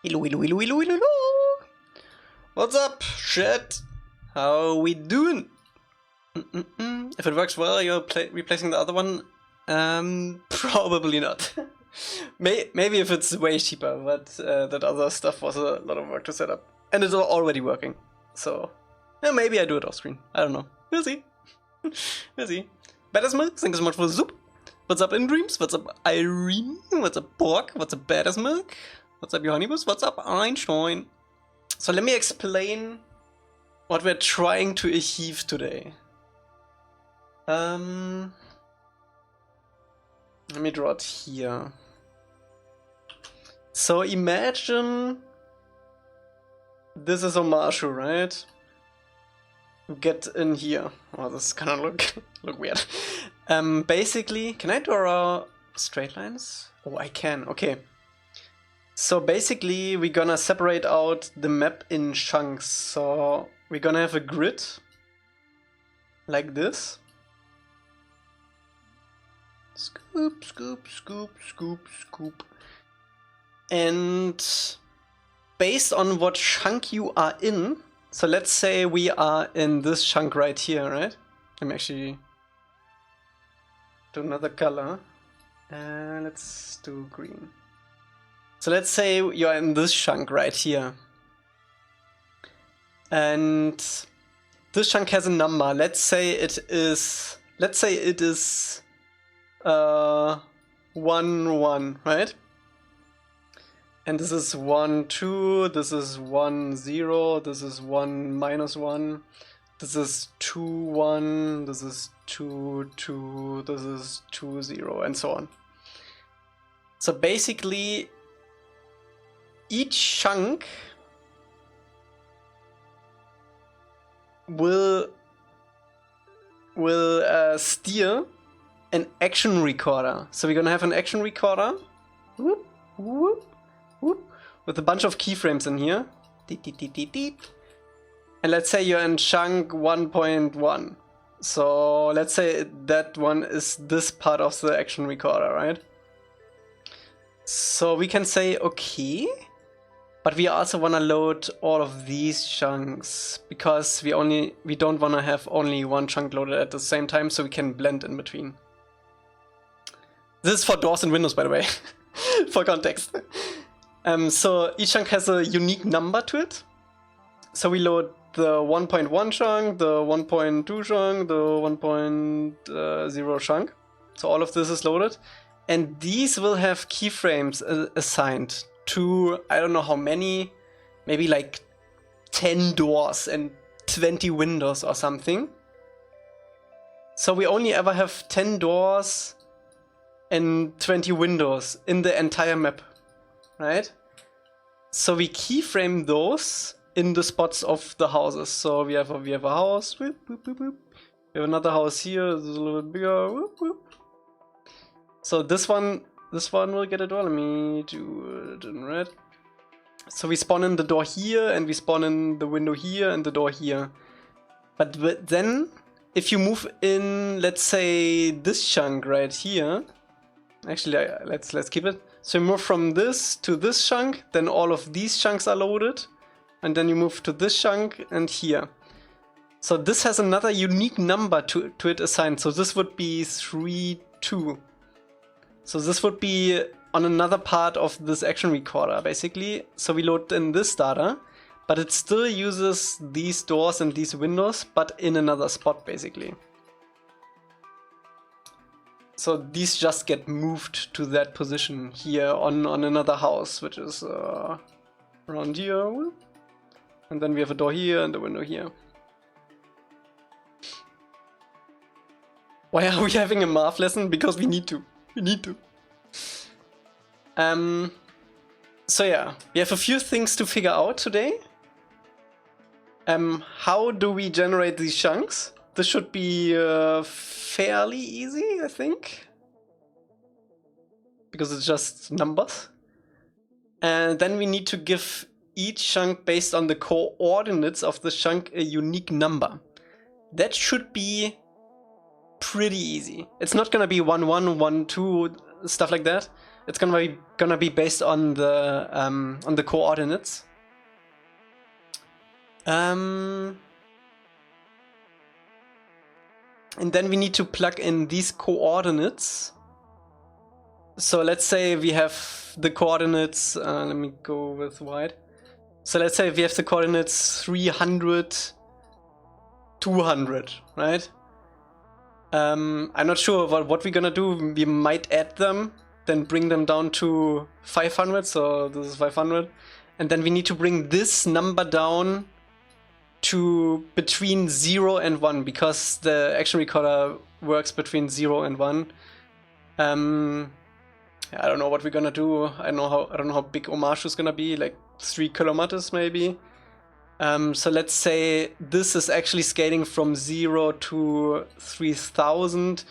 Hello, hello, hello, hello, hello, hello. What's up, chat? How we doing? If it works well, you're replacing the other one? Probably not. Maybe if it's way cheaper, but that other stuff was a lot of work to set up. And it's already working. So, yeah, maybe I do it off screen. I don't know. We'll see. We'll see. Badass Milk, thank you so much for the soup. What's up, In Dreams? What's up, Irene? What's up, Borg? What's up, Badass Milk? What's up, Johannibus? What's up, Einstein? So let me explain what we're trying to achieve today. Let me draw it here. So imagine this is Omashu, right? Get in here. Oh, this is gonna look weird. Basically, can I draw straight lines? Oh, I can. Okay. So basically, we're gonna separate out the map in chunks. So we're gonna have a grid like this. Scoop, scoop, scoop, scoop, scoop. And based on what chunk you are in, so let's say we are in this chunk right here, right? Let me actually do another color. Let's do green. So let's say you're in this chunk right here. And this chunk has a number. Let's say it is 1, 1, right? And this is 1, 2, this is 1, 0, this is 1, -1, this is 2, 1, this is 2, 2, this is 2, 0, and so on. So basically, each chunk will steer an action recorder. So we're gonna have an action recorder, whoop, whoop, whoop, with a bunch of keyframes in here. Deep, deep, deep, deep, deep. And let's say you're in chunk 1.1. So let's say that one is this part of the action recorder, right? So we can say, okay, but we also want to load all of these chunks because we don't want to have only one chunk loaded at the same time, so we can blend in between. This is for doors and windows, by the way, for context. So each chunk has a unique number to it. So we load the 1.1 chunk, the 1.2 chunk, the 1.0 chunk. So all of this is loaded. And these will have keyframes assigned to, I don't know how many, maybe like 10 doors and 20 windows or something. So we only ever have 10 doors and 20 windows in the entire map, right? So we keyframe those in the spots of the houses. So we have a house, whoop, whoop, whoop, whoop. We have another house here, this is a little bit bigger, whoop, whoop. So this one will get a door. Let me do it in red. So we spawn in the door here, and we spawn in the window here, and the door here. But then, if you move in, let's say this chunk right here. Actually, let's keep it. So you move from this to this chunk, then all of these chunks are loaded, and then you move to this chunk and here. So this has another unique number to it assigned. So this would be 3, 2. So this would be on another part of this action recorder, basically. So we load in this data, but it still uses these doors and these windows, but in another spot basically. So these just get moved to that position here on another house, which is around here. And then we have a door here and a window here. Why are we having a math lesson? Because we need to. We need to. So yeah, we have a few things to figure out today. How do we generate these chunks? This should be fairly easy, I think. Because it's just numbers. And then we need to give each chunk based on the coordinates of the chunk a unique number. That should be pretty easy. It's not gonna be 1, 1, 1, 2, stuff like that. It's gonna be based on the coordinates. And then we need to plug in these coordinates. So let's say we have the coordinates, let me go with white. So let's say we have the coordinates 300, 200, right? I'm not sure what we're gonna do. We might add them, then bring them down to 500, so this is 500. And then we need to bring this number down to between 0 and 1, because the action recorder works between 0 and 1. I don't know what we're gonna do. I don't know how big Omashu is gonna be, like 3 kilometers maybe. So let's say this is actually scaling from 0 to 3000.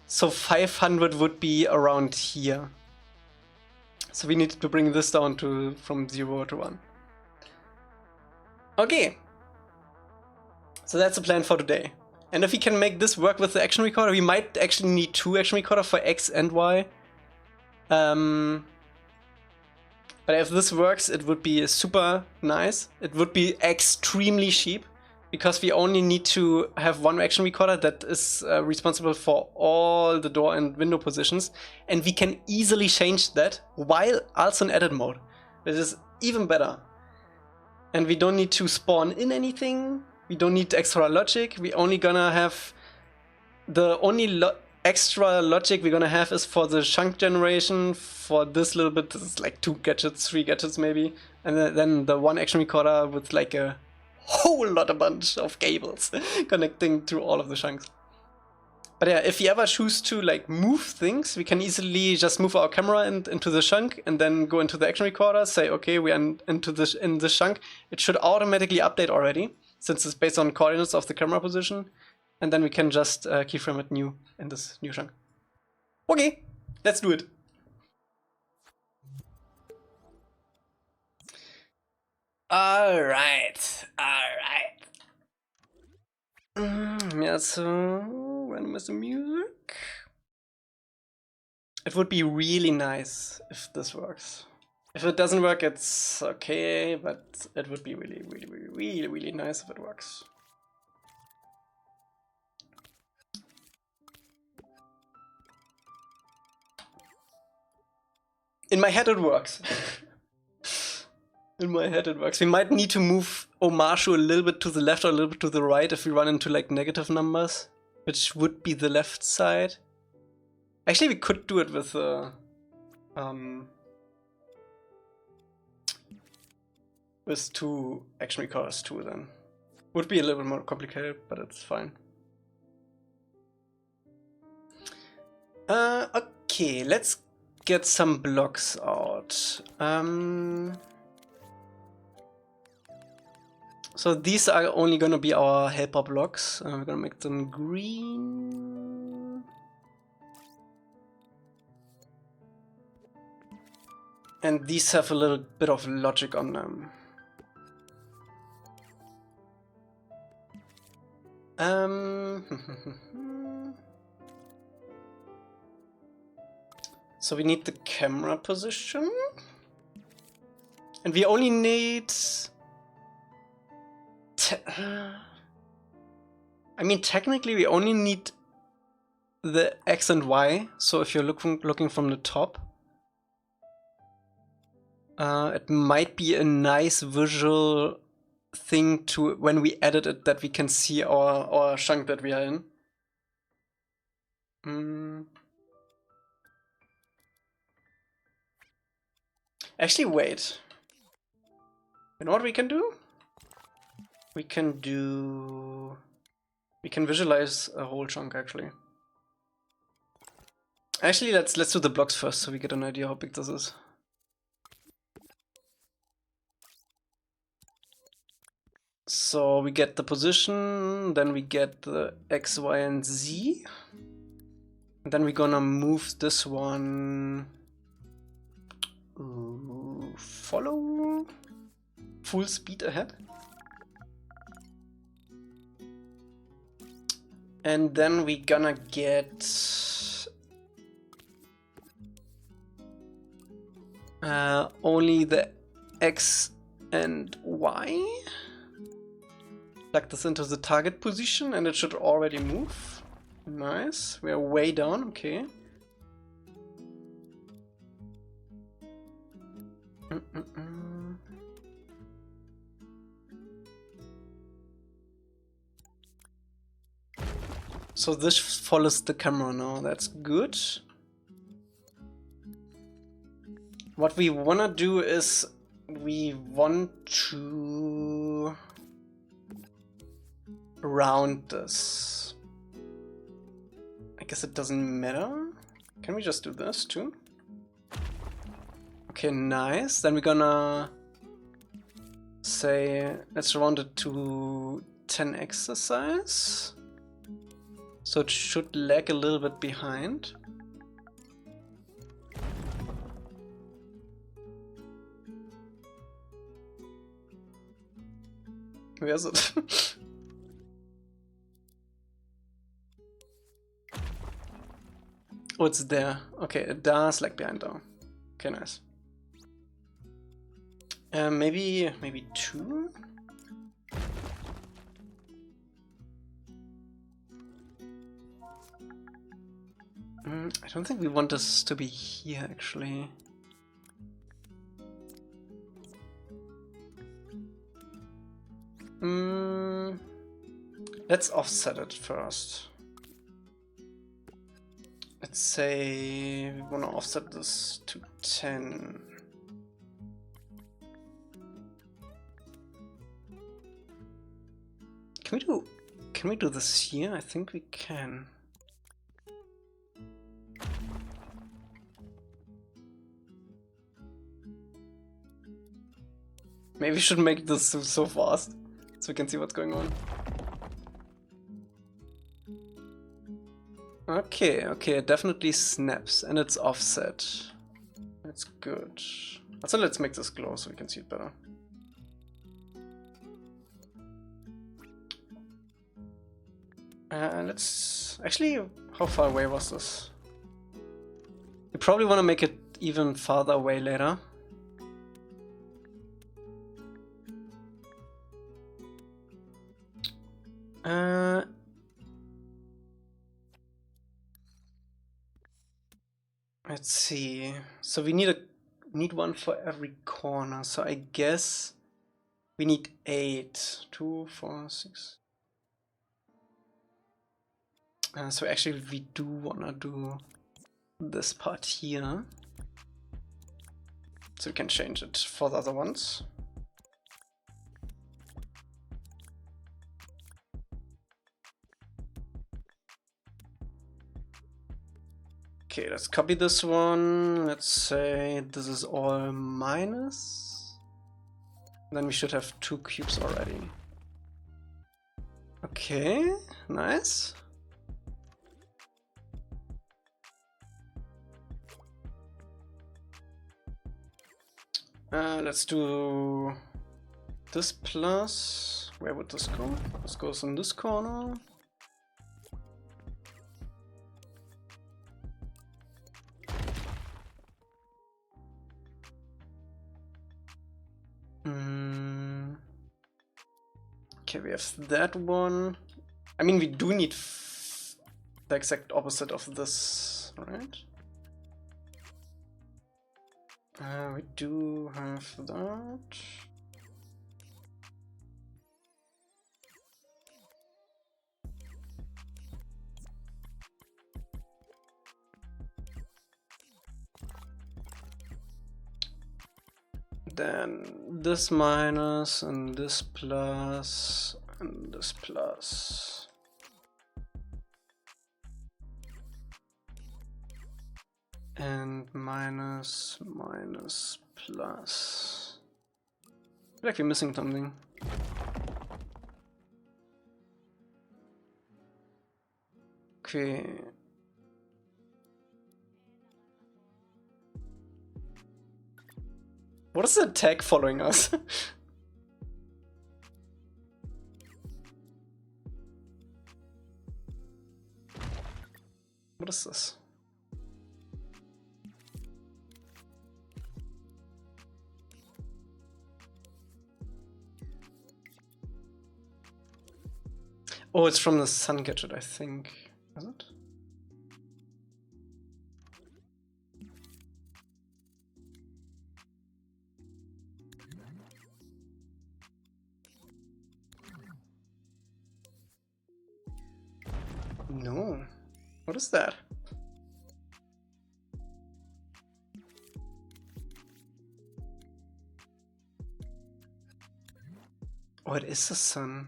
So 500 would be around here. So we need to bring this down to from 0 to 1. Okay. So that's the plan for today. And if we can make this work with the action recorder, we might actually need 2 action recorders for X and Y. But if this works, it would be super nice. It would be extremely cheap, because we only need to have 1 action recorder that is responsible for all the door and window positions. And we can easily change that while also in edit mode, which is even better. And we don't need to spawn in anything. We don't need extra logic. We only gonna have the only extra logic we're gonna have is for the chunk generation. For this little bit, this is like 2 gadgets, 3 gadgets maybe, and then the 1 action recorder with like a whole bunch of cables connecting to all of the chunks. But yeah, if we ever choose to like move things, we can easily just move our camera into the chunk and then go into the action recorder, say okay, we're in the chunk. It should automatically update already, since it's based on coordinates of the camera position, and then we can just keyframe it new in this new chunk. Okay, let's do it. Alright. Yeah, so randomize the music. It would be really nice if this works. If it doesn't work, it's okay, but it would be really nice if it works. In my head it works. In my head it works. We might need to move Omashu a little bit to the left or a little bit to the right if we run into like negative numbers, which would be the left side. Actually, we could do it with with 2 action recorders too then. Would be a little bit more complicated, but it's fine. Okay, let's get some blocks out. So these are only gonna be our helper blocks. We're gonna make them green. And these have a little bit of logic on them. So we need the camera position. And we only need... I mean, technically we only need the X and Y. So if you're looking from the top, it might be a nice visual thing to when we edit it that we can see our chunk that we are in. Actually, wait. You know what we can do? We can visualize a whole chunk actually. Actually, let's do the blocks first so we get an idea how big this is. So we get the position, then we get the X, Y, and Z. And then we're gonna move this one. Follow full speed ahead. And then we're gonna get only the X and Y. Plug this into the target position and it should already move. Nice. We are way down, okay. So this follows the camera now, that's good. What we wanna do is we want to round this. I guess it doesn't matter. Can we just do this too? Okay, nice. Then we're gonna say, let's round it to 10x size. So it should lag a little bit behind. Where is it? Oh, it's there. Okay, it does lag behind though. Okay, nice. Maybe 2? I don't think we want this to be here actually. Let's offset it first. Let's say we want to offset this to 10. Can we do this here? I think we can. Maybe we should make this so fast so we can see what's going on. Okay, it definitely snaps and it's offset. That's good. Also, let's make this glow so we can see it better. Let's actually, how far away was this? You probably want to make it even farther away later. Let's see. So we need one for every corner. So I guess we need 8. 2, 4, 6. So actually we do wanna do this part here. So we can change it for the other ones. Okay, let's copy this one. Let's say this is all minus. Then we should have 2 cubes already. Okay, nice. Let's do this plus. Where would this go? This goes in this corner. Okay, we have that one. I mean, we do need the exact opposite of this, right? We do have that. then this minus and this plus and this plus. And minus, minus, plus. I feel like we're missing something. Okay. What is the tag following us? What is this? Oh, it's from the sun gadget, I think. Is it? No. What is that? Oh, it is the sun.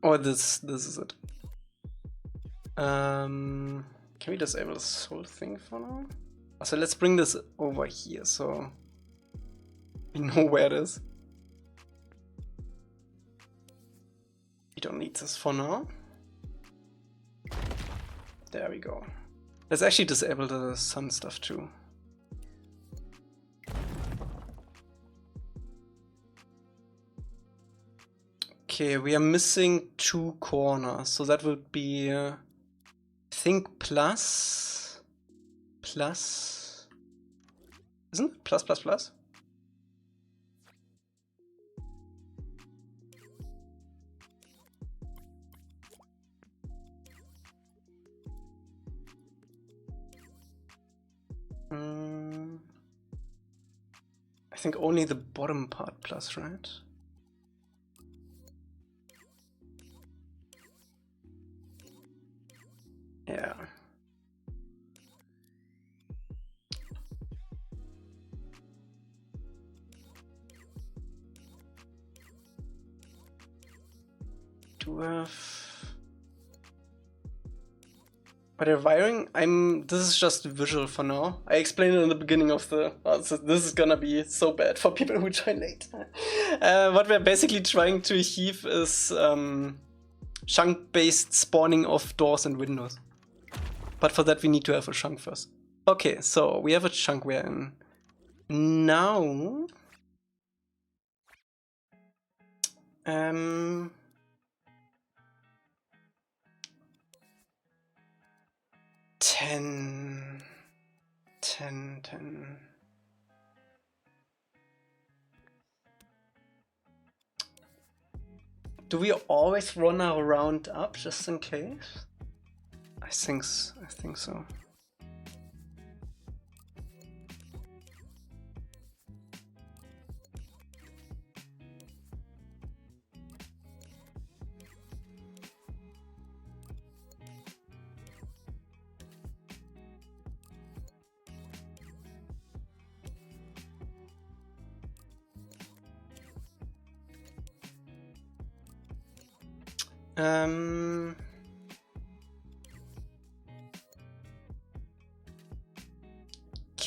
Oh, this is it. Can we disable this whole thing for now? So let's bring this over here so we know where it is. We don't need this for now. There we go. Let's actually disable the sun stuff too. Okay, we are missing 2 corners, so that would be, I think plus, isn't it plus, plus, plus? I think only the bottom part plus, right? Yeah. Do have... But the wiring, this is just visual for now. I explained it in the beginning of the, so this is gonna be so bad for people who join late. What we're basically trying to achieve is chunk-based spawning of doors and windows. But for that we need to have a chunk first. Okay, so we have a chunk we're in. Now... 10. Do we always run our round up just in case? I think so.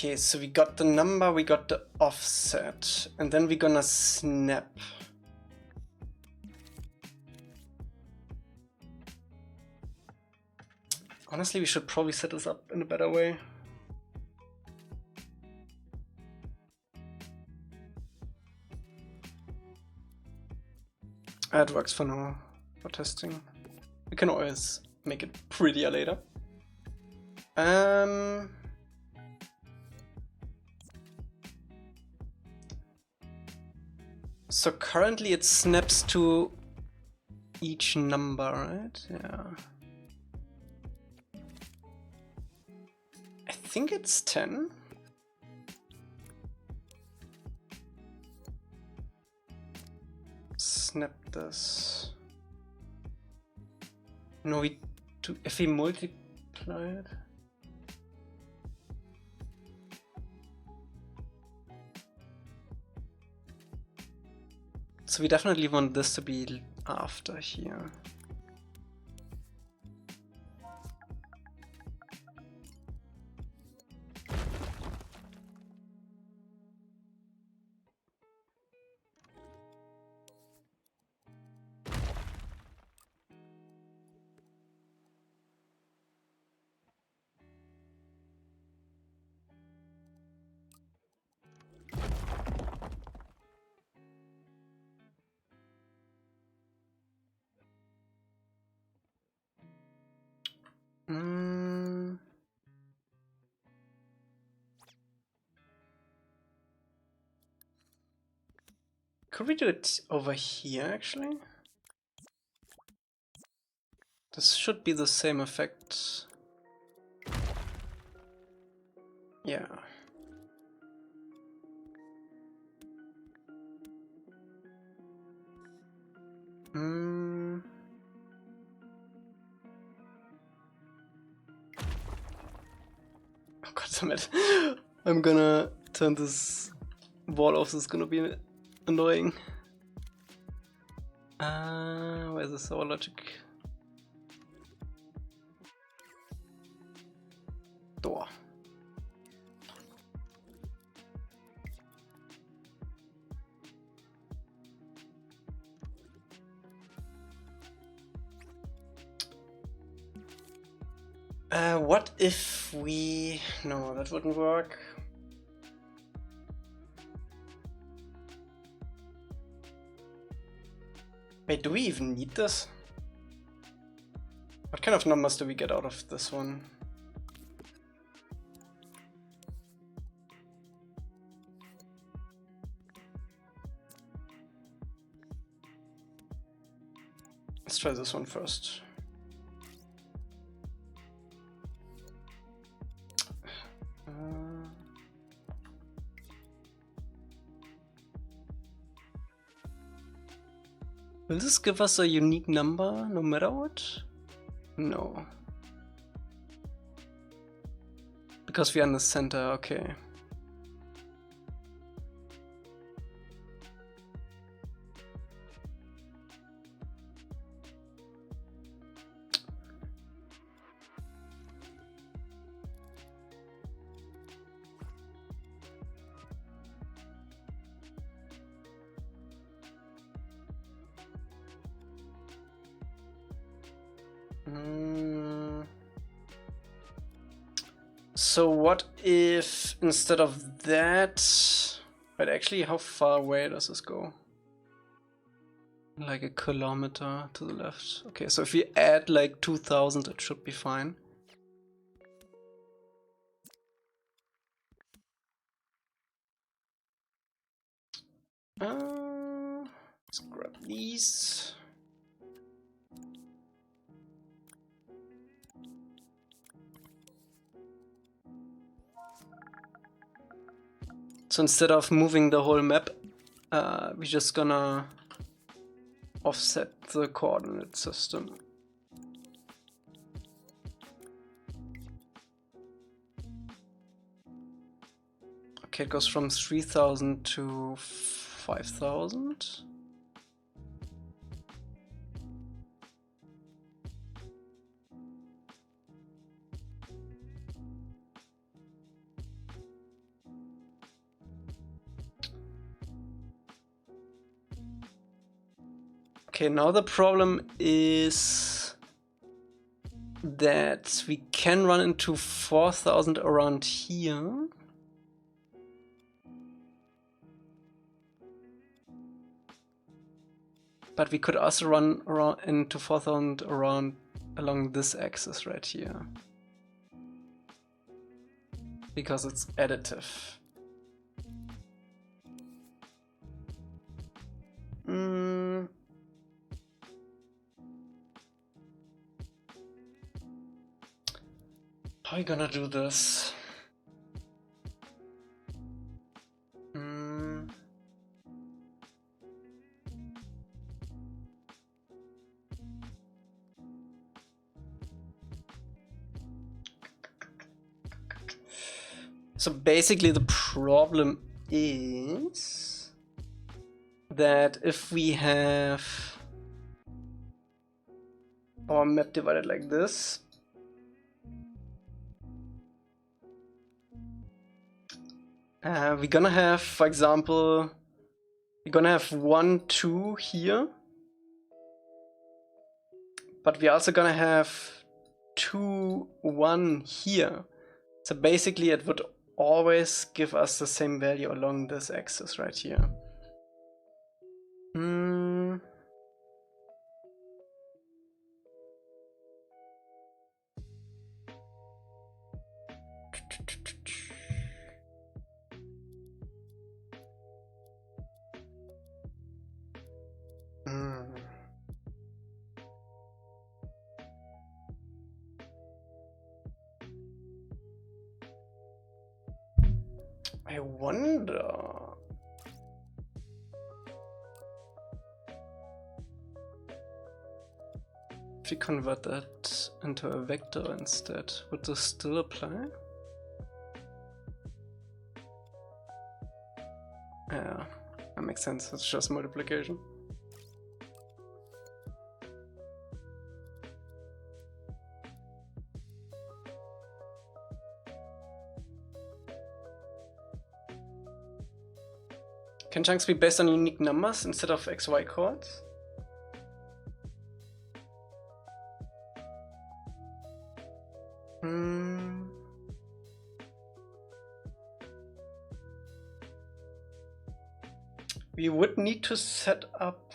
Okay, so we got the number, we got the offset, and then we're gonna snap. Honestly, we should probably set this up in a better way. It works for now, for testing. We can always make it prettier later. So currently it snaps to each number, right? Yeah. I think it's 10. Snap this. No, we do if we multiply it. So we definitely want this to be after here. Could we do it over here actually? This should be the same effect. Yeah. Oh god damn it. I'm gonna turn this wall off, this is gonna be annoying. Where's the soul logic? Door. What if we... No, that wouldn't work. Wait, do we even need this? What kind of numbers do we get out of this one? Let's try this one first. Will this give us a unique number no matter what? No. Because we are in the center, okay. So what if instead of that, but actually how far away does this go? Like a kilometer to the left. Okay, so if we add like 2000, it should be fine. Let's grab these. So instead of moving the whole map, we're just gonna offset the coordinate system. Okay, it goes from 3000 to 5000. Okay, now the problem is that we can run into 4000 around here. But we could also run around into 4000 around along this axis right here. Because it's additive. How are you gonna do this? So basically the problem is that if we have our map divided like this, we're gonna have, for example, we're gonna have 1, 2 here, but we're also gonna have 2, 1 here. So basically it would always give us the same value along this axis right here. I wonder. If we convert that into a vector instead, would this still apply? Yeah, that makes sense. It's just multiplication. Can chunks be based on unique numbers instead of XY coords? We would need to set up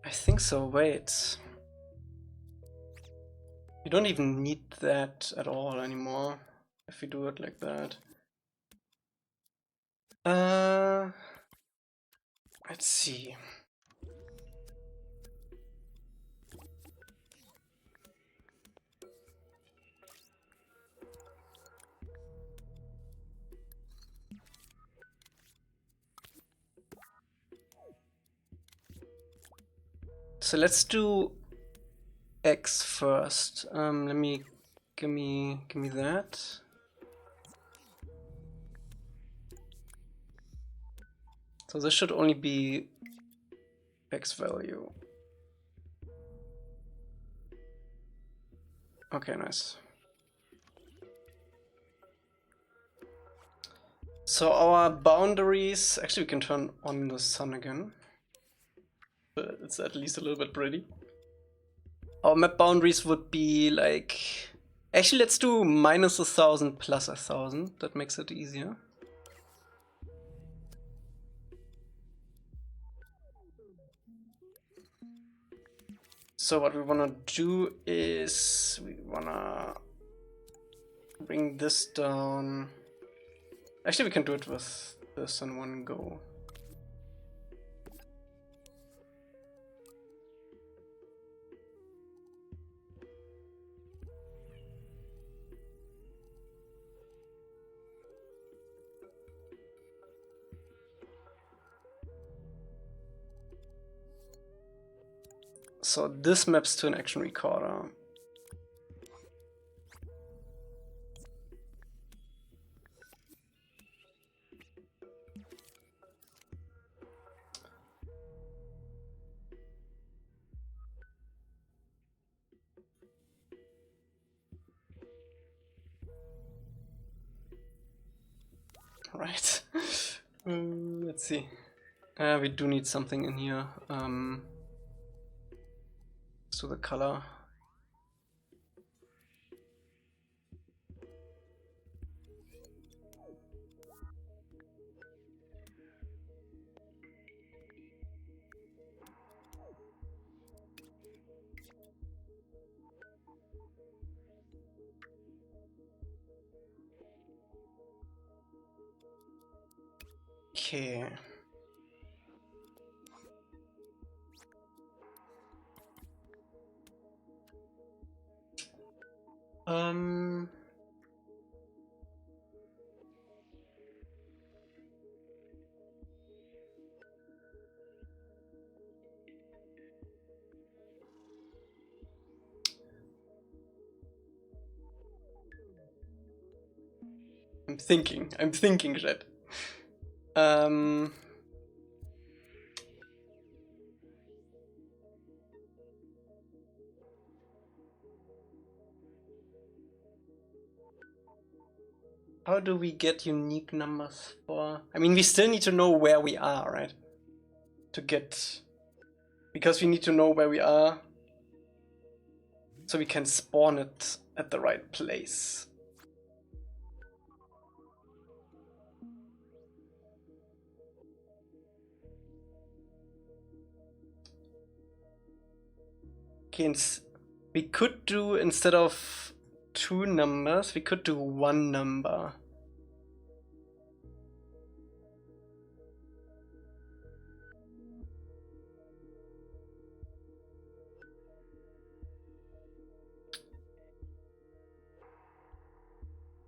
I think so, wait. You don't even need that at all anymore if we do it like that. Let's see. So let's do X first. Let me give me that. So this should only be X value. Okay, nice. So our boundaries, actually we can turn on the sun again. But it's at least a little bit pretty. Our map boundaries would be like, actually let's do -1000 plus 1000, that makes it easier. So what we wanna do is we wanna bring this down. Actually we can do it with this in one go. So this maps to an action recorder. Right. Let's see. We do need something in here. So the color. Okay. I'm thinking shit. How do we get unique numbers for... I mean, we still need to know where we are, right? To get... Because we need to know where we are so we can spawn it at the right place. Okay, we could do, instead of 2 numbers, we could do 1 number.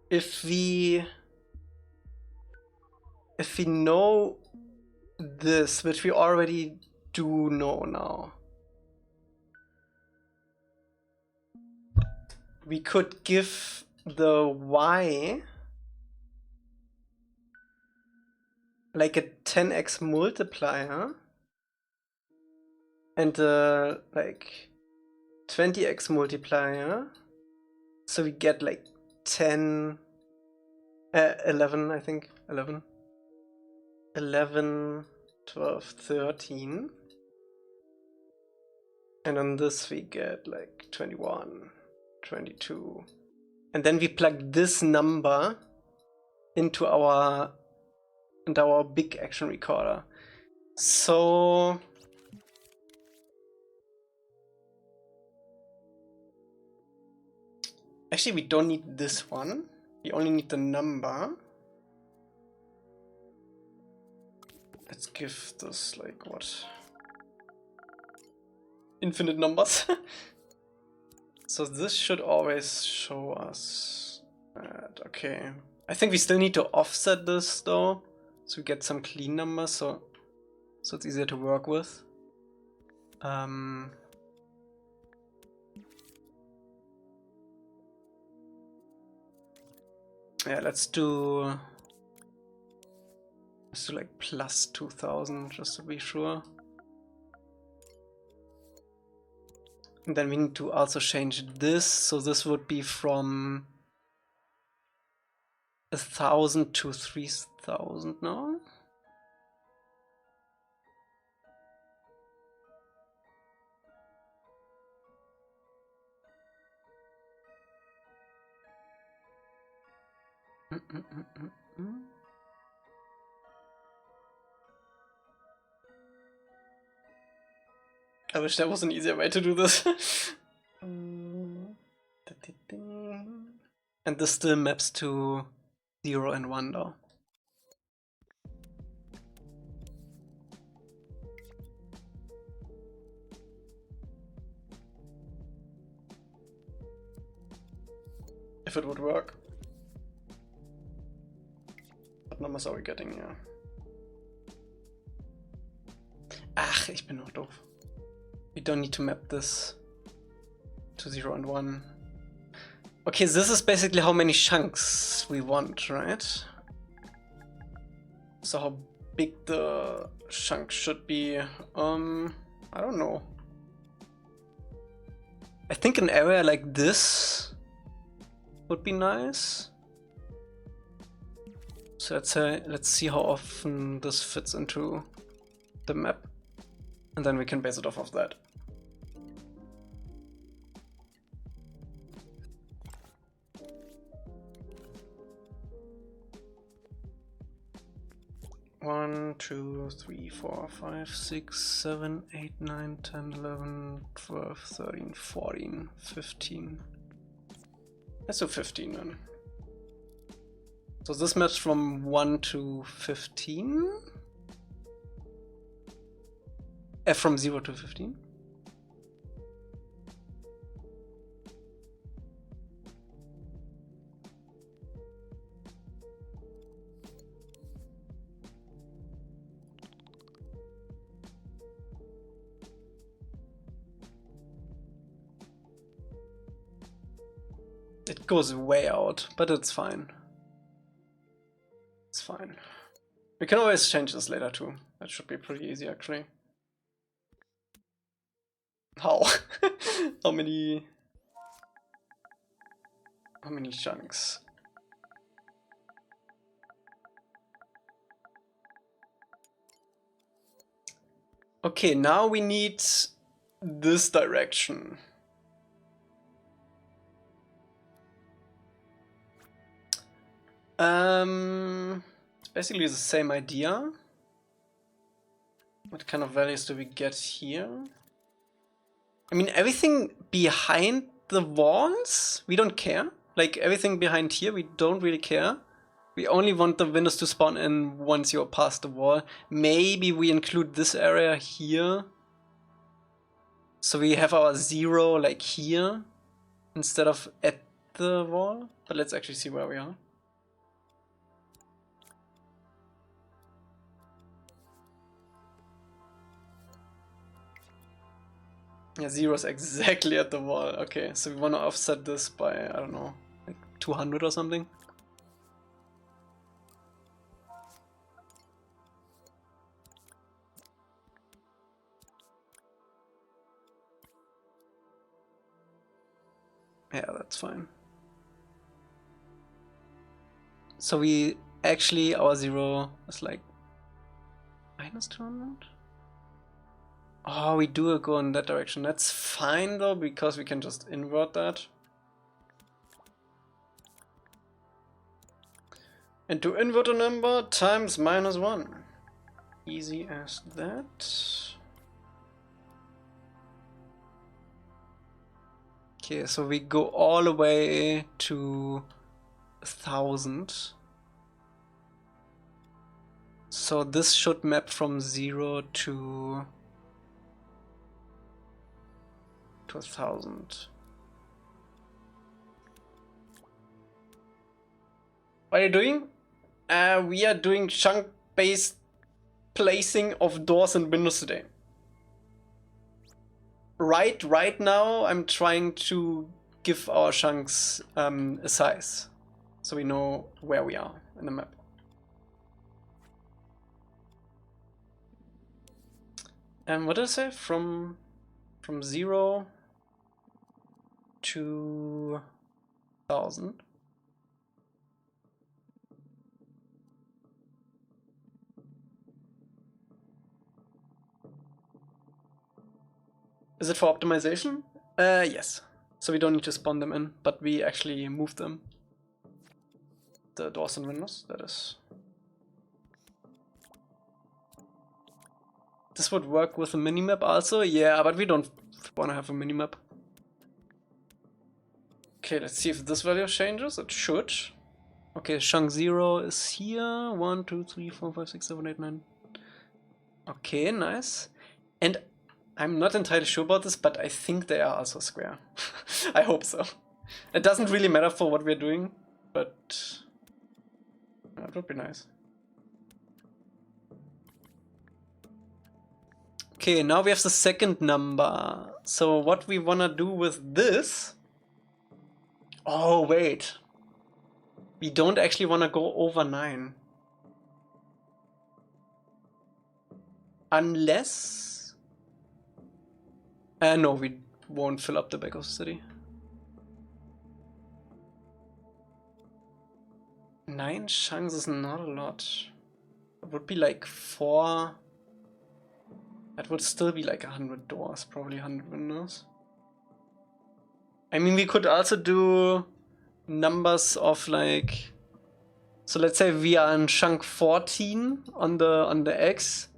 If we know this, which we already do know now, we could give the y like a 10x multiplier and a like 20x multiplier, so we get like 11, I think, 11, 12, 13, and on this we get like 21, 22, and then we plug this number into our big action recorder. So actually we don't need this one, we only need the number. Let's give this like what? Infinite numbers. So this should always show us that. Okay, I think we still need to offset this though, so we get some clean numbers, so it's easier to work with. Yeah, let's do like plus 2000 just to be sure. And then we need to also change this, so this would be from 1000 to 3000 now. I wish there was an easier way to do this. And this still maps to 0 and 1 though. If it would work. What numbers are we getting here? Ach, ich bin noch doof. We don't need to map this to 0 and 1. Okay, this is basically how many chunks we want, right? So how big the chunk should be, I don't know. I think an area like this would be nice. So let's see how often this fits into the map, and then we can base it off of that. One, 2, 3, 4, 5, 6, 7, 8, 9, 10, 11, 12, 13, 14, 15. Let's do 15 then. So this maps from 1 to 15? From 0 to 15? It goes way out, but it's fine. We can always change this later too. That should be pretty easy actually. How? How many chunks? Okay, now we need this direction. It's basically the same idea. What kind of values do we get here? I mean, everything behind the walls, we don't care. Like, everything behind here, we don't really care. We only want the windows to spawn in once you're past the wall. Maybe we include this area here. So we have our 0 like here, instead of at the wall. But let's actually see where we are. Yeah, 0 is exactly at the wall. Okay, so we want to offset this by, I don't know, like 200 or something. Yeah, that's fine. So we actually, our 0 is like minus 200? Oh, we do go in that direction. That's fine though, because we can just invert that. And to invert a number times -1. Easy as that. Okay, so we go all the way to 1000. So this should map from 0 to 1000. What are you doing? We are doing chunk-based placing of doors and windows today. Right now, I'm trying to give our chunks a size, so we know where we are in the map. And what did I say? From 0 to 1000. Is it for optimization? Yes. So we don't need to spawn them in, but we actually move them. The doors and windows, that is. This would work with a minimap also? Yeah, but we don't want to have a minimap. Okay, let's see if this value changes. It should. Okay, chunk 0 is here. 1, 2, 3, 4, 5, 6, 7, 8, 9. Okay, nice. And I'm not entirely sure about this, but I think they are also square. I hope so. It doesn't really matter for what we're doing, but that would be nice. Okay, now we have the second number. So what we wanna do with this... Oh, wait. We don't actually wanna go over 9. Unless... no, we won't fill up the back of the city. 9 chunks is not a lot. It would be like 4... That would still be like 100 doors, probably 100 windows. I mean, we could also do numbers of like... So let's say we are on chunk 14 on the X,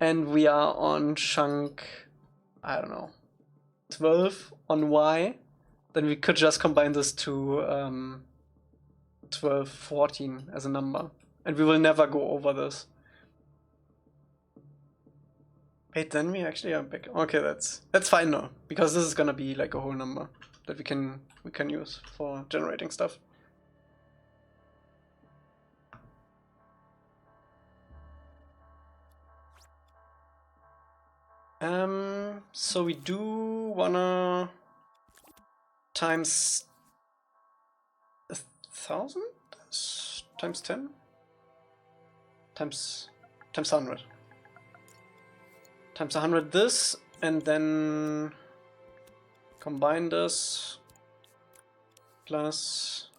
and we are on chunk, I don't know, 12 on Y. Then we could just combine this to 12, 14 as a number, and we will never go over this. Wait, then we actually are back. Okay, that's fine now, because this is gonna be like a whole number that we can use for generating stuff. So we do wanna times 1000 times 10. times 100. Times 100 this, and then combine this plus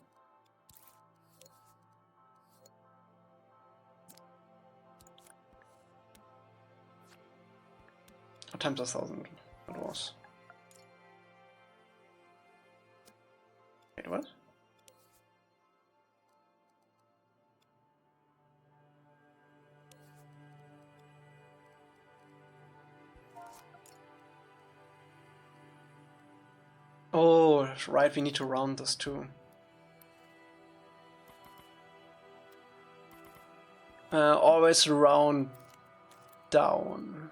times 1,000 it was. Wait, what? Oh, right, we need to round this too. Always round down.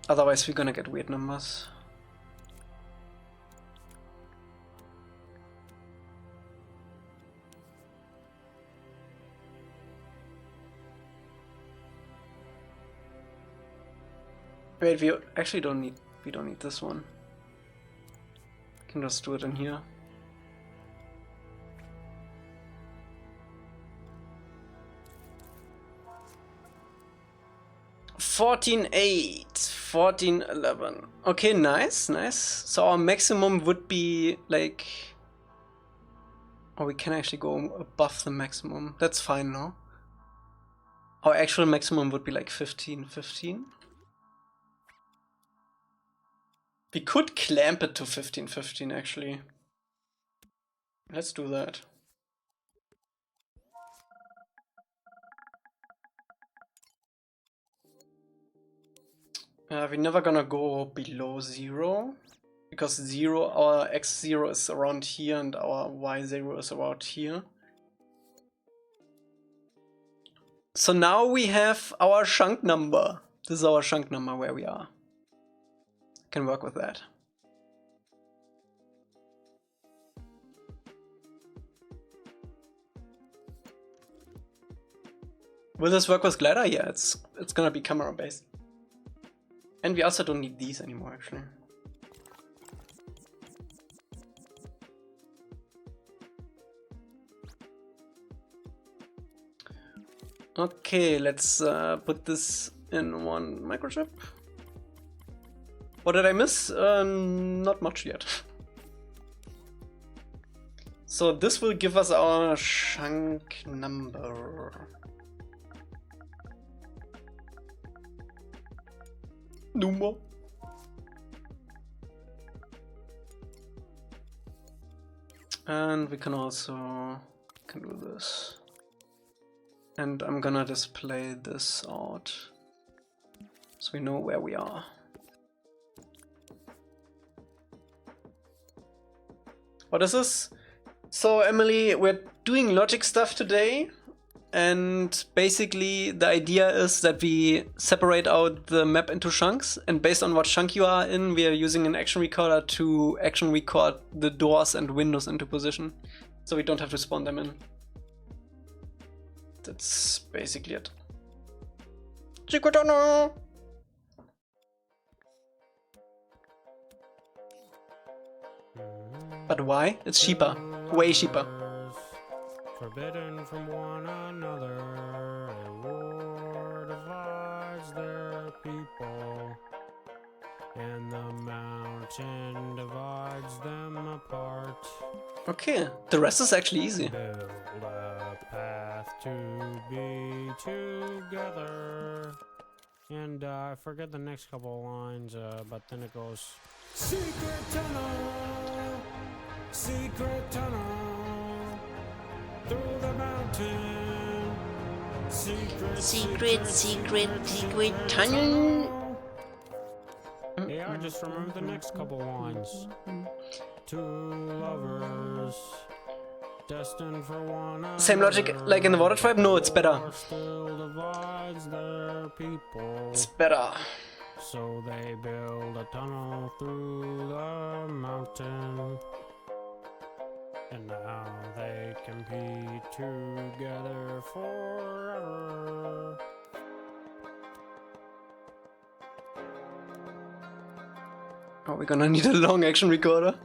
Otherwise we're gonna get weird numbers. Wait, we actually don't need this one. Can just do it in here. $14.8, $14.11. Okay, nice, nice. So our maximum would be like, oh, we can actually go above the maximum. That's fine, no? Our actual maximum would be like 15.15. We could clamp it to 15.15 actually. Let's do that. We're never gonna go below 0, because 0, our x0 is around here and our y0 is around here. So now we have our chunk number. This is our chunk number where we are. Can work with that. Will this work with glider? Yeah, it's gonna be camera based. And we also don't need these anymore actually. Okay, let's put this in one microchip. What did I miss? Not much yet. So this will give us our chunk number. Number. And we can also do this. And I'm gonna display this out so we know where we are. What is this? So Emily, we're doing logic stuff today, and basically the idea is that we separate out the map into chunks, and based on what chunk you are in, we are using an action recorder to action record the doors and windows into position, so we don't have to spawn them in. That's basically it. Secret tunnel! But why? It's cheaper. Way cheaper. Forbidden from one another, a war divides their people, and the mountain divides them apart. Okay, the rest is actually easy. Build a path to be together. And I forget the next couple of lines, but then it goes, secret tunnel, secret tunnel, through the mountain, secret tunnel. Hey, I just remember the next couple lines. Two lovers, destined for one another. Same logic like in the Water Tribe? No, it's better. Still divides their people. It's better. So they build a tunnel through the mountain, and now they compete together forever. Oh, we're gonna need a long action recorder.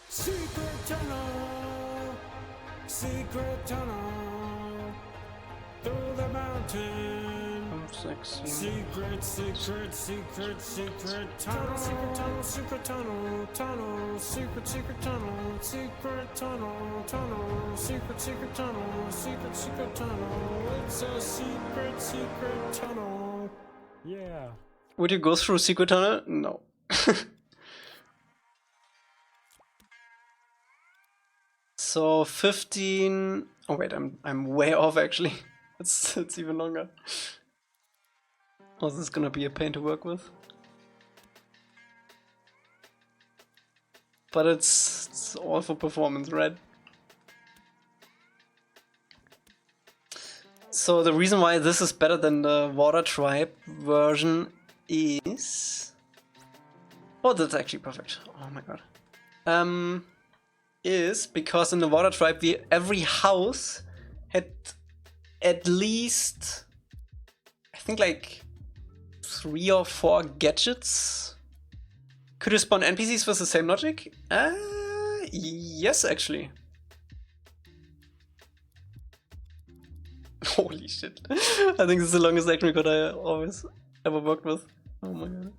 Secret tunnel, secret tunnel, through the mountain. Secret, secret, secret, secret tunnel, secret tunnel, secret tunnel, tunnel, secret, secret tunnel, secret tunnel, tunnel, secret, secret tunnel, secret, secret tunnel. It's a secret, secret tunnel. Yeah. Would you go through secret tunnel? No. So 15. Oh wait, I'm way off actually. It's even longer. Oh, this is gonna be a pain to work with. But it's all for performance, right? So the reason why this is better than the Water Tribe version is... Oh, that's actually perfect. Oh my god. Is because in the Water Tribe every house had at least, I think, like 3 or 4 gadgets. Could you spawn NPCs with the same logic? Yes, actually. Holy shit. I think this is the longest action record I always ever worked with. Oh my god.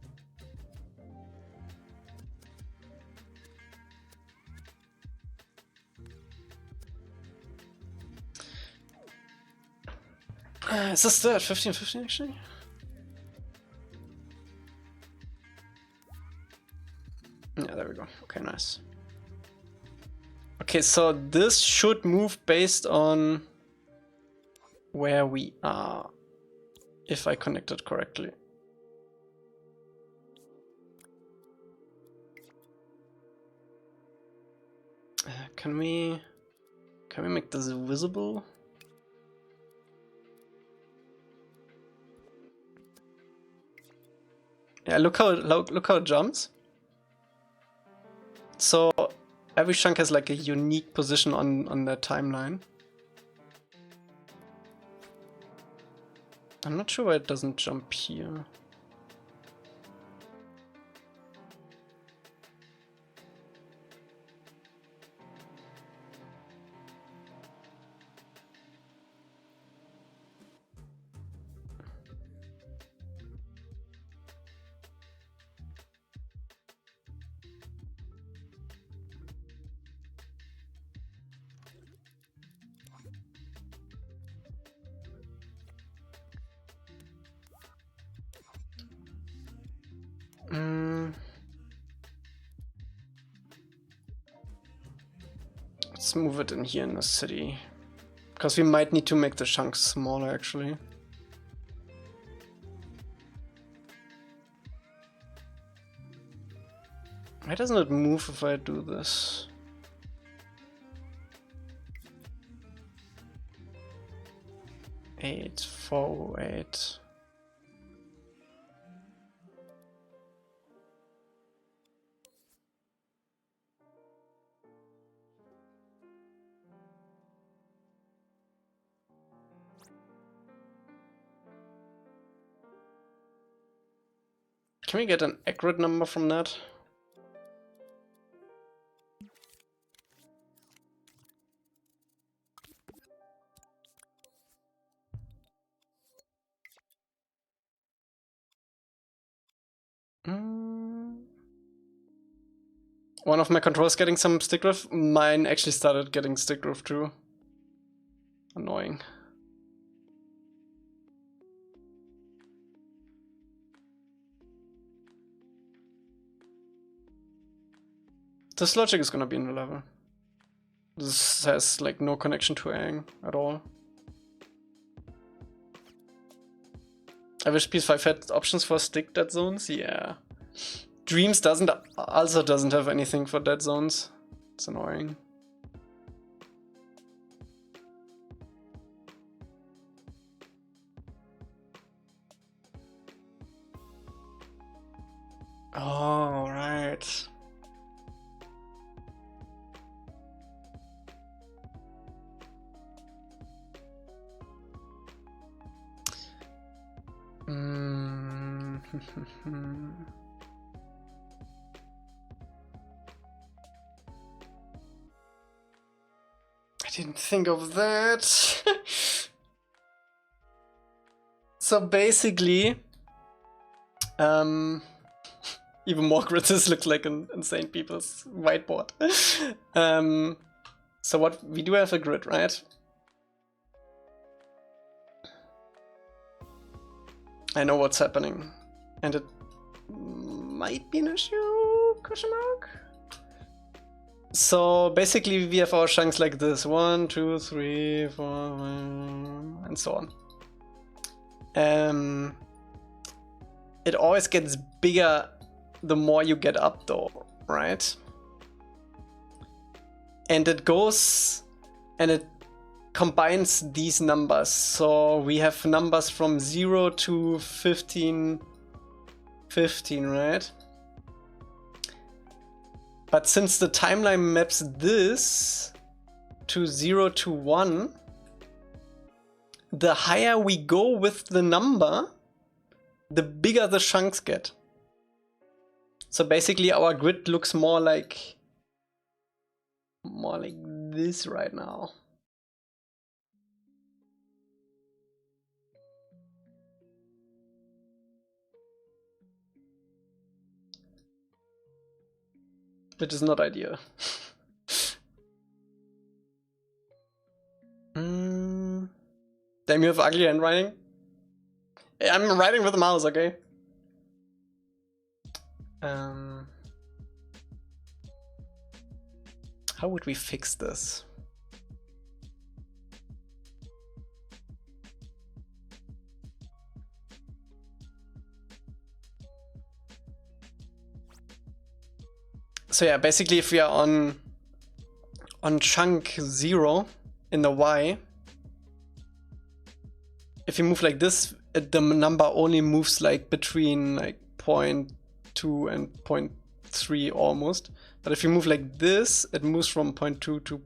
Is this still at 15-15 actually? Yeah, there we go. Okay, nice. Okay, so this should move based on where we are, if I connect it correctly. Can we make this visible? Yeah, look how it jumps. So every chunk has like a unique position on the timeline. I'm not sure why it doesn't jump here. Let's move it in here in the city. Because we might need to make the chunks smaller actually. Why doesn't it move if I do this? Eight, 4, 8. Can we get an accurate number from that? One of my controllers getting some stick drift. Mine actually started getting stick drift too. Annoying. This logic is gonna be in the level. This has like no connection to Aang at all. I wish PS5 had options for stick dead zones. Yeah. Dreams also doesn't have anything for dead zones. It's annoying. Oh, right. I didn't think of that. So basically, even more grids. This looks like an insane people's whiteboard. So what we do have a grid, right? I know what's happening, and it might be an issue? Question mark. So basically, we have our chunks like this: 1, 2, 3, 4, and so on. It always gets bigger the more you get up, though, right? And it goes and it combines these numbers. So we have numbers from 0 to 15, right? But since the timeline maps this to 0 to 1, the higher we go with the number, the bigger the chunks get. So basically our grid looks more like this right now. Which is not ideal. Damn, you have ugly handwriting? I'm writing with the mouse, okay? How would we fix this? So yeah, basically if we are on chunk 0 in the Y, if you move like this, the number only moves like between like 0.2 and 0.3 almost. But if you move like this, it moves from 0.2 to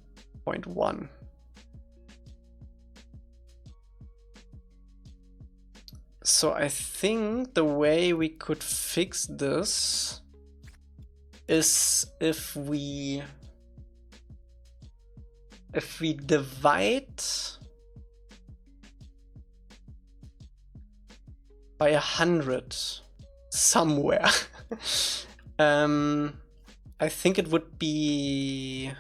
0.1. So I think the way we could fix this is if we divide by 100 somewhere. I think it would be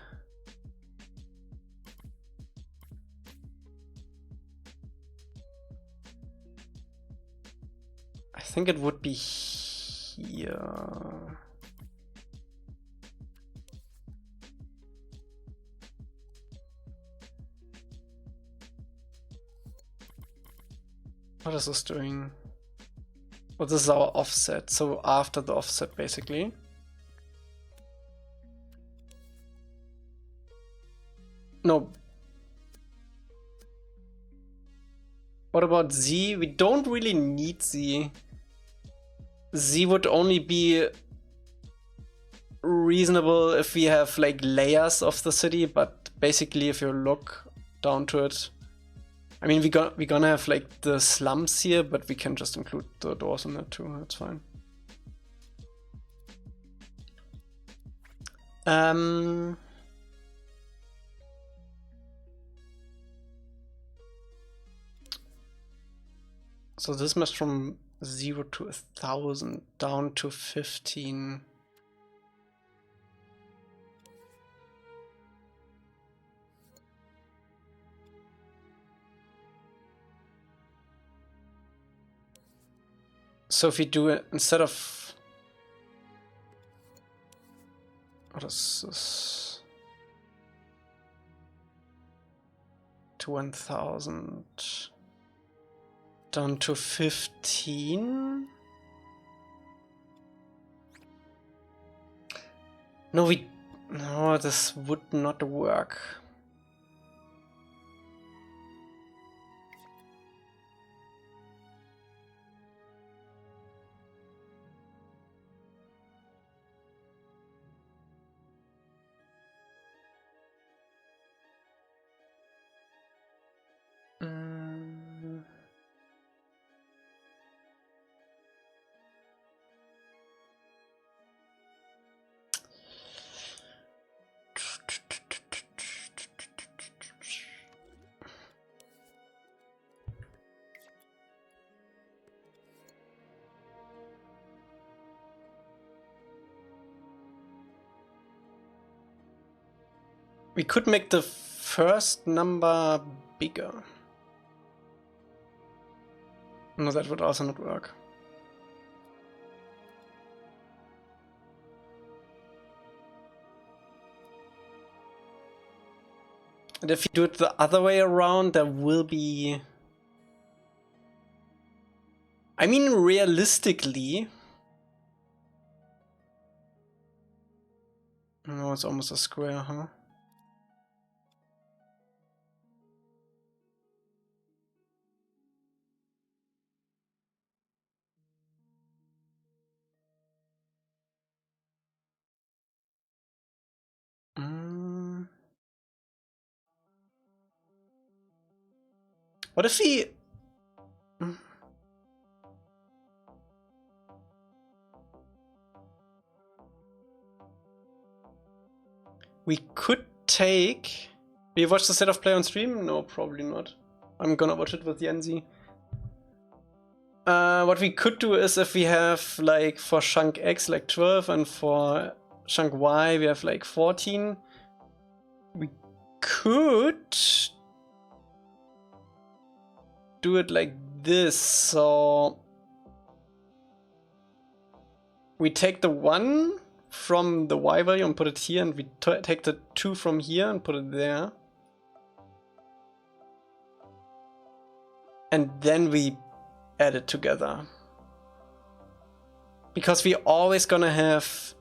here. What is this doing? Well, this is our offset, so after the offset, basically. No. What about Z? We don't really need Z. Z would only be reasonable if we have like layers of the city, but basically if you look down to it, I mean, we're gonna have like the slums here, but we can just include the doors in that too. That's fine. So this must from 0 to 1,000 down to 15. So if we do it instead of, what is this? To 1,000 down to 15. No, this would not work. We could make the first number bigger. No, that would also not work. And if you do it the other way around, there will be... I mean, realistically... No, it's almost a square, huh? What if we... We could take... Do you watch the set of play on stream? No, probably not. I'm gonna watch it with Yenzi. What we could do is if we have like for chunk X like 12 and for chunk Y we have like 14, we could do it like this. So we take the 1 from the Y value and put it here, and we take the 2 from here and put it there. And then we add it together. Because we always gonna have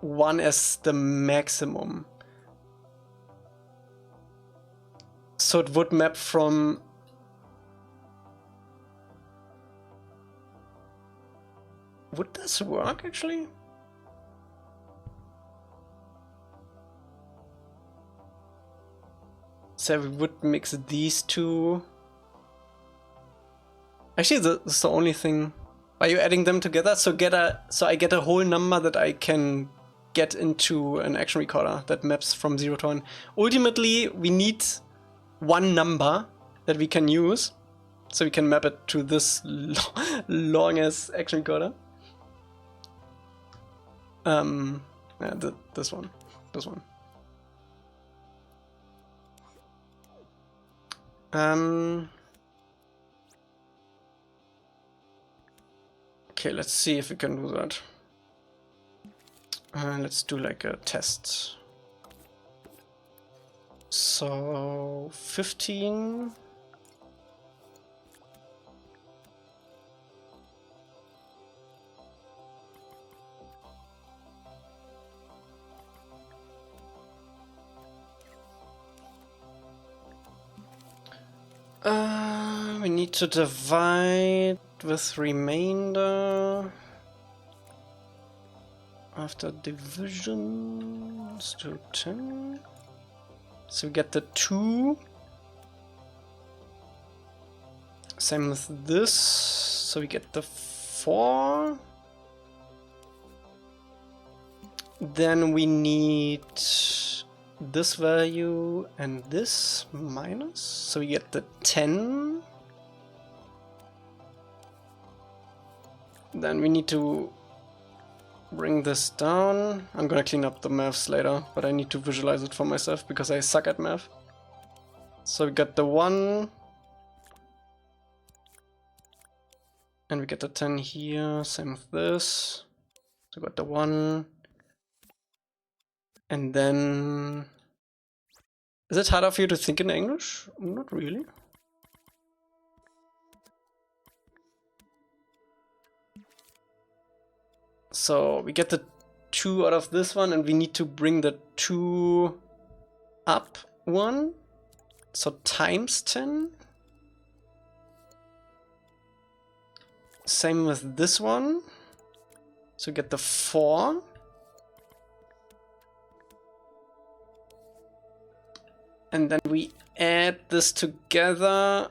1 as the maximum. So it would map from... Would this work actually? So we would mix these two. Actually, this is the only thing. Are you adding them together? So I get a whole number that I can get into an action recorder that maps from 0 to 1. Ultimately, we need one number that we can use, so we can map it to this long ass action recorder. Yeah, this one. Okay, let's see if we can do that. Let's do like a test. So 15. We need to divide with remainder. After division, let's do 10. So we get the 2. Same with this. So we get the 4. Then we need this value and this minus. So we get the 10. Then we need to bring this down. I'm gonna clean up the maths later, but I need to visualize it for myself because I suck at math. So we got the 1. And we get the 10 here, same with this. So we got the 1. And then... Is it harder for you to think in English? Not really. So we get the 2 out of this one, and we need to bring the 2 up 1. So times 10. Same with this one. So we get the 4. And then we add this together.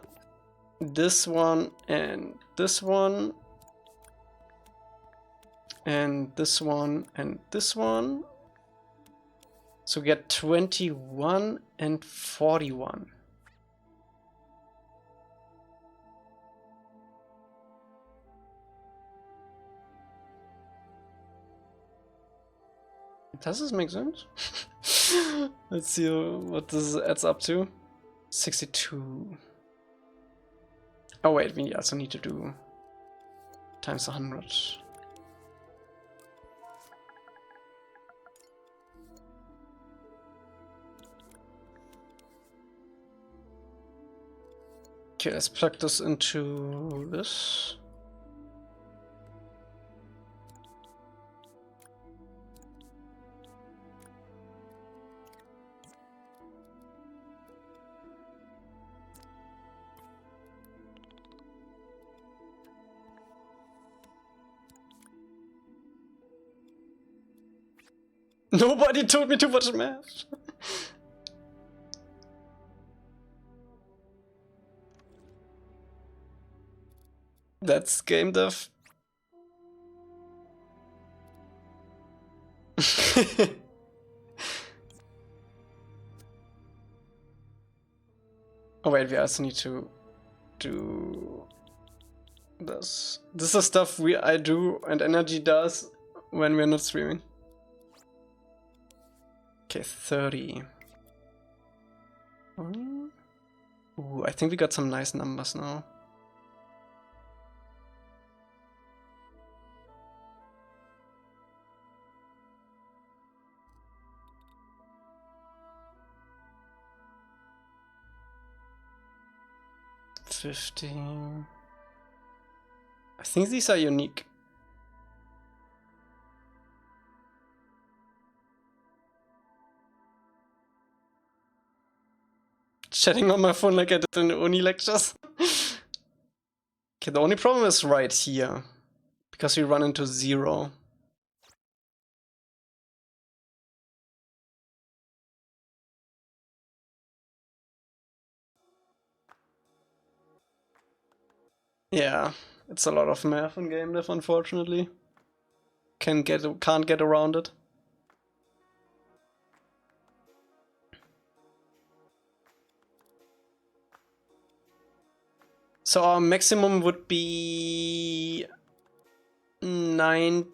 This one and this one. And this one and this one. So we get 21 and 41. Does this make sense? Let's see what this adds up to. 62. Oh wait, we also need to do times 100. Okay, let's plug this into this. Nobody told me too much math. That's game dev. Oh wait, we also need to do this. This is stuff I do and Energy does when we're not streaming. Okay, 30. Ooh, I think we got some nice numbers now. $15. I think these are unique. Chatting on my phone like I did in the uni lectures. Okay, the only problem is right here, because we run into 0. Yeah, it's a lot of math in game dev, unfortunately. Can't get around it. So our maximum would be 90.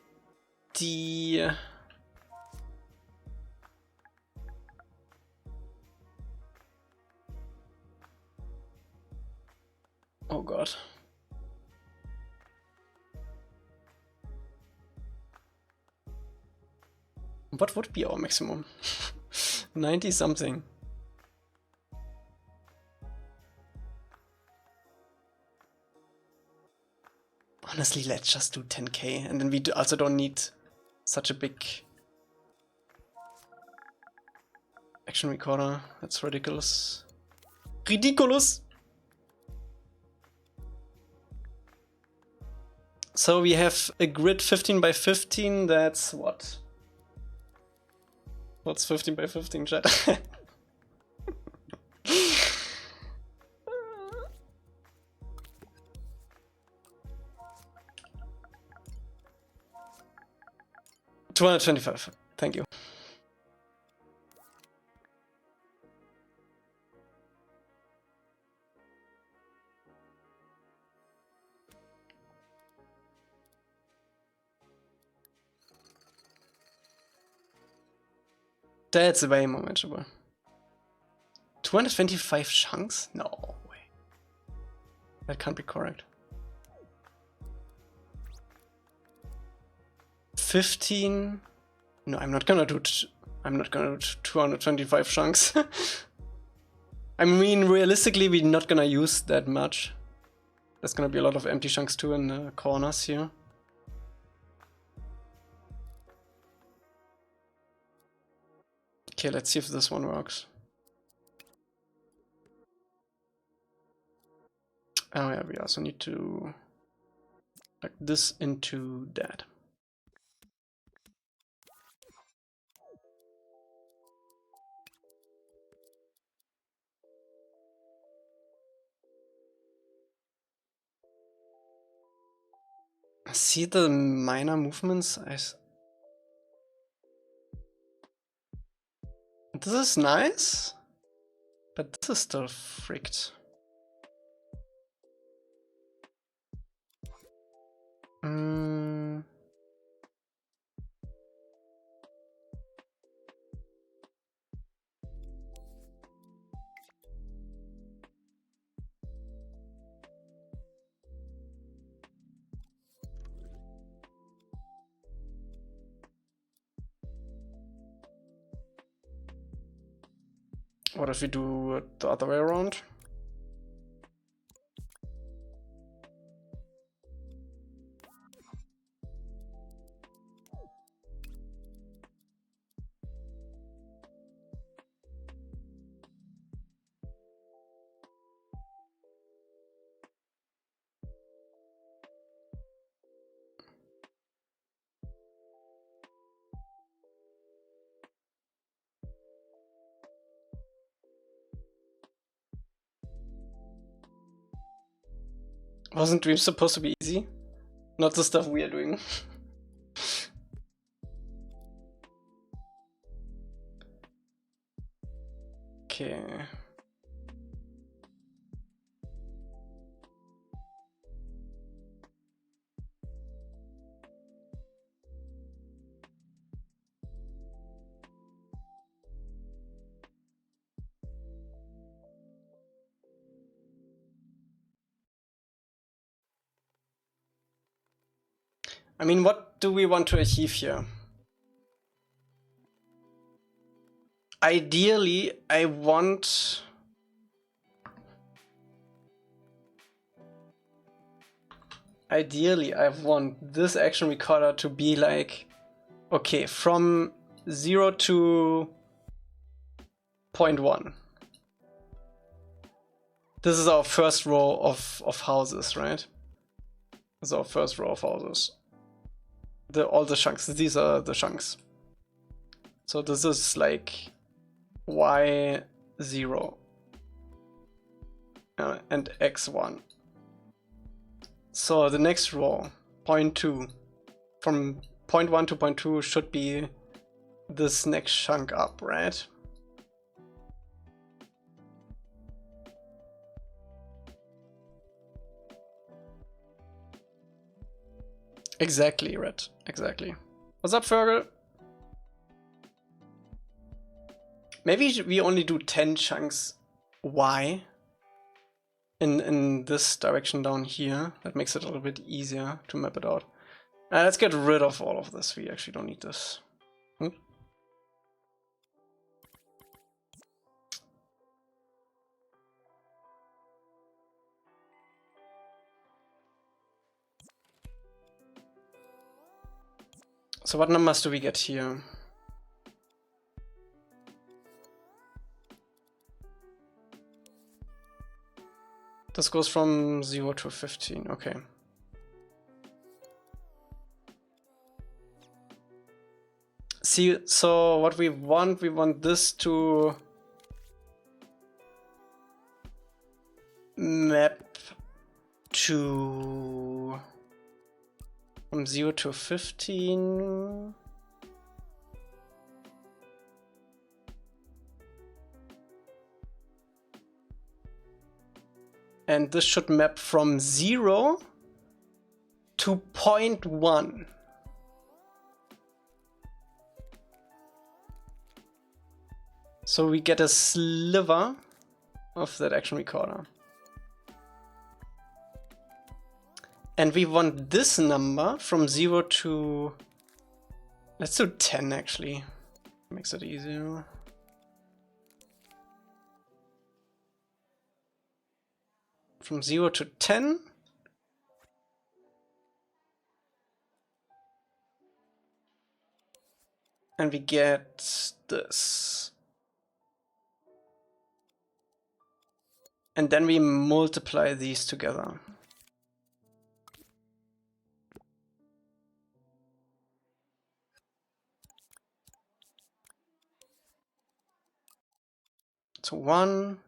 Oh god. What would be our maximum? 90 something. Honestly, let's just do 10k, and then we also don't need such a big action recorder. That's ridiculous. Ridiculous! So we have a grid 15 by 15, that's what? What's 15 by 15, chat? $225, thank you. That's way more manageable. 225 chunks? No way. That can't be correct. 15. No, I'm not gonna do 225 chunks. I mean, realistically, we're not gonna use that much. There's gonna be a lot of empty chunks too in the corners here. Okay, let's see if this one works. Oh yeah, we also need to plug this into that. See the minor movements? This is nice, but this is still fricked. What if we do it the other way around? Wasn't Dreams supposed to be easy? Not the stuff we are doing. Okay. I mean, what do we want to achieve here? Ideally, I want... this action recorder to be like, okay, from 0 to 0.1. This is our first row of houses, right? This is our first row of houses. All the chunks, these are the chunks. So this is like Y0 and X1. So the next row, 0.2, from 0.1 to 0.2 should be this next chunk up, right? Exactly, Red. Exactly. What's up, Fergal? Maybe we only do 10 chunks Y in this direction down here. That makes it a little bit easier to map it out. Let's get rid of all of this. We actually don't need this. So what numbers do we get here? This goes from 0 to 15, okay. See, so what we want this to map to from 0 to 15. And this should map from 0 to 0.1. So we get a sliver of that action recorder. And we want this number from 0 to... Let's do 10 actually. Makes it easier. From 0 to 10. And we get this. And then we multiply these together. So 1,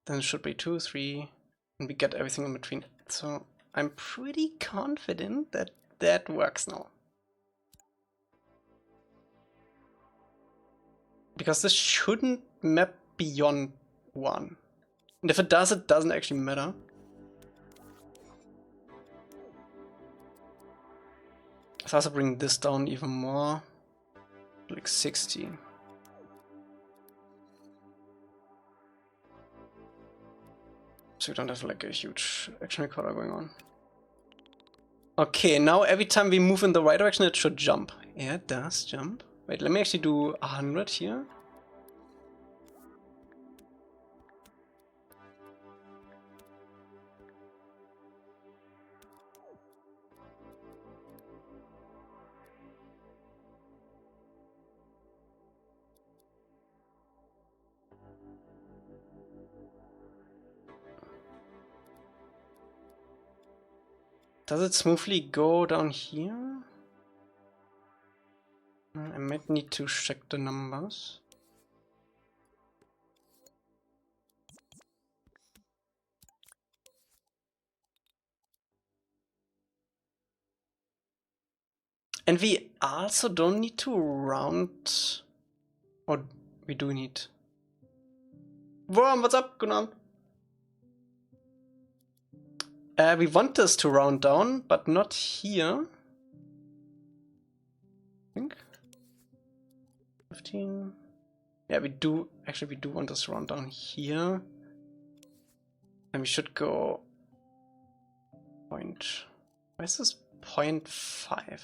then it should be 2, 3, and we get everything in between. So I'm pretty confident that that works now. Because this shouldn't map beyond 1. And if it does, it doesn't actually matter. Let's also bring this down even more, like 60. So we don't have like a huge action recorder going on. Okay, now every time we move in the right direction, it should jump. Yeah, it does jump. Wait, let me actually do 100 here. Does it smoothly go down here? I might need to check the numbers. And we also don't need to round, or we do need. Worm, what's up? Good on. We want this to round down, but not here. I think 15. Yeah, we do. Actually, we do want this to round down here, and we should go point. Why is this 0.5?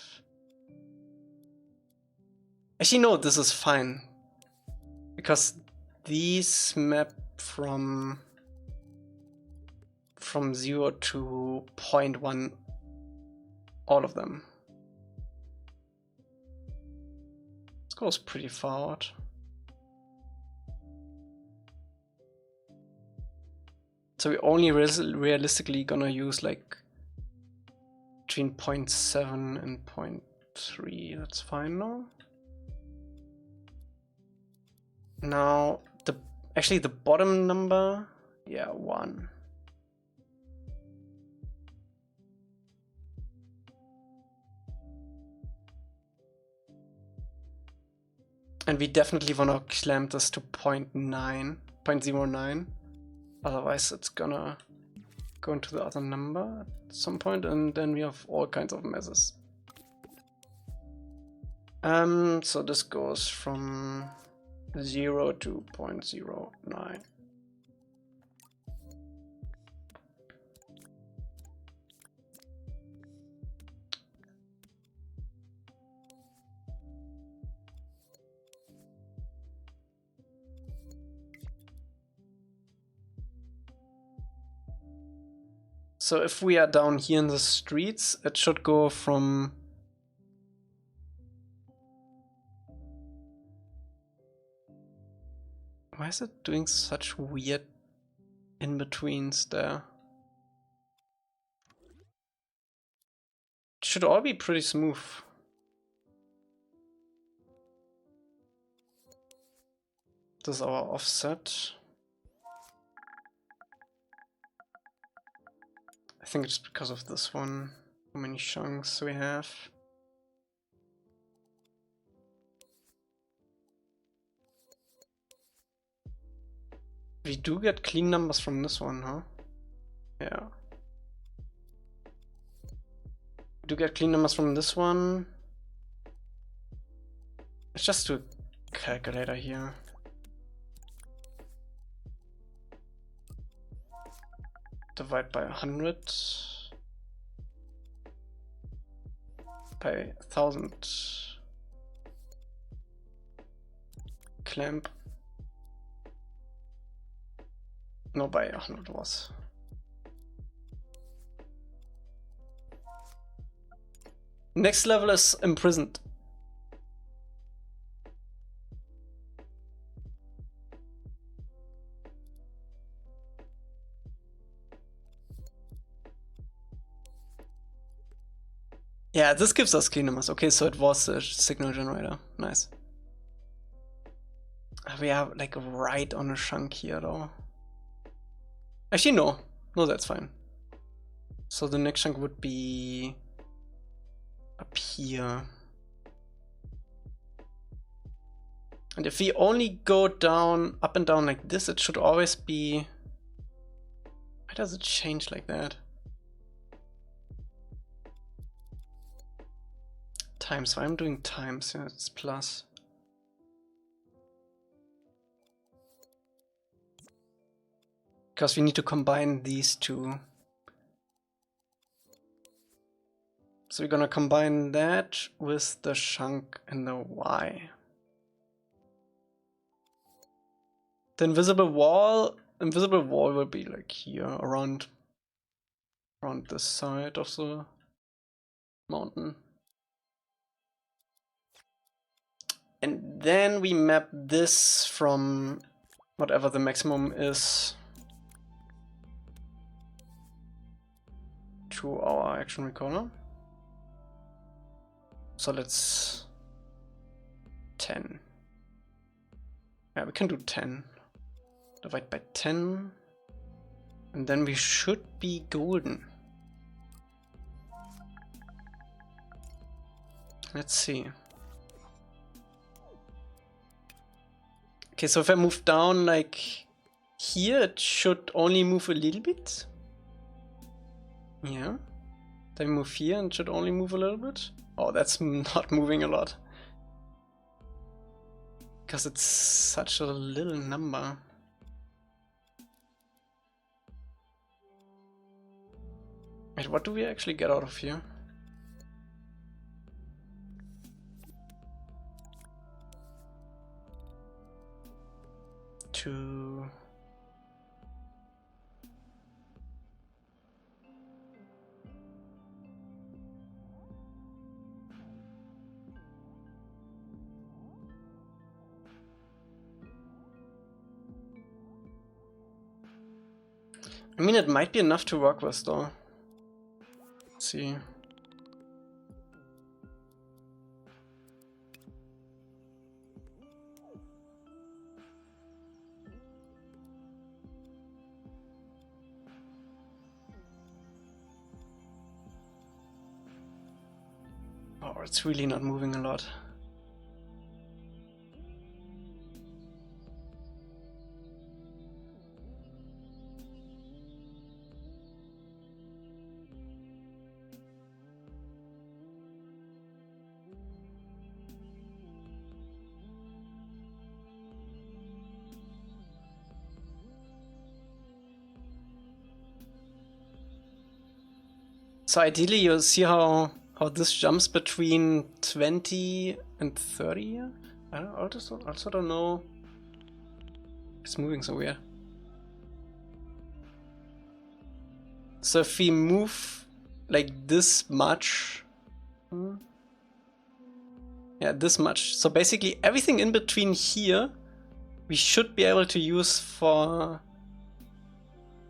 Actually, no, this is fine. Because these map from 0 to 0.1, all of them. This goes pretty far out. So we're only realistically gonna use like between 0.7 and 0.3. That's fine now. Now actually the bottom number, yeah, 1. And we definitely wanna clamp this to 0.09. Otherwise it's gonna go into the other number at some point, and then we have all kinds of messes. So this goes from 0 to 0.09. So if we are down here in the streets, it should go from why is it doing such weird in-betweens there? It should all be pretty smooth. This is our offset. I think it's because of this one. How many chunks we have. We do get clean numbers from this one, huh? Yeah. We do get clean numbers from this one. Let's just do a calculator here. Divide by 100 by 1000. Clamp. No, by 100 was. Next level is imprisoned. Yeah, this gives us clean numbers. Okay, so it was a signal generator. Nice. We are like right on a chunk here though. Actually, no. No, that's fine. So the next chunk would be up here. And if we only go down, up and down like this, it should always be... Why does it change like that? Times, so I'm doing times, yeah, it's plus. Because we need to combine these two. So we're gonna combine that with the chunk in the Y. The invisible wall will be like here, around this side of the mountain. And then we map this from whatever the maximum is. to our action recorder. So let's 10. Yeah, we can do 10. Divide by 10. And then we should be golden. Let's see. Okay, so if I move down like here, it should only move a little bit. Yeah. Then move here and it should only move a little bit. Oh, that's not moving a lot. Because it's such a little number. Wait, what do we actually get out of here? Two. I mean, it might be enough to work with, though. Let's see. Oh, it's really not moving a lot. So ideally you'll see how this jumps between 20 and 30. I also don't know. It's moving so weird. So if we move like this much, yeah, this much. So basically everything in between here, we should be able to use for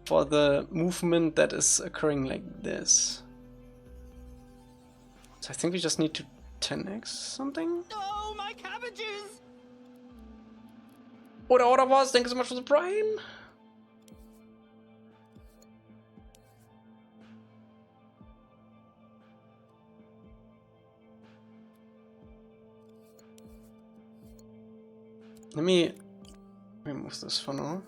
the movement that is occurring like this. So I think we just need to 10x something. Oh, my cabbages! Order was, thank you so much for the prime. Let me remove this for now.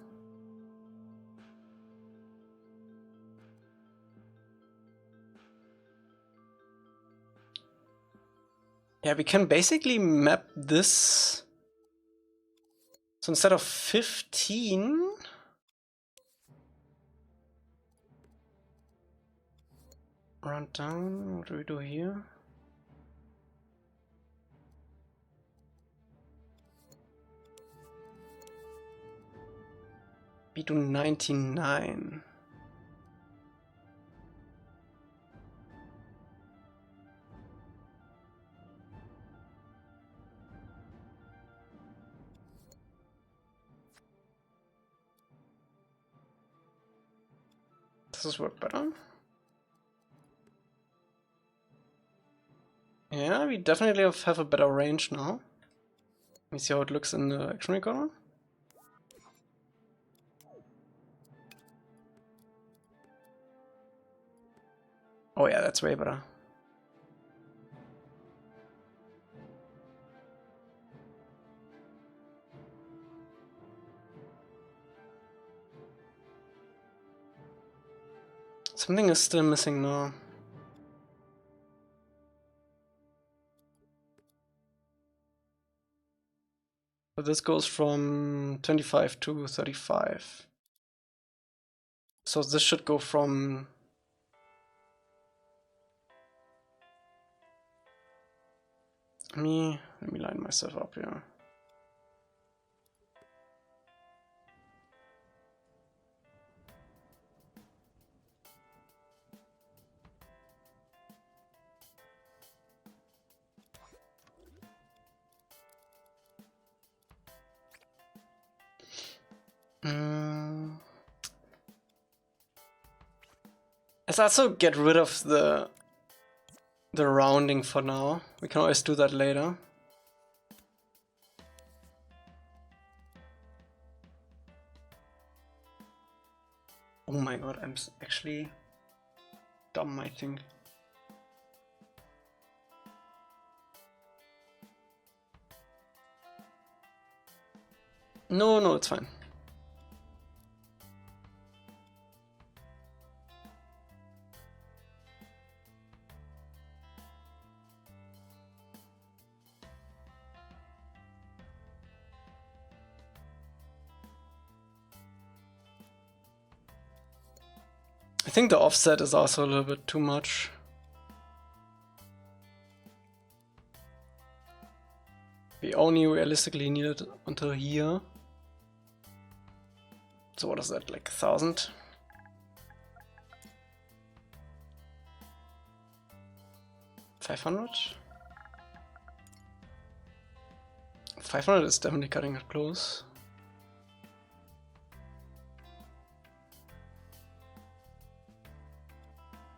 Yeah, we can basically map this. So instead of 15, run down, what do we do here? We do 99. Does this work better? Yeah, we definitely have a better range now. Let me see how it looks in the action recorder. Oh yeah, that's way better. Something is still missing now. So this goes from 25 to 35. So this should go from... Let me line myself up here. Let's also get rid of the rounding for now. We can always do that later. Oh my god, I'm actually dumb, I think. No, it's fine. I think the offset is also a little bit too much. We only realistically need it until here. So what is that, like 1,000? $500? 500 is definitely cutting it close.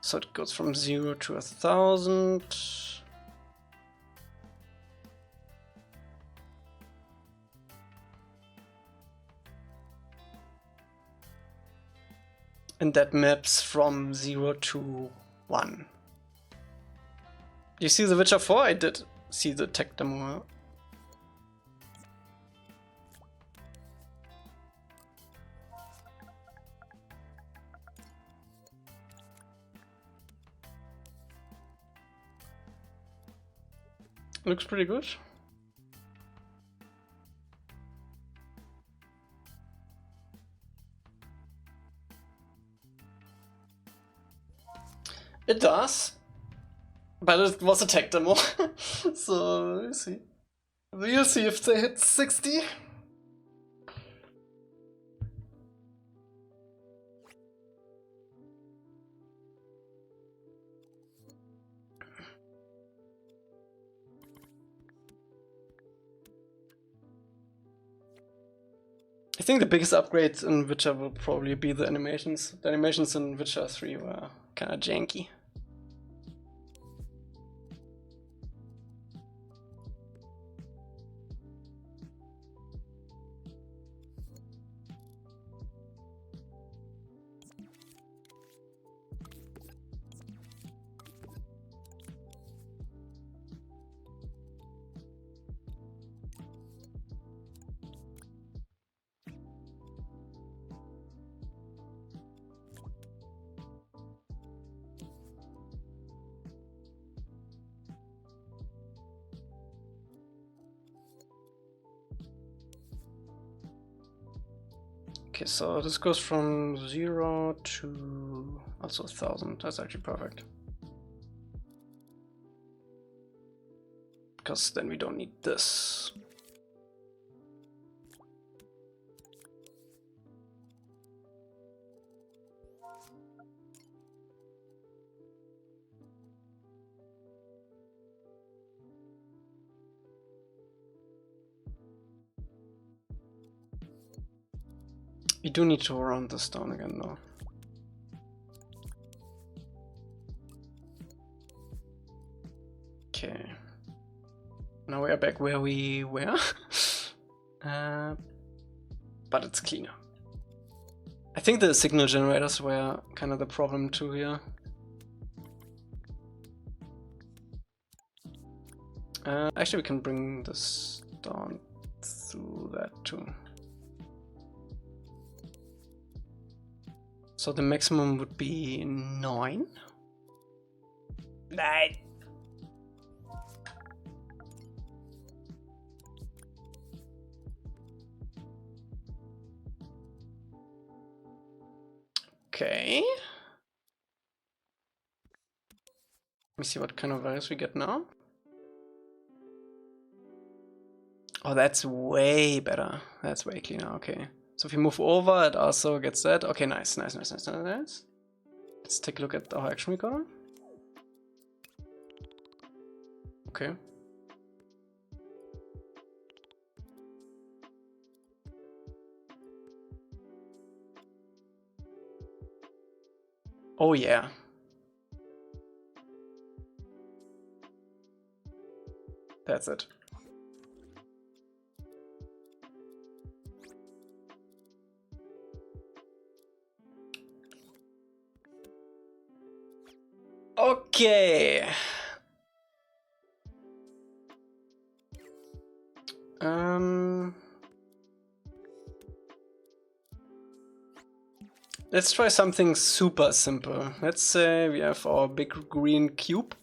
So it goes from 0 to 1,000. And that maps from 0 to 1. You see The Witcher 4? I did see the tech demo. Looks pretty good. It does, but it was a tech demo, so we'll see. We'll see if they hit 60. I think the biggest upgrades in Witcher will probably be the animations. The animations in Witcher 3 were kinda janky. Okay, so this goes from 0 to also 1,000. That's actually perfect. Because then we don't need this. We do need to round this down again though. Okay. Now we are back where we were. But it's cleaner. I think the signal generators were kind of the problem too here. Actually, we can bring this down through that too. So the maximum would be 9. 9. Okay. Let me see what kind of values we get now. Oh, that's way better. That's way cleaner. Okay. So if we move over, it also gets that. Okay, nice. Let's take a look at our action recorder. Okay. Oh yeah. That's it. Okay. Let's try something super simple. Let's say we have our big green cube.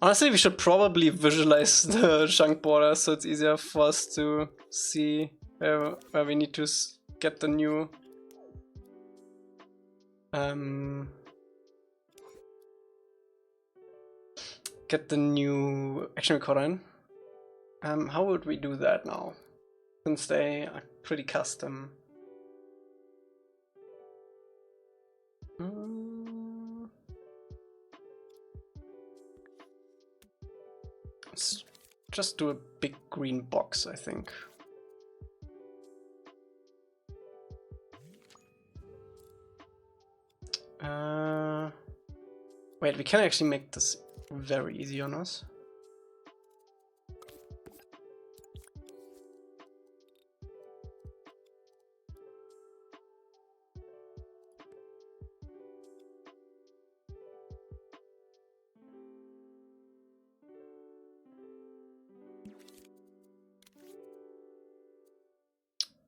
Honestly, we should probably visualize the chunk border so it's easier for us to see where we need to get the new action recorder in. How would we do that now? Since they are pretty custom. Let's just do a big green box, I think. Wait, we can actually make this very easy on us.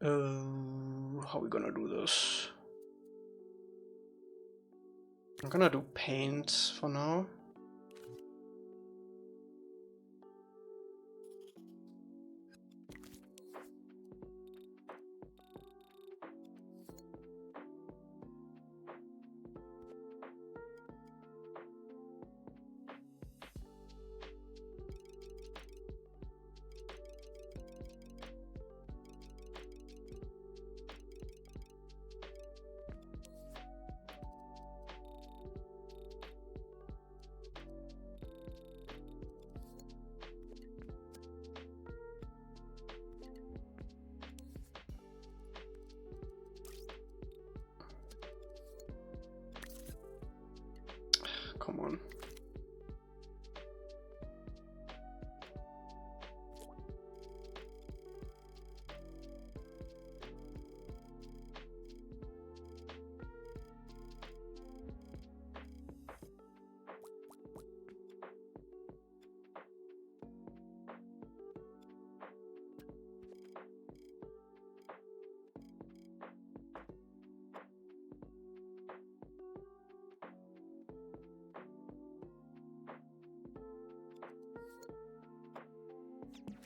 How are we gonna do this? I'm gonna do paint for now. Come on.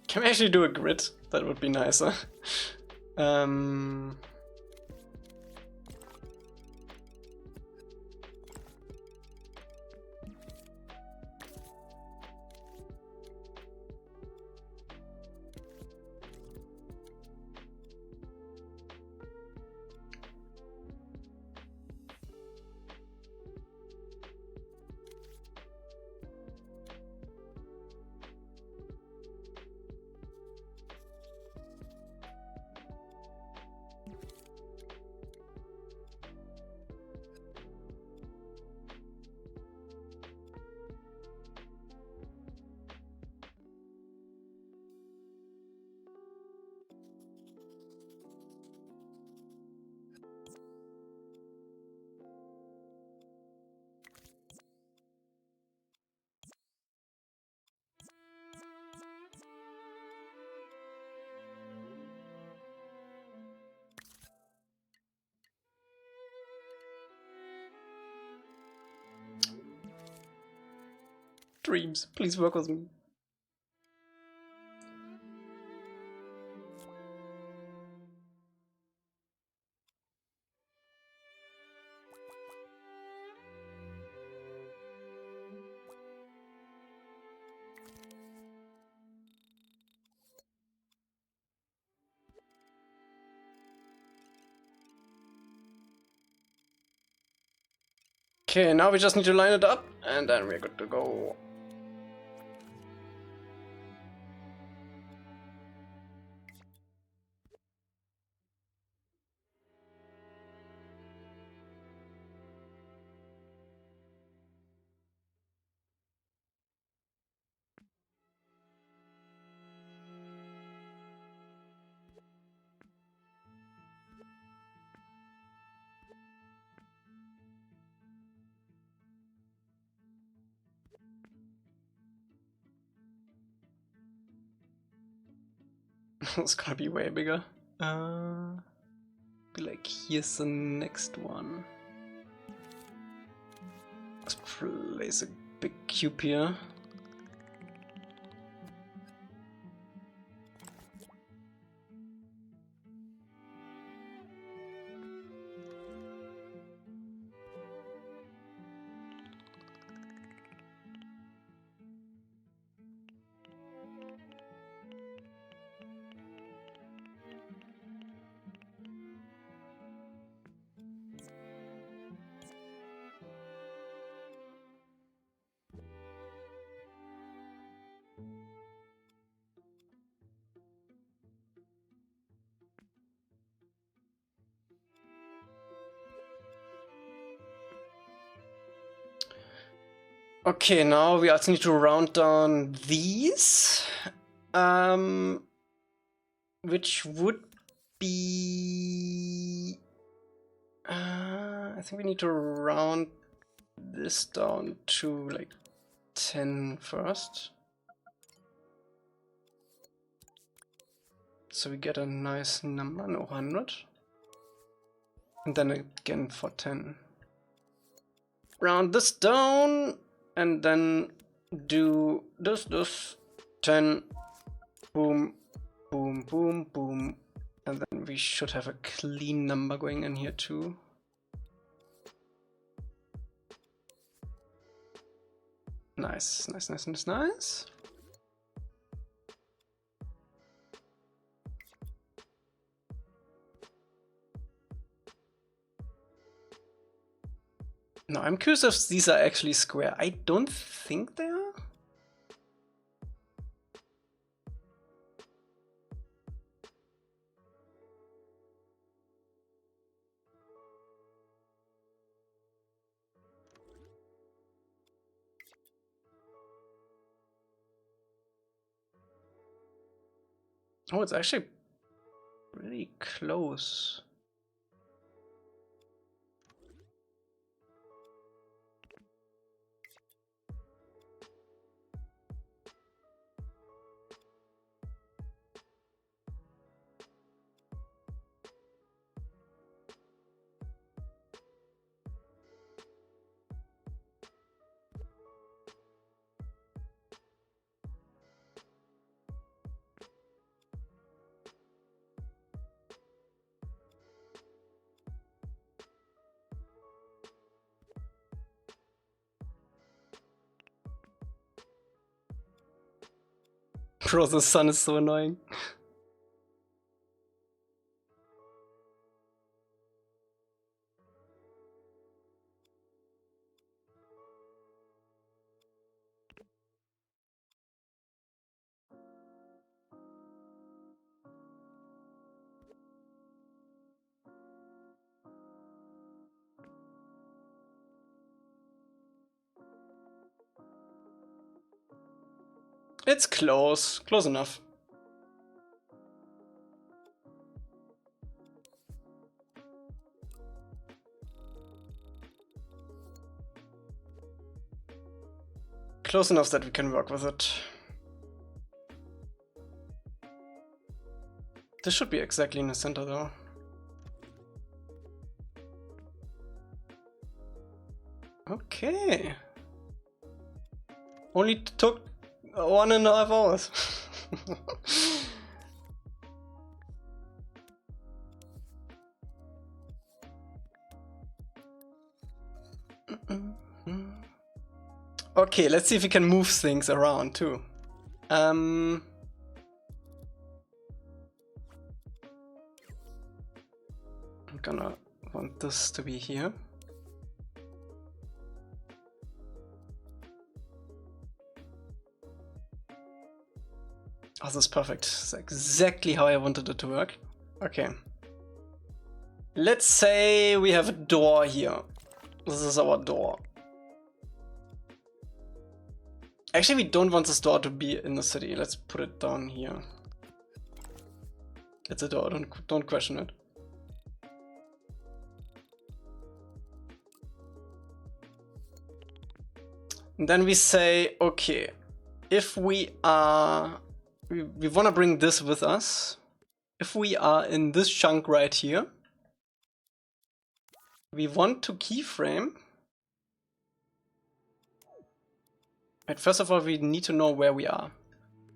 Can we actually do a grid? That would be nicer. Dreams, please work with me. Okay, now we just need to line it up, and then we're good to go. It's gonna be way bigger. Be like, here's the next one. Let's place a big cube here. Okay, now we also need to round down these, which would be, I think we need to round this down to like 10 first. So we get a nice number, no 100. And then again for 10. Round this down. And then do this, 10, boom, boom, boom, boom. And then we should have a clean number going in here too. Nice, nice, nice, nice, nice. No, I'm curious if these are actually square. I don't think they are. Oh, it's actually really close. Bro, the sun is so annoying. It's close, close enough. Close enough that we can work with it. This should be exactly in the center though. Okay. Only took 1.5 hours. Okay, let's see if we can move things around too. I'm gonna want this to be here. Oh, this is perfect. It's exactly how I wanted it to work. Okay. Let's say we have a door here. This is our door. Actually, we don't want this door to be in the city. Let's put it down here. It's a door, don't question it. And then we say, okay, if we are we want to bring this with us. If we are in this chunk right here, we want to keyframe. Right, first of all, we need to know where we are.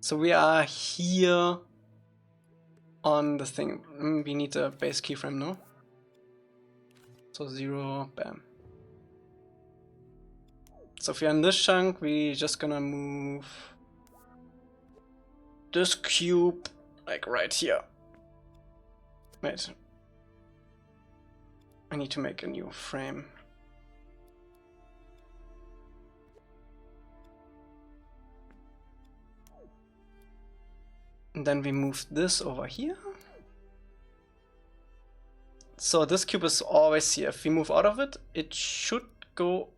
So we are here on the thing. We need a base keyframe, no? So 0, bam. So if we're in this chunk, we're just gonna move this cube like right here. Wait. I need to make a new frame. And then we move this over here. So this cube is always here. If we move out of it, it should go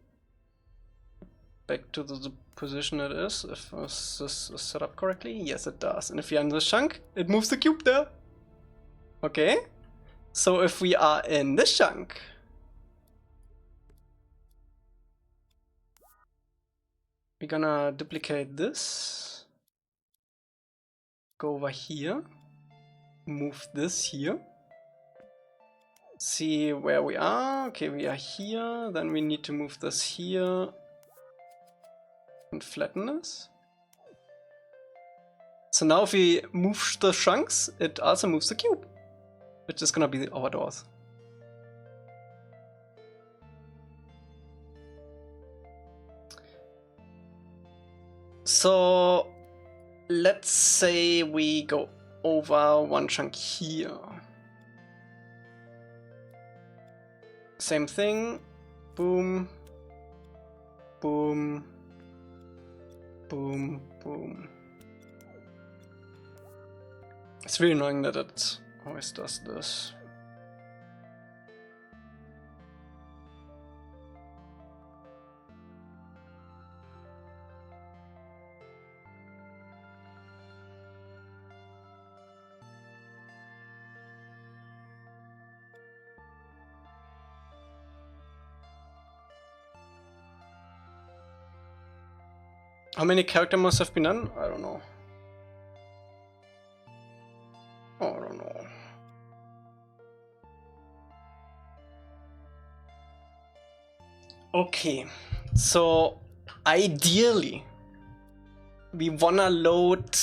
back to the position it is. If this is set up correctly, yes it does. And if you're in this chunk, it moves the cube there. Okay. So if we are in this chunk, we're gonna duplicate this. Go over here. Move this here. See where we are. Okay, we are here. Then we need to move this here and flatten this. So now if we move the chunks, it also moves the cube, which is gonna be our doors. So let's say we go over one chunk here. Same thing. Boom. Boom. Boom. Boom. It's really annoying that it always does this. How many character mods have been done? I don't know. Oh, I don't know. Okay, so ideally we wanna load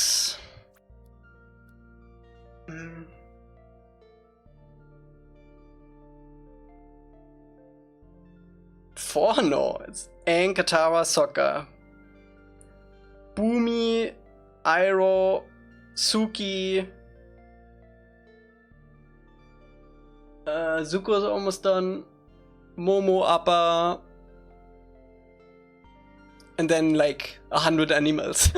4? No, it's Aang, Katara, Sokka, Bumi, Iroh, Suki, Zuko is almost done, Momo, Appa, and then like 100 animals.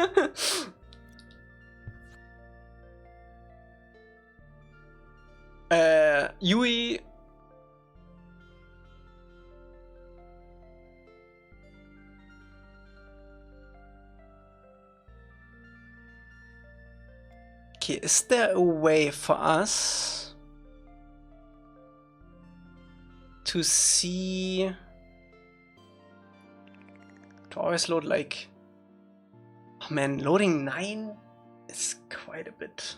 Yui, okay, is there a way for us to see, to always load like, oh man, loading 9 is quite a bit.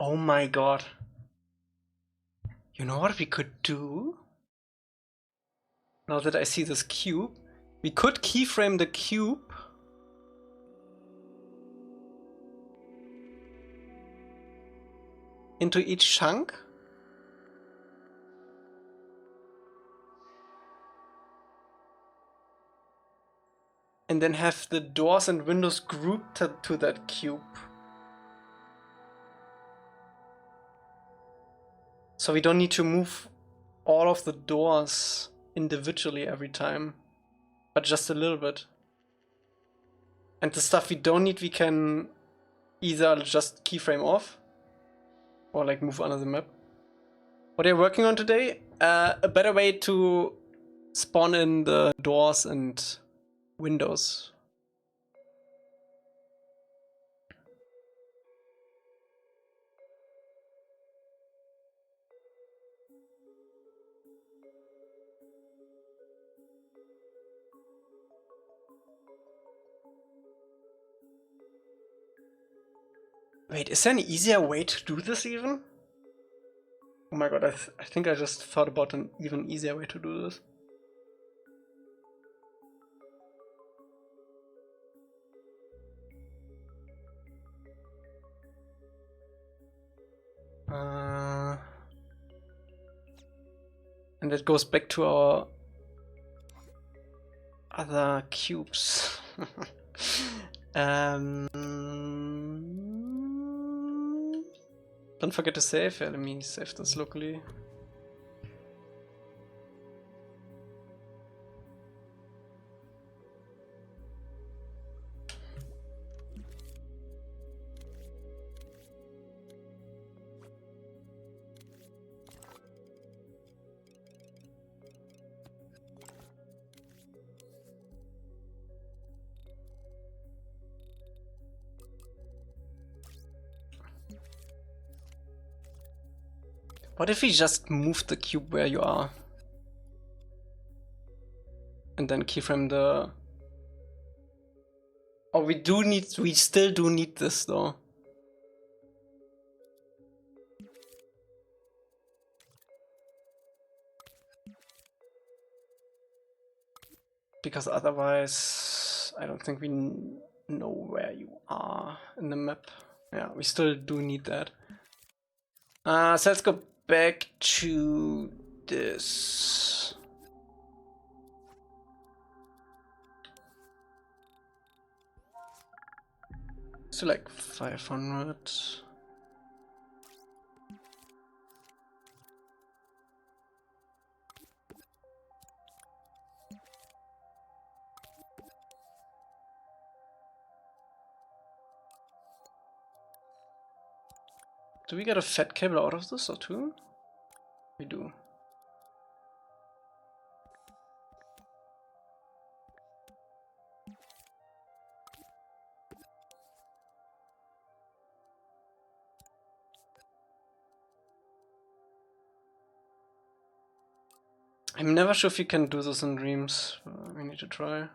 Oh my god. You know what we could do? Now that I see this cube, we could keyframe the cube into each chunk. and then have the doors and windows grouped to that cube. So we don't need to move all of the doors individually every time, but just a little bit. And the stuff we don't need, we can either just keyframe off or like move under the map. What are you working on today? A better way to spawn in the doors and windows. Wait, is there an easier way to do this even? Oh my god, I think I just thought about an even easier way to do this. And that goes back to our other cubes. Don't forget to save. Yeah, let me save this locally. What if we just move the cube where you are? And then keyframe the... Oh, we still do need this though. Because otherwise, I don't think we know where you are in the map. Yeah, we still do need that. So let's go back to this. So like 500. Do we get a fat cable out of this or two? We do. I'm never sure if you can do this in Dreams. We need to try.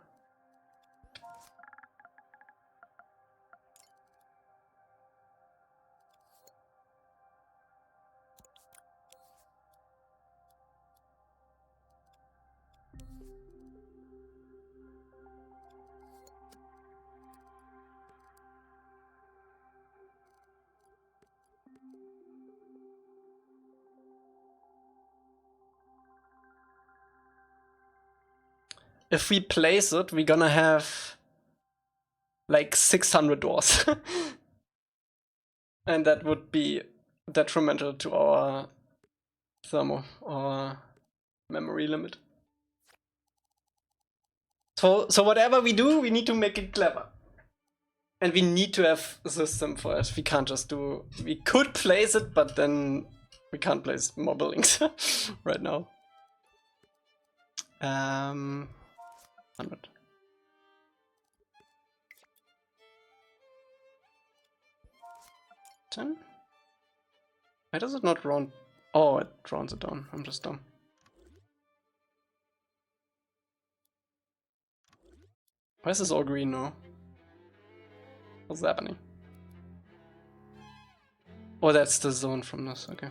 If we place it, we're gonna have like 600 doors. And that would be detrimental to our or memory limit. So whatever we do, we need to make it clever. And we need to have a system for it. We can't just do... We could place it, but then we can't place more buildings right now. 100. Ten? Why does it not round? Oh, it rounds it down. I'm just dumb. Why is this all green now? What's happening? Oh, that's the zone from this. Okay.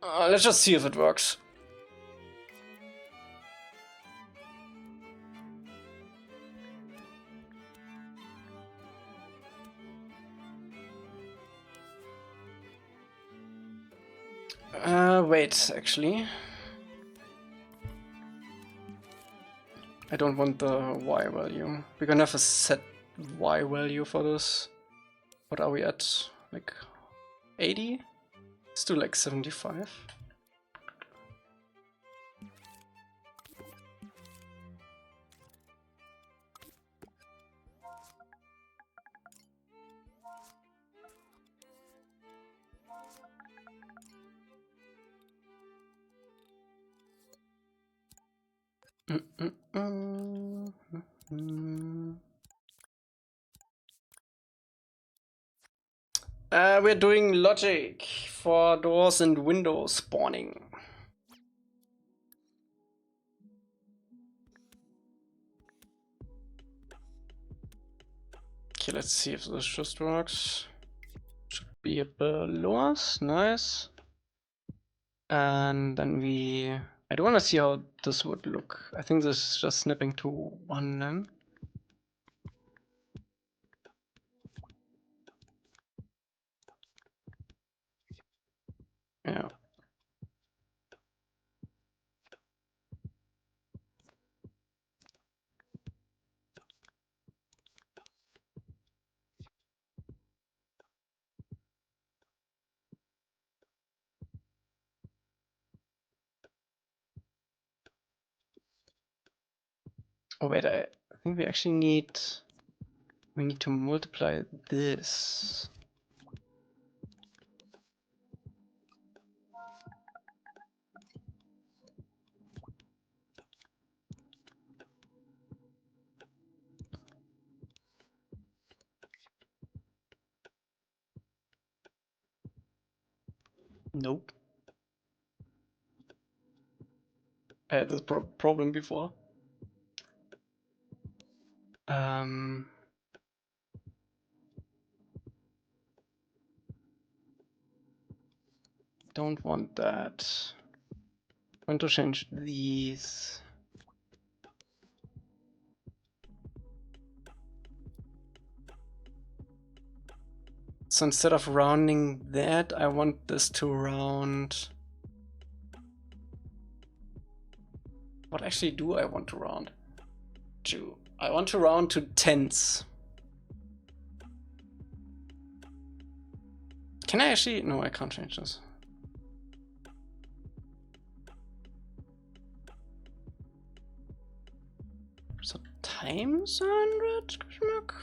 Let's just see if it works. Wait, actually. I don't want the Y value. We're gonna have a set Y value for this. What are we at? Like 80? Let's do like 75. We're doing logic for doors and windows spawning. Okay, let's see if this just works. Should be below us, nice. And then I don't want to see how this would look. I think this is just snipping to 1 then. Yeah. Oh wait, I think we actually need to multiply this. Nope. I had this problem before. Don't want that. Want to change these. So instead of rounding that, I want this to round. What actually do I want to round to? I want to round to tenths. Can I actually? No, I can't change this. So times 100? Question mark?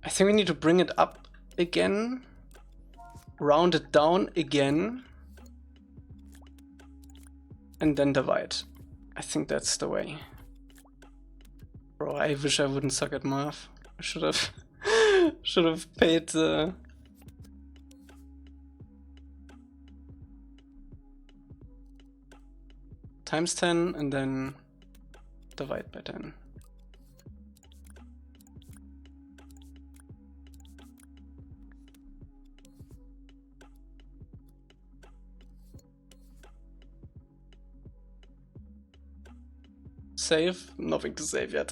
I think we need to bring it up again, round it down again, and then divide. I think that's the way. Bro, I wish I wouldn't suck at math. I should have paid the times 10 and then divide by 10. Save? Nothing to save yet.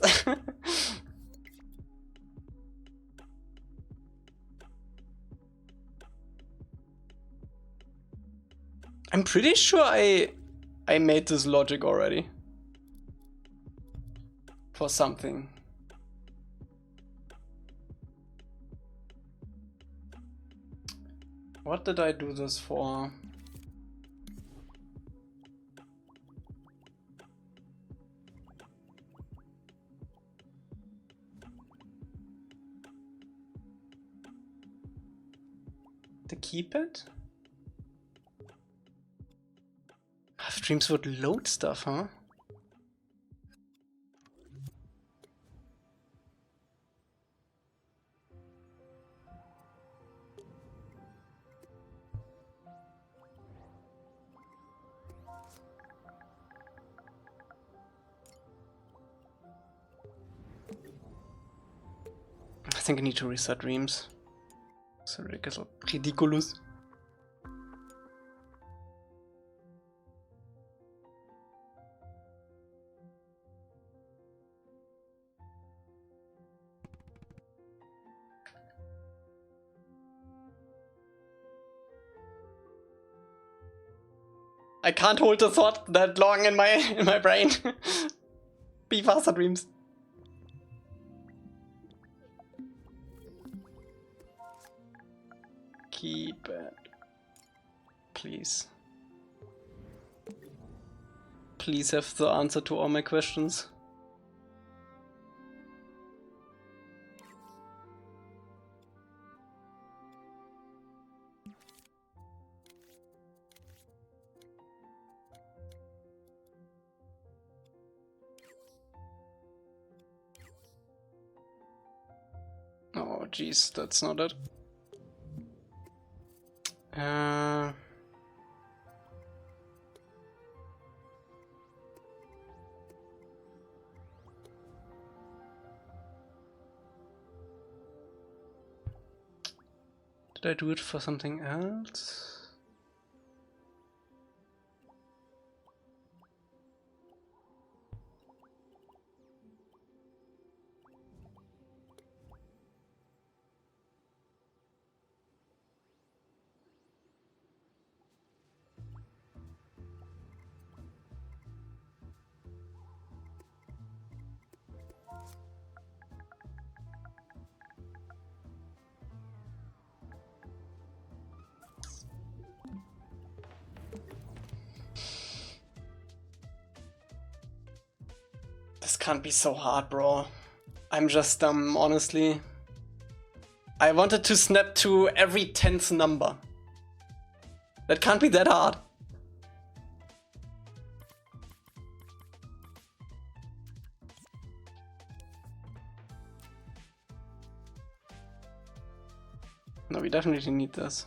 I'm pretty sure I made this logic already. For something. What did I do this for? The keypad? Streams would load stuff, huh? think I need to reset Dreams. It's ridiculous. I can't hold the thought that long in my brain. Be faster, Dreams. Keep it. Please. Please have the answer to all my questions. Oh, jeez, that's not it. Did I do it for something else? This can't be so hard, bro. I'm just honestly. I wanted to snap to every 10th number. That can't be that hard. No, we definitely need this.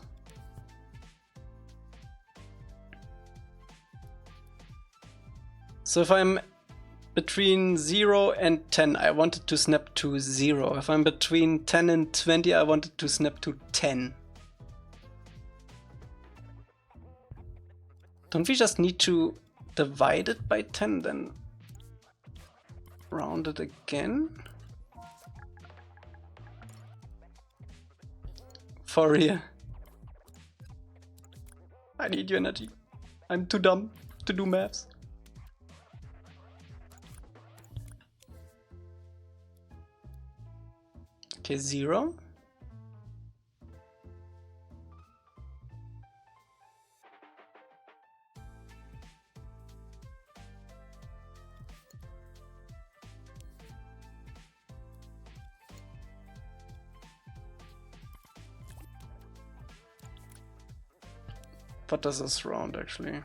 So if I'm between 0 and 10, I wanted to snap to 0. If I'm between 10 and 20, I wanted to snap to 10. Don't we just need to divide it by 10, then round it again? For real. I need your energy. I'm too dumb to do maths. Okay, 0. What does this round actually?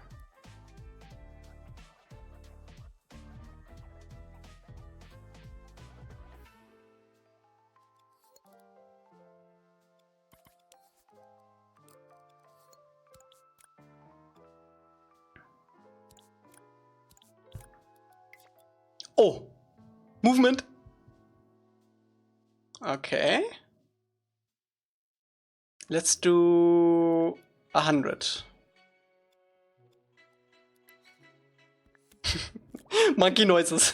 Oh, movement. Okay. Let's do 100. Monkey noises.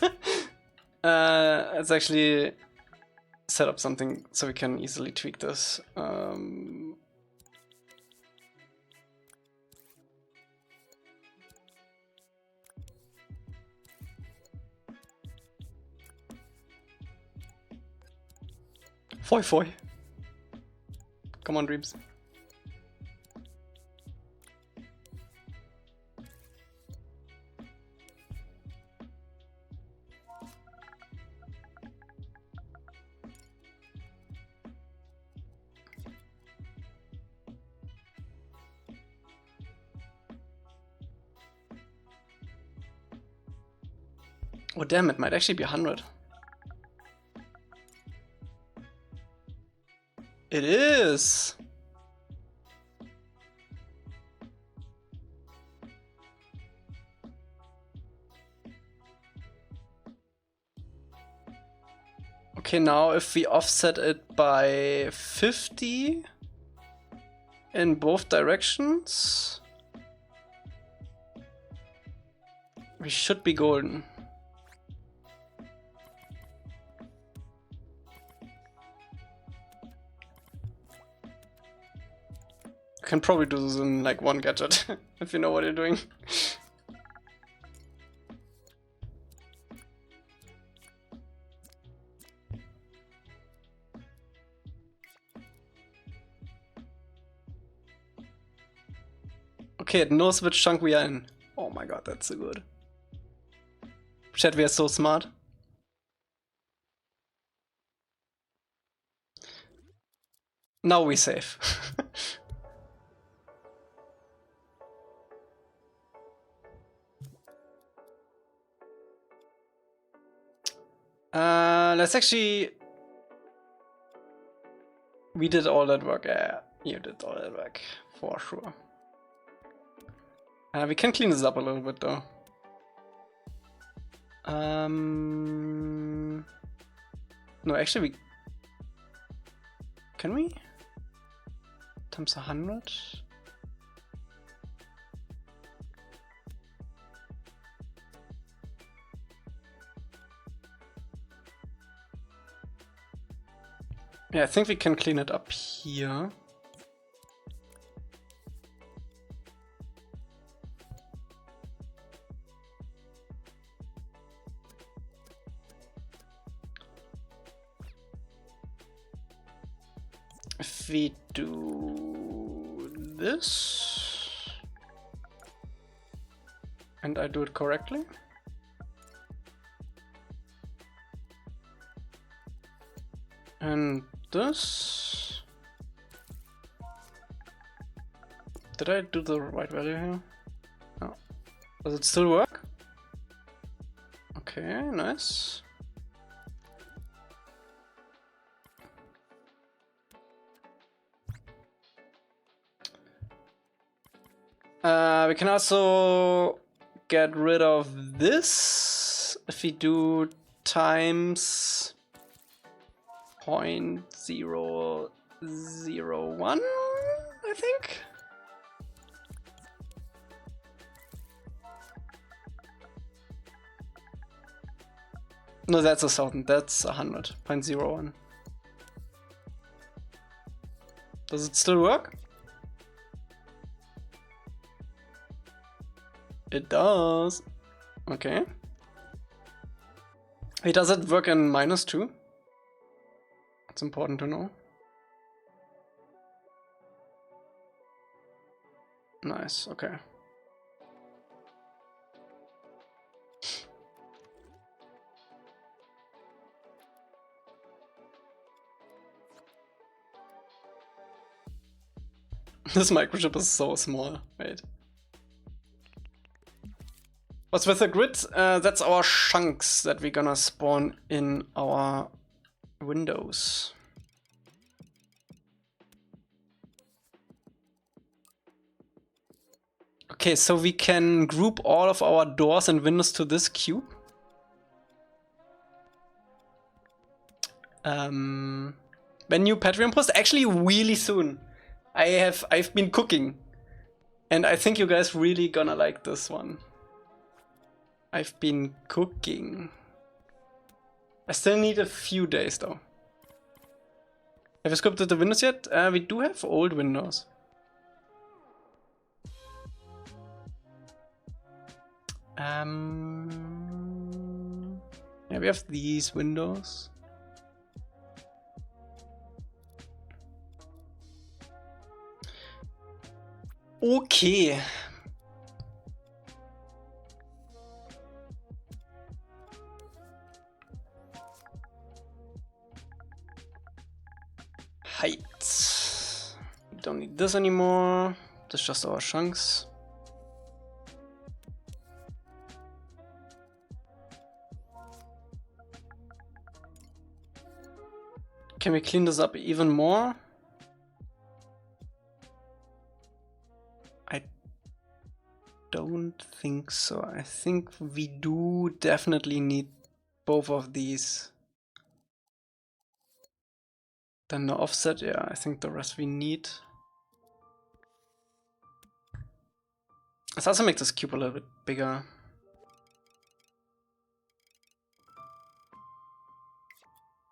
Let's actually set up something so we can easily tweak this. Foy foy. Come on, Dreams. Oh damn, it might actually be 100. It is! Okay, now if we offset it by 50 in both directions, we should be golden. You can probably do this in like one gadget if you know what you're doing. Okay, it knows which chunk we are in. Oh my god, that's so good. Chat, we are so smart. Now we save. Let's actually... We did all that work. Yeah, you did all that work, for sure. We can clean this up a little bit though. No, actually we... Can we? Times 100? Yeah, I think we can clean it up here. If we do this, and I do it correctly, and this, did I do the right value here? No. Does it still work? Okay, nice. We can also get rid of this if we do times 0.001, I think. No, that's 1,000. That's 100. 0.01. Does it still work? It does. Okay. Hey, does it work in -2? It's important to know. Nice, okay. This microchip is so small. Wait. What's with the grid? That's our chunks that we're gonna spawn in our windows. Okay, so we can group all of our doors and windows to this cube. When new Patreon post? Actually, really soon. I've been cooking, and I think you guys really gonna like this one. I've been cooking. I still need a few days though. Have you scripted the windows yet? We do have old windows. Yeah, we have these windows. Okay. Height. We don't need this anymore. That's just our chunks. Can we clean this up even more? I don't think so. I think we do definitely need both of these. Then the offset, yeah, I think the rest we need. Let's also make this cube a little bit bigger.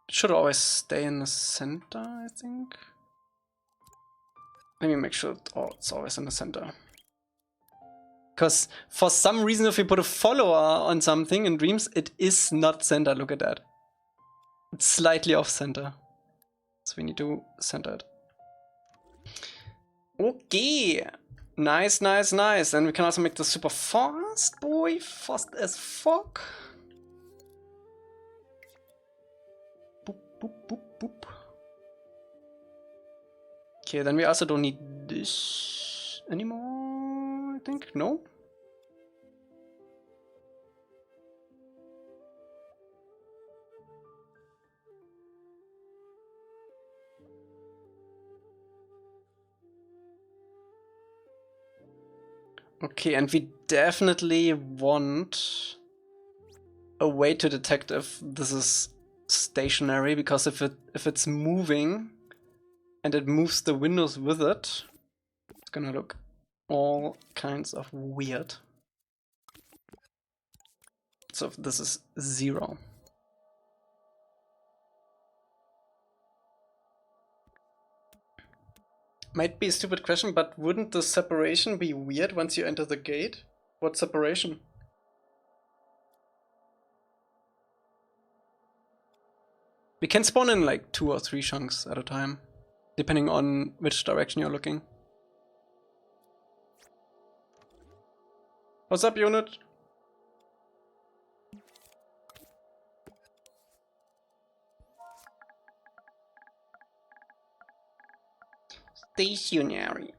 It should always stay in the center, I think. Let me make sure it's always in the center. Because for some reason, if we put a follower on something in Dreams, it is not center. Look at that. It's slightly off center. So we need to center it. Okay. Nice, nice, nice. And we can also make this super fast, boy. Fast as fuck. Boop, boop, boop, boop. Okay, then we also don't need this anymore, I think. No? Okay, and we definitely want a way to detect if this is stationary, because if it's moving and it moves the windows with it, it's gonna look all kinds of weird. So if this is 0. Might be a stupid question, but wouldn't the separation be weird once you enter the gate? What separation? We can spawn in like 2 or 3 chunks at a time, depending on which direction you're looking. What's up, unit? Stationary.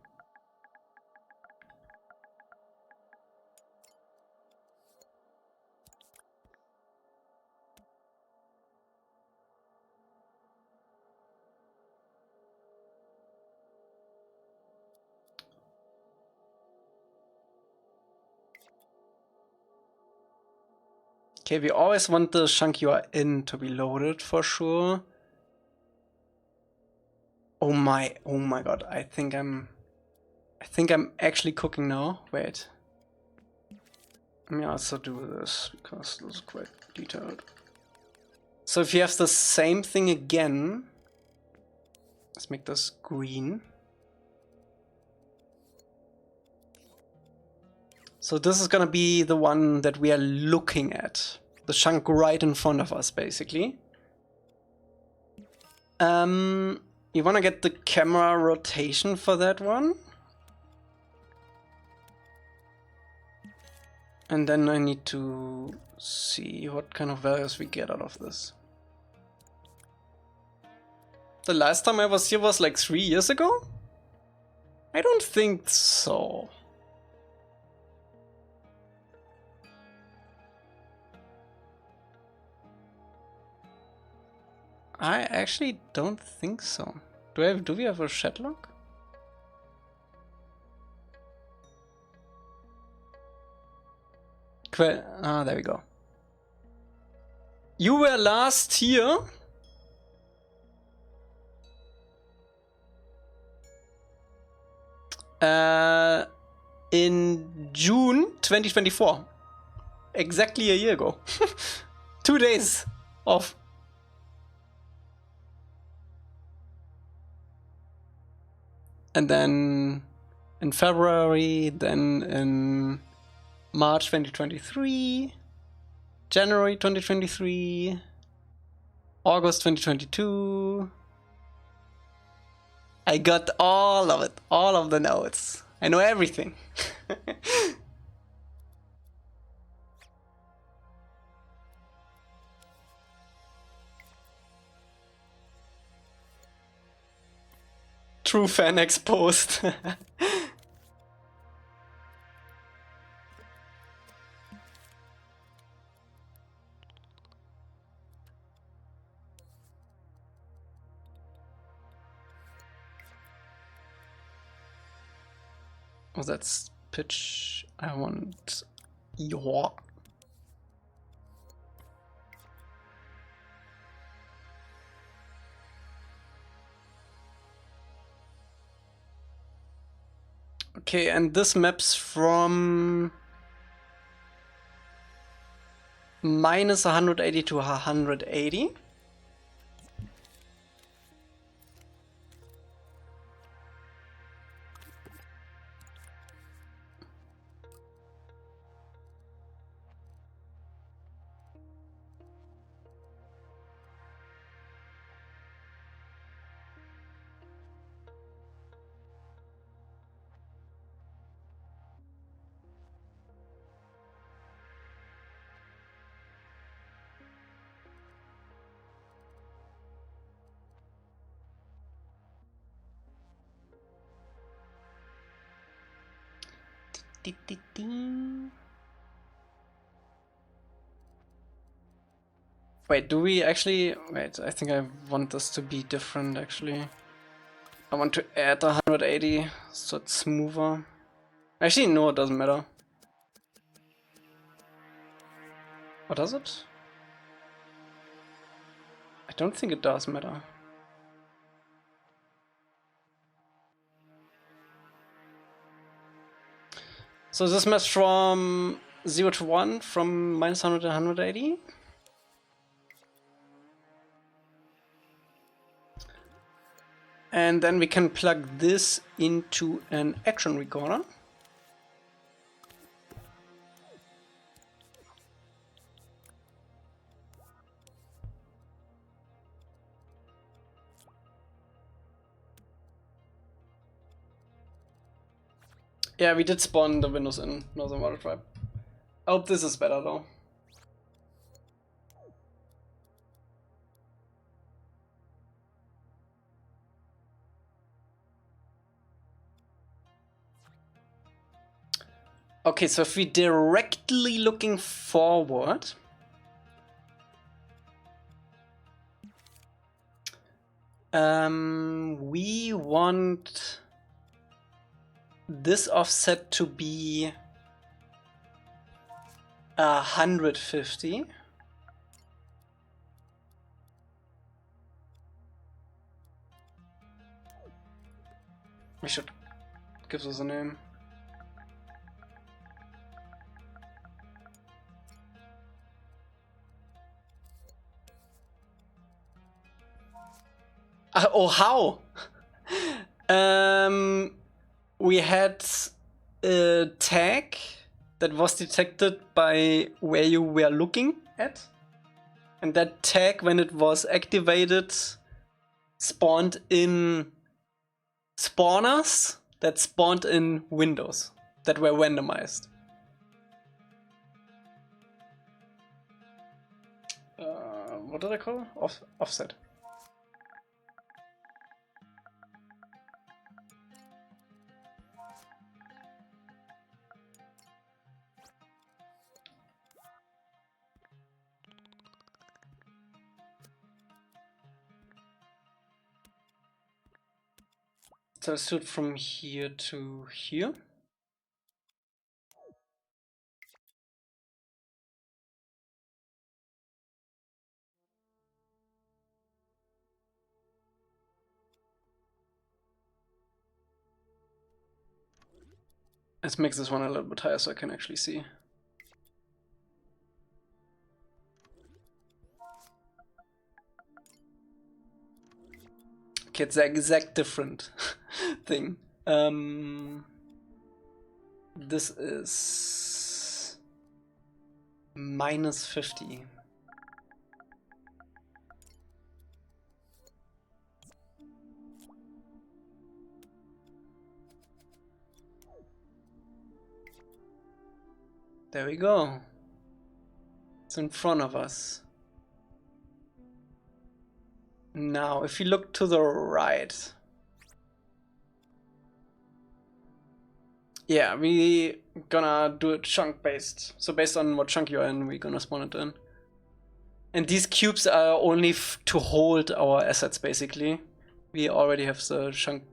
Okay, we always want the chunk you are in to be loaded for sure. Oh my god, I think I'm actually cooking now. Wait. Let me also do this because this is quite detailed. So if you have the same thing again, let's make this green. So this is gonna be the one that we are looking at. The chunk right in front of us, basically. You wanna get the camera rotation for that one. And then I need to see what kind of values we get out of this. The last time I was here was like 3 years ago? I don't think so. I actually don't think so. Do we have a chat log? There we go. You were last here. In June 2024. Exactly a year ago. 2 days off. And then in February, then in March 2023, January 2023, August 2022. I got all of it, all of the notes. I know everything. True fan exposed. Oh, that's pitch. I want your. Okay, and this maps from minus 180 to 180. Wait, do we actually... Wait, I think I want this to be different, actually. I want to add 180, so it's smoother. Actually, no, it doesn't matter. Or does it? I don't think it does matter. So this maps from 0 to 1, from minus 100 to 180. And then we can plug this into an action recorder. Yeah, we did spawn the windows in Northern Water Tribe. I hope this is better though. Okay, so if we directly looking forward, we want this offset to be 150. We should give this a name. Oh, how? We had a tag that was detected by where you were looking at. And that tag, when it was activated, spawned in spawners that spawned in windows that were randomized. What did I call it? Offset. So I stood from here to here. Let's make this one a little bit higher so I can actually see. Okay, it's the exact different thing. This is minus 50. There we go. It's in front of us. Now, if you look to the right. Yeah, we gonna do it chunk based. So based on what chunk you're in, we're gonna spawn it in. And these cubes are only to hold our assets, basically. We already have the chunk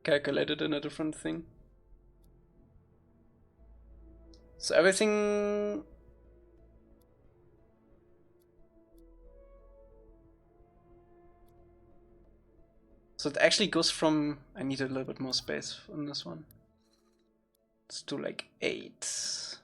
calculated in a different thing. So everything... So it actually goes from... I need a little bit more space on this one. Let's do like 8.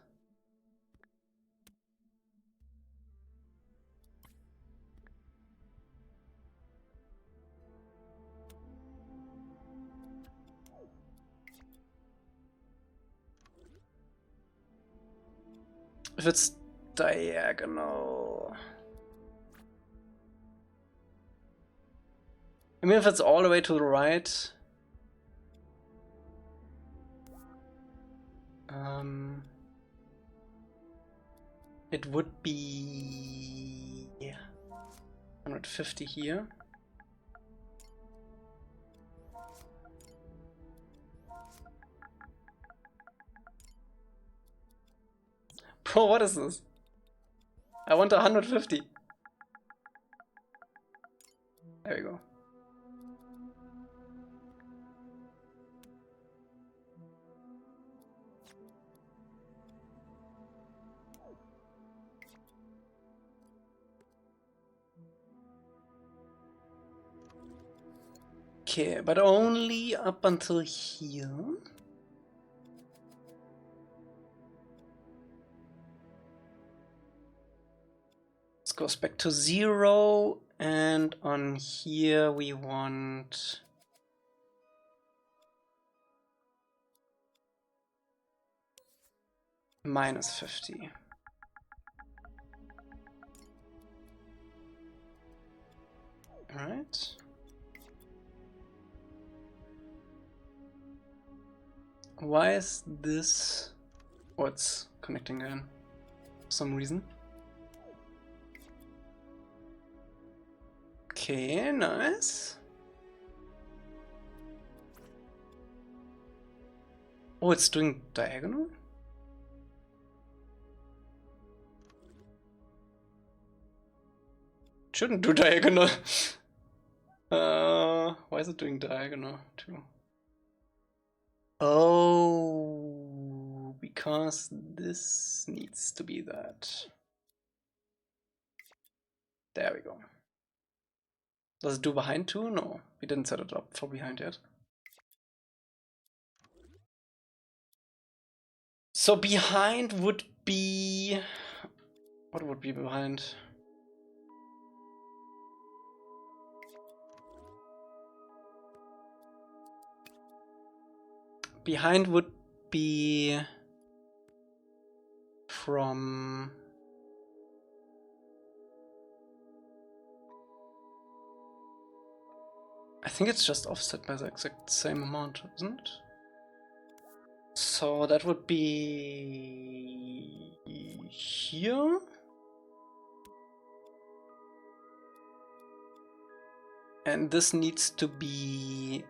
If it's diagonal... I mean, if it's all the way to the right... it would be 150 here. Bro, what is this? I want 150. There we go. Okay, but only up until here. This goes back to 0, and on here we want -50. All right. Why is this... Oh, it's connecting again for some reason. Okay, nice. Oh, it's doing diagonal? Shouldn't do diagonal. Why is it doing diagonal too? Oh, because this needs to be that. There we go. Does it do behind too? No, we didn't set it up for behind yet. So behind would be... What would be behind? Behind would be from... I think it's just offset by the exact same amount, isn't it? So that would be here. And this needs to be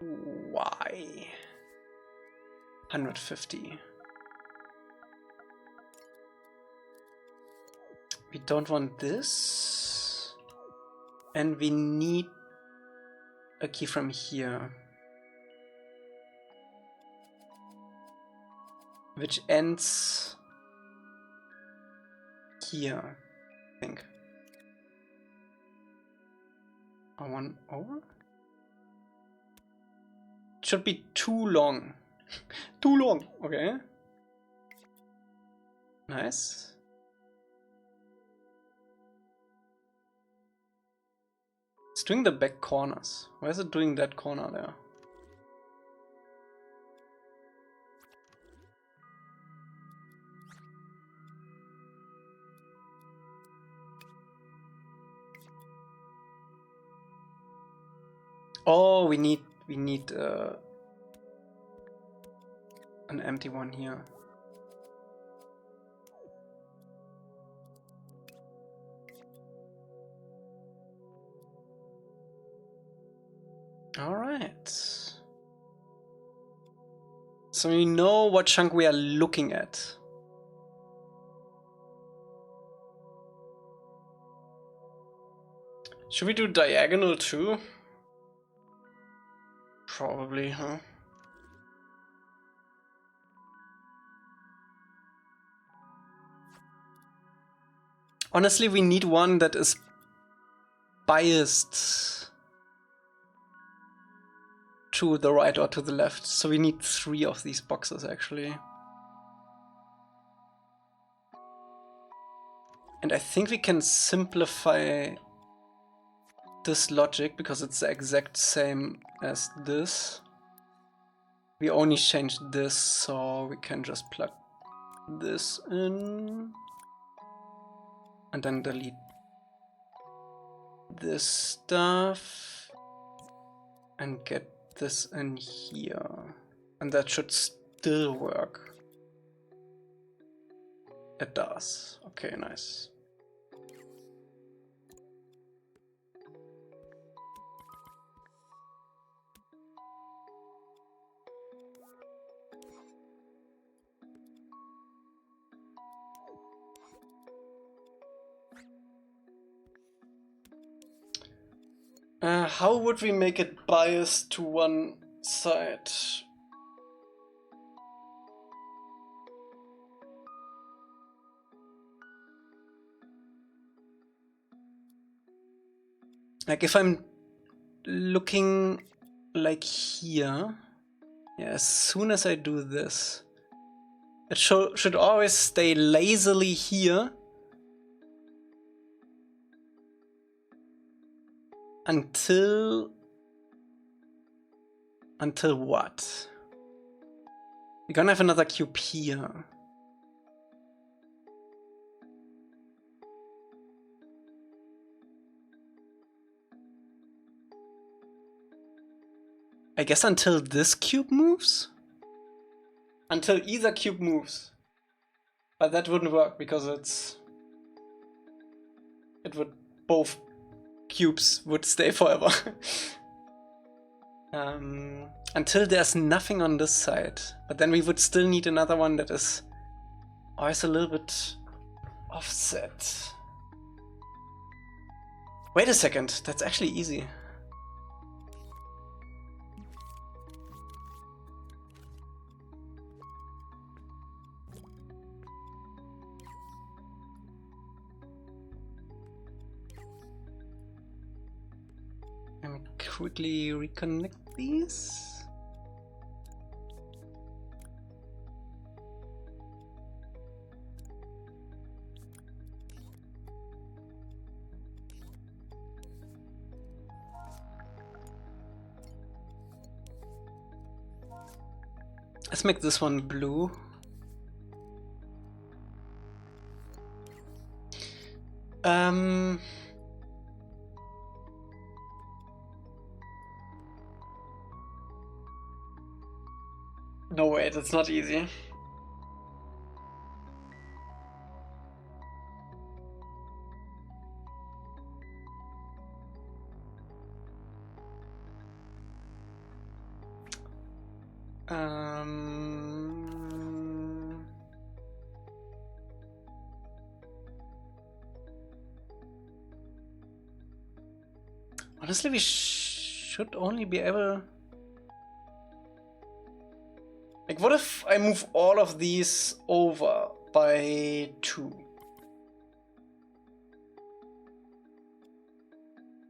Y. 150. We don't want this. And we need a key from here. Which ends here, I think. I want over? It should be too long. Too long, okay. Nice. It's doing the back corners. Why is it doing that corner there? Oh, we need an empty one here. All right. So we know what chunk we are looking at. Should we do diagonal too? Probably, huh? Honestly, we need one that is biased to the right or to the left. So we need 3 of these boxes actually. And I think we can simplify this logic because it's the exact same as this. We only changed this, so we can just plug this in and then delete this stuff and get this in here. And that should still work. It does. Okay, nice. How would we make it biased to one side? Like if I'm looking like here, yeah, as soon as I do this, it should always stay lazily here until what? We're gonna have another cube here. I guess until this cube moves? Until either cube moves. But that wouldn't work because both cubes would stay forever. Until there's nothing on this side. But then we would still need another one that is always a little bit offset. Wait a second, that's actually easy. Let me quickly reconnect these. Let's make this one blue. No, wait, it's not easy. Honestly, we should only be able... Like, what if I move all of these over by 2?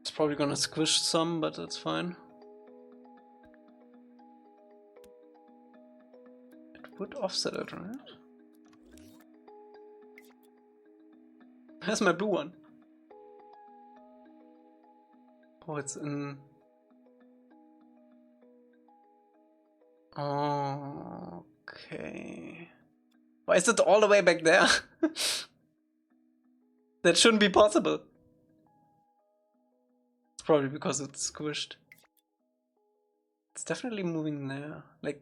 It's probably gonna squish some, but that's fine. It would offset it, right? Where's my blue one? Oh, it's in... Okay. Why is it all the way back there? That shouldn't be possible. It's probably because it's squished. It's definitely moving there. Like,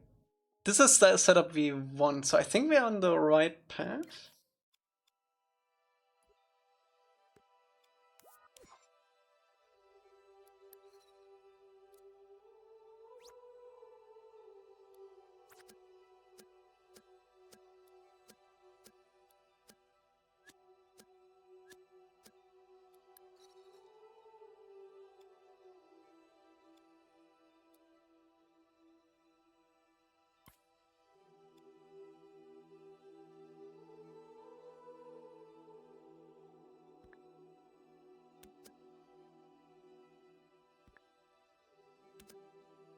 this is the setup we want, so I think we're on the right path.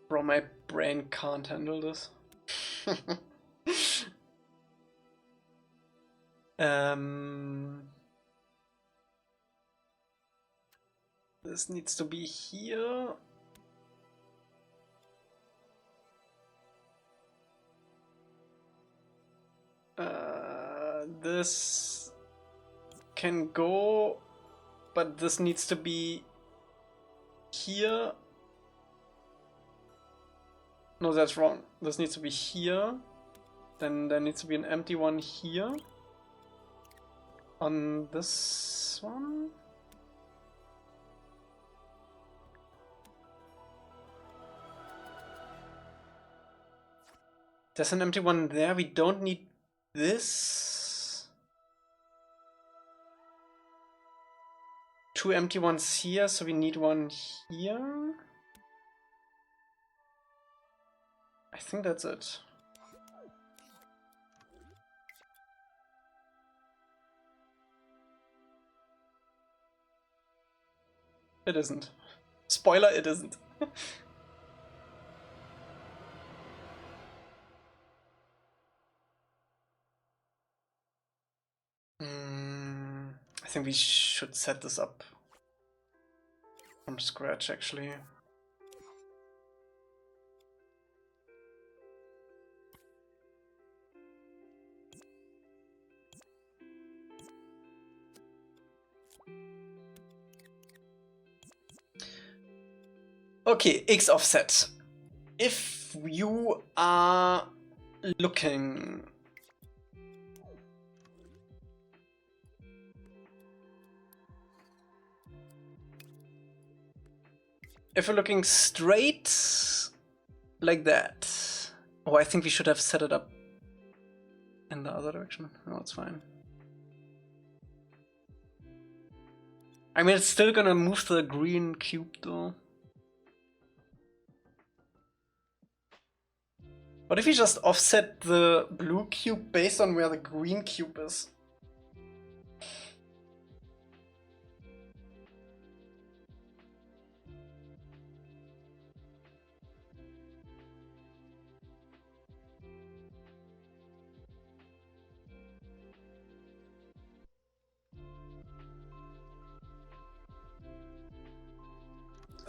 Bro, my brain can't handle this. This needs to be here. This can go, but this needs to be here. No, that's wrong. This needs to be here. Then there needs to be an empty one here. On this one. There's an empty one there. We don't need this. 2 empty ones here, so we need one here. I think that's it. It isn't. Spoiler, it isn't. I think we should set this up from scratch, actually. Okay, X offset. If you are looking if you're looking straight like that. Oh, I think we should have set it up in the other direction. No, it's fine. I mean, it's still gonna move the green cube though. What if we just offset the blue cube based on where the green cube is?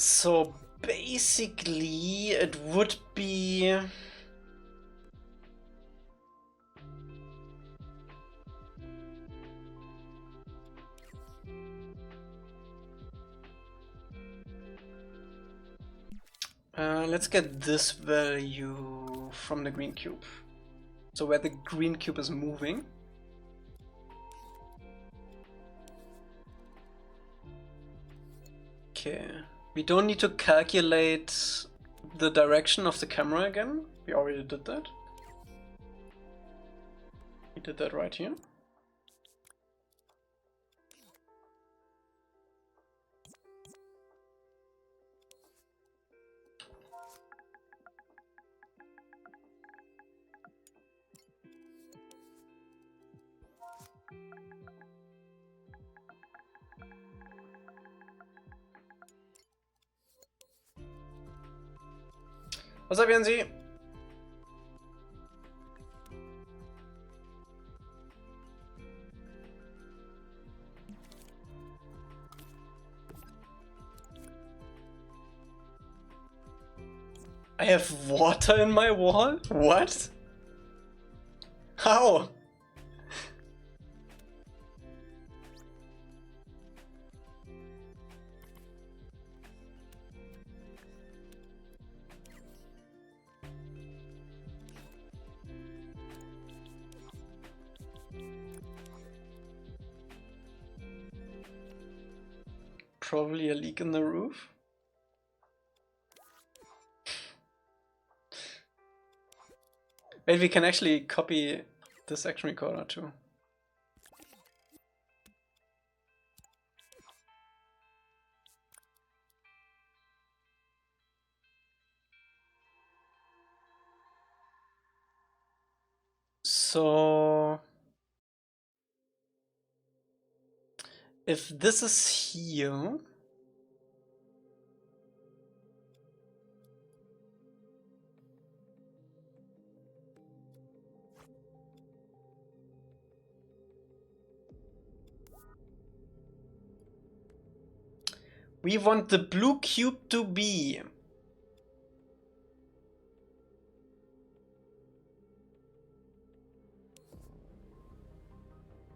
So basically it would be let's get this value from the green cube. So where the green cube is moving. Okay. We don't need to calculate the direction of the camera again. We already did that. We did that right here. Was up, Jensi? I have water in my wall? What? How? Probably a leak in the roof. Wait, we can actually copy this action recorder too. So if this is here, We want the blue cube to be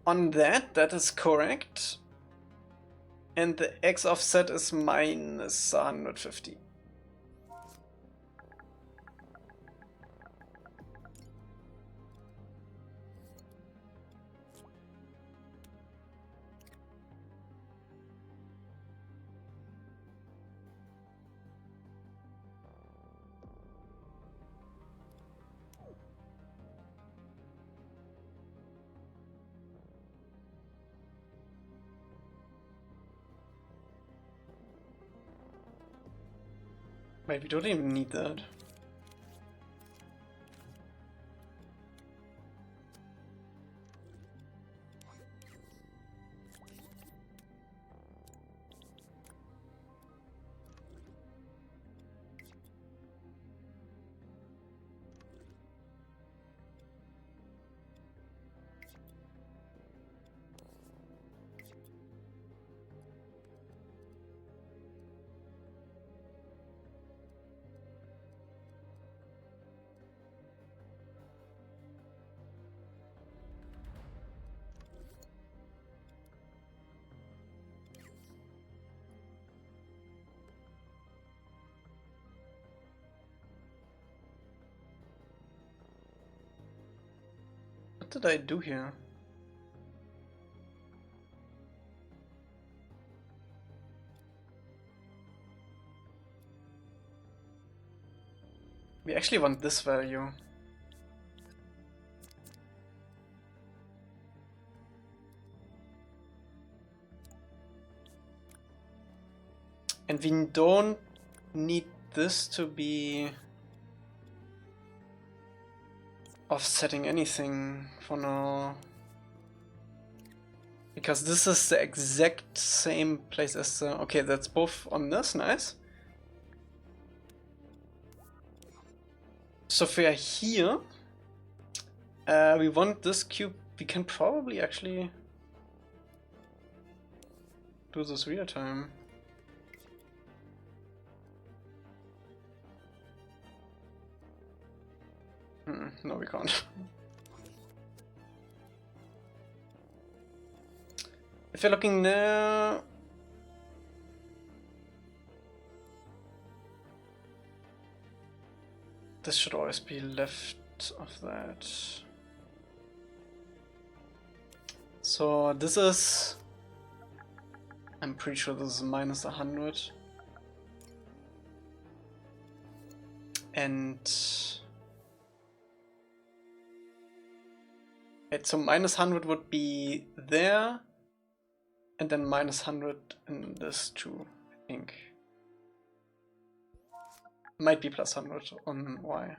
on that. That is correct. And the X offset is minus 150. Wait, we don't even need that. What did I do here? We actually want this value. And we don't need this to be offsetting anything for now. Because this is the exact same place as the... Okay, that's both on this, nice. So for here, we want this cube. We can probably actually do this real time. No, we can't. If you're looking there, this should always be left of that. So this is, I'm pretty sure this is minus 100. And so minus 100 would be there, and then minus 100 in this too, I think. Might be plus 100 on Y.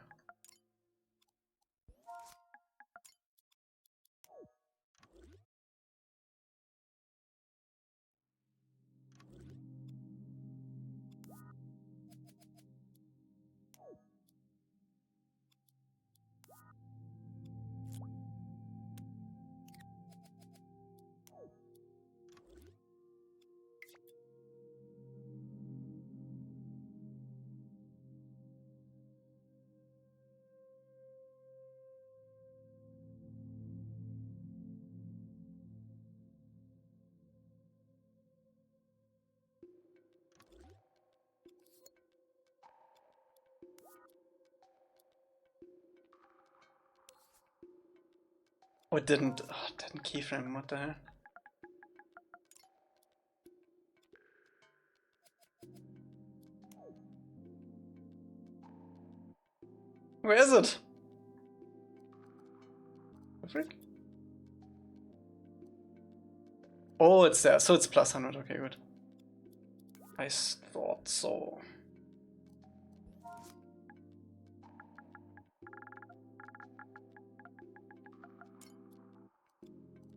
Oh, it didn't keyframe, what the hell? Where is it? The frick? Oh, it's there, so it's plus 100, okay, good. I thought so.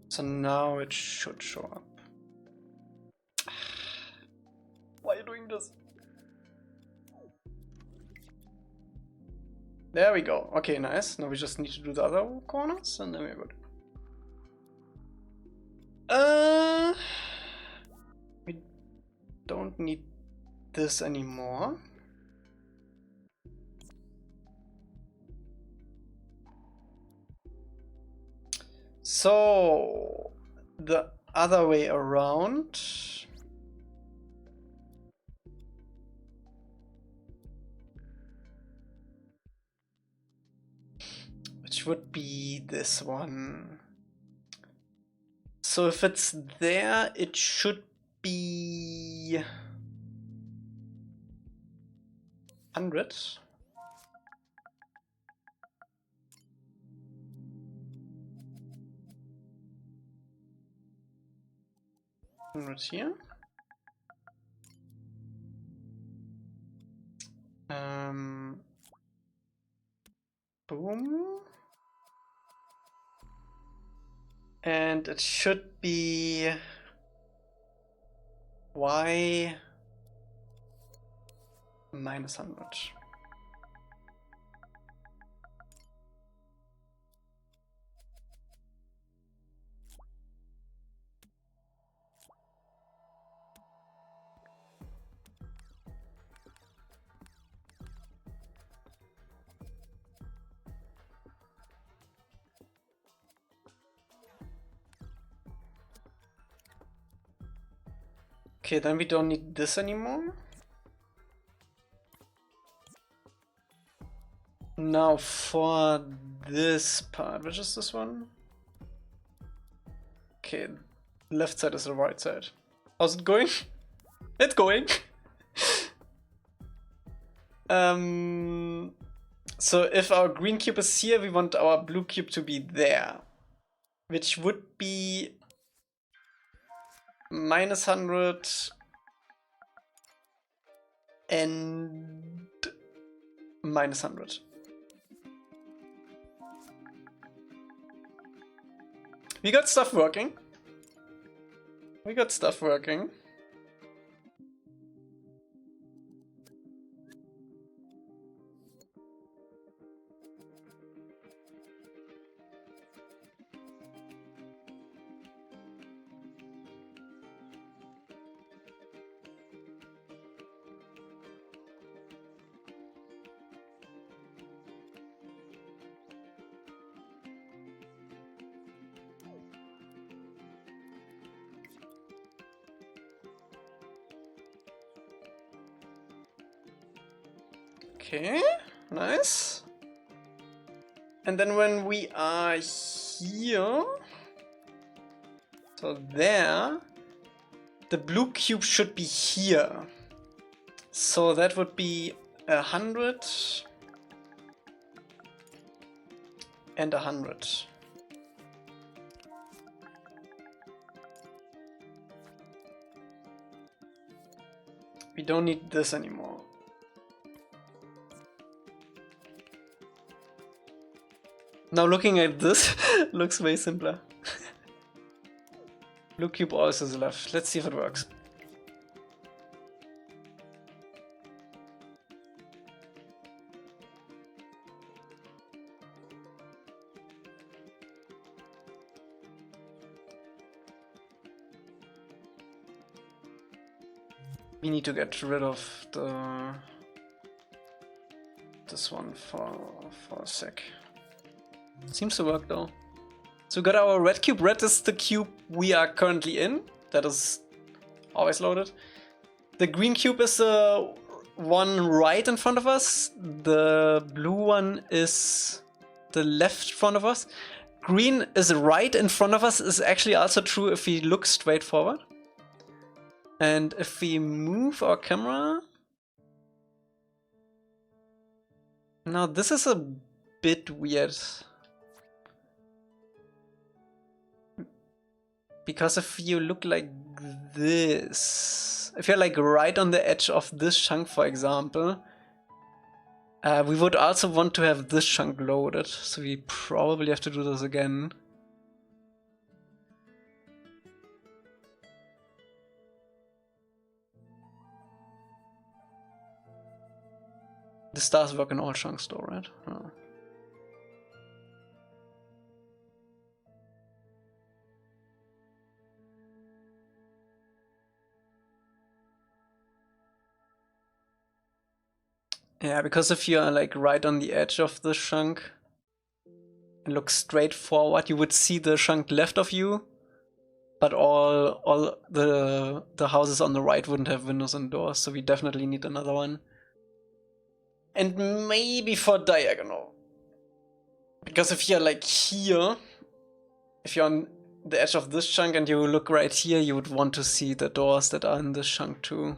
So now it should show up. Why are you doing this? There we go. Okay, nice. Now we just need to do the other corners and then we're good. We don't need this anymore. So the other way around. Which would be this one. So if it's there, it should be 100. Here. Boom. And it should be y minus 100. Okay, then we don't need this anymore. Now for this part, which is this one? Okay, left side is the right side. How's it going? It's going. So if our green cube is here, we want our blue cube to be there, which would be minus 100 and minus 100. We got stuff working. We got stuff working. Okay, nice. And then when we are here, so there, the blue cube should be here. So that would be 100 and 100. We don't need this anymore. Now looking at this, looks way simpler. Blue cube always is left. Let's see if it works. We need to get rid of this one for a sec. Seems to work though. So we got our red cube. Red is the cube we are currently in. That is always loaded. The green cube is the one right in front of us. The blue one is the left front of us. Green is right in front of us is actually also true if we look straight forward. And if we move our camera... Now this is a bit weird. Because if you look like this, if you're like right on the edge of this chunk, for example, we would also want to have this chunk loaded. So we probably have to do this again. This does work in all chunks though, right? Oh. Yeah, because if you're like right on the edge of the chunk and look straight forward, you would see the chunk left of you, but all the houses on the right wouldn't have windows and doors, so we definitely need another one. And maybe for diagonal. Because if you're like here, if you're on the edge of this chunk and you look right here, you would want to see the doors that are in this chunk too.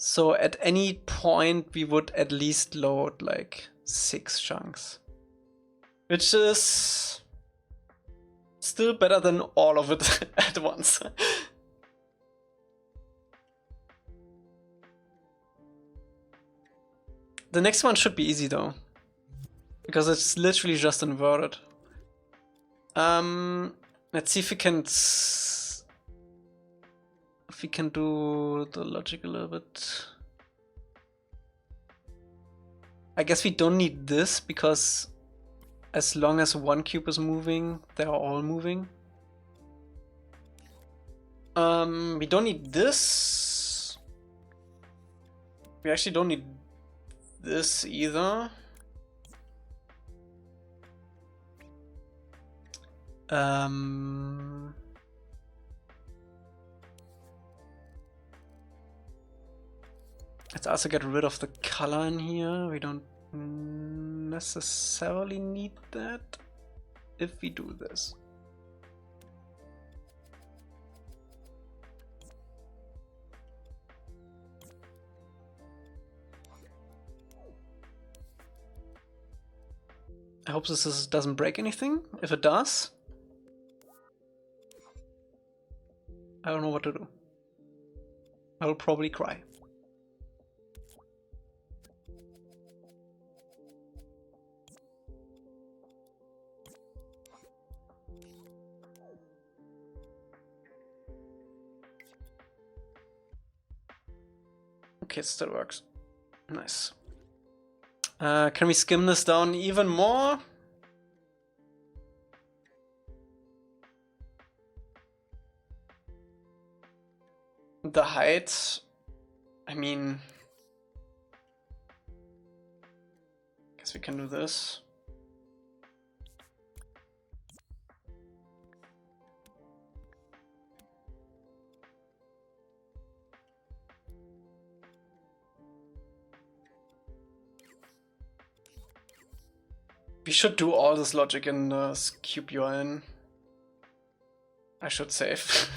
So at any point we would at least load like 6 chunks. Which is still better than all of it at once. The next one should be easy though, because it's literally just inverted. Let's see if we can do the logic a little bit. I guess we don't need this because as long as one cube is moving, they're all moving. We don't need this. We actually don't need this either. Let's also get rid of the color in here. We don't necessarily need that if we do this. I hope this doesn't break anything. If it does, I don't know what to do. I will probably cry. Okay, it still works. Nice. Can we skim this down even more? The height, I mean, guess we can do this. We should do all this logic in the cube you're in. I should save.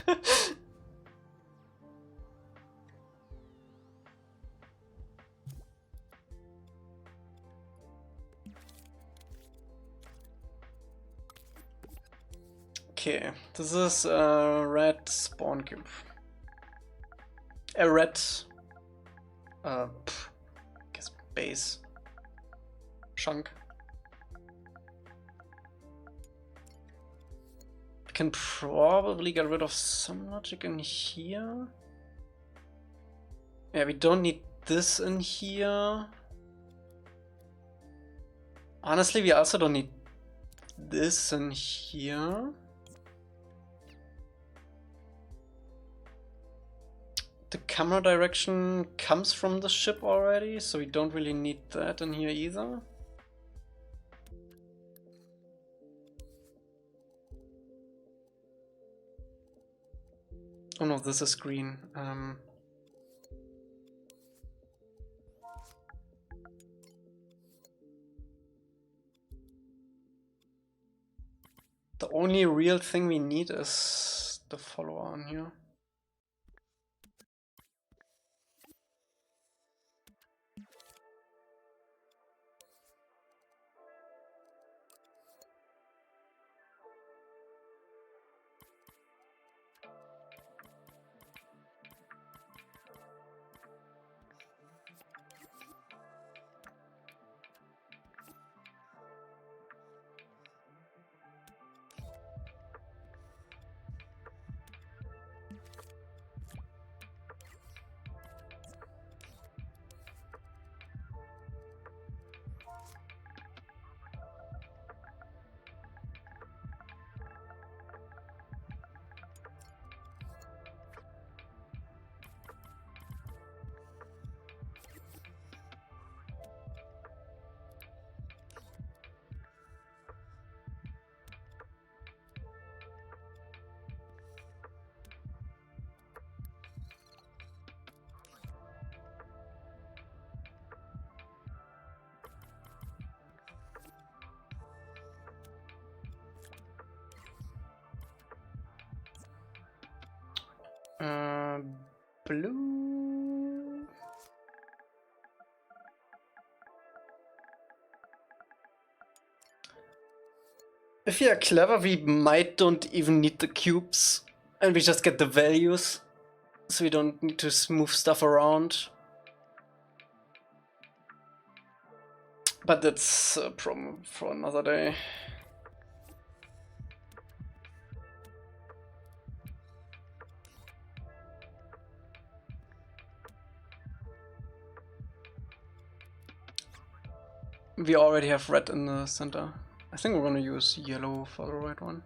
Okay, this is a red spawn cube. A red I guess base chunk. We can probably get rid of some logic in here. Yeah, we don't need this in here. Honestly, we also don't need this in here. The camera direction comes from the ship already, so we don't really need that in here either. Oh no, this is green. The only real thing we need is the follower on here. Blue. If we are clever, we might don't even need the cubes, and we just get the values, so we don't need to move stuff around. But that's a problem for another day. We already have red in the center. I think we're gonna use yellow for the right one.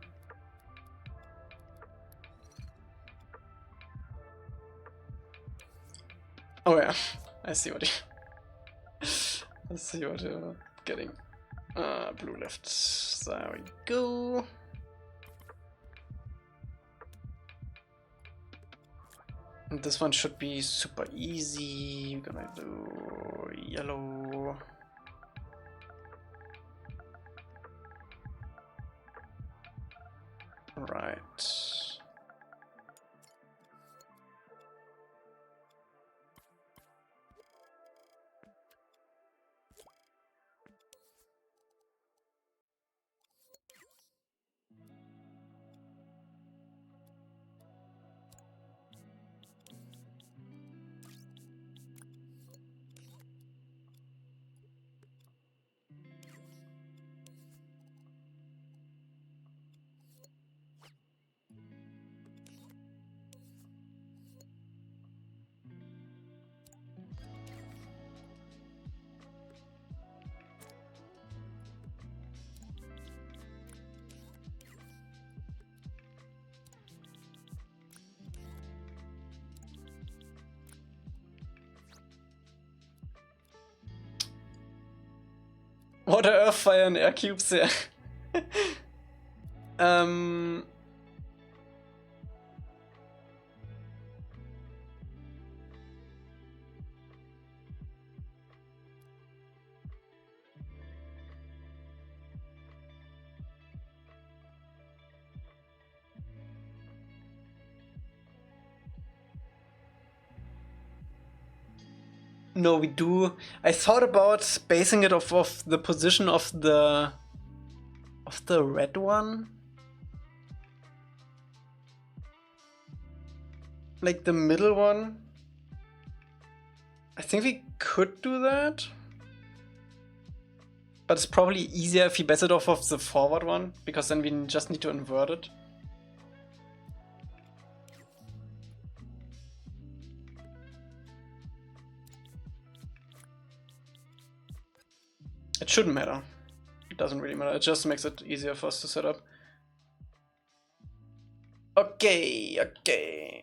Oh yeah, I see what you're getting. Blue left. There we go. And this one should be super easy. We're gonna do yellow. Right. Water, earth, fire, and air cubes there. No, we do. I thought about basing it off of the position of the red one. Like the middle one. I think we could do that. But it's probably easier if we base it off of the forward one, because then we just need to invert it. It shouldn't matter. It doesn't really matter. It just makes it easier for us to set up. Okay, okay.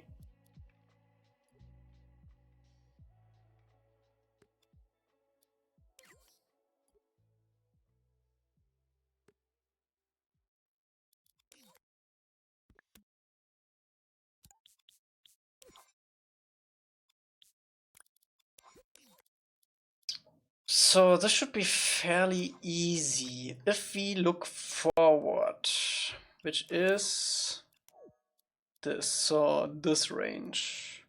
So this should be fairly easy if we look forward, which is this, so this range.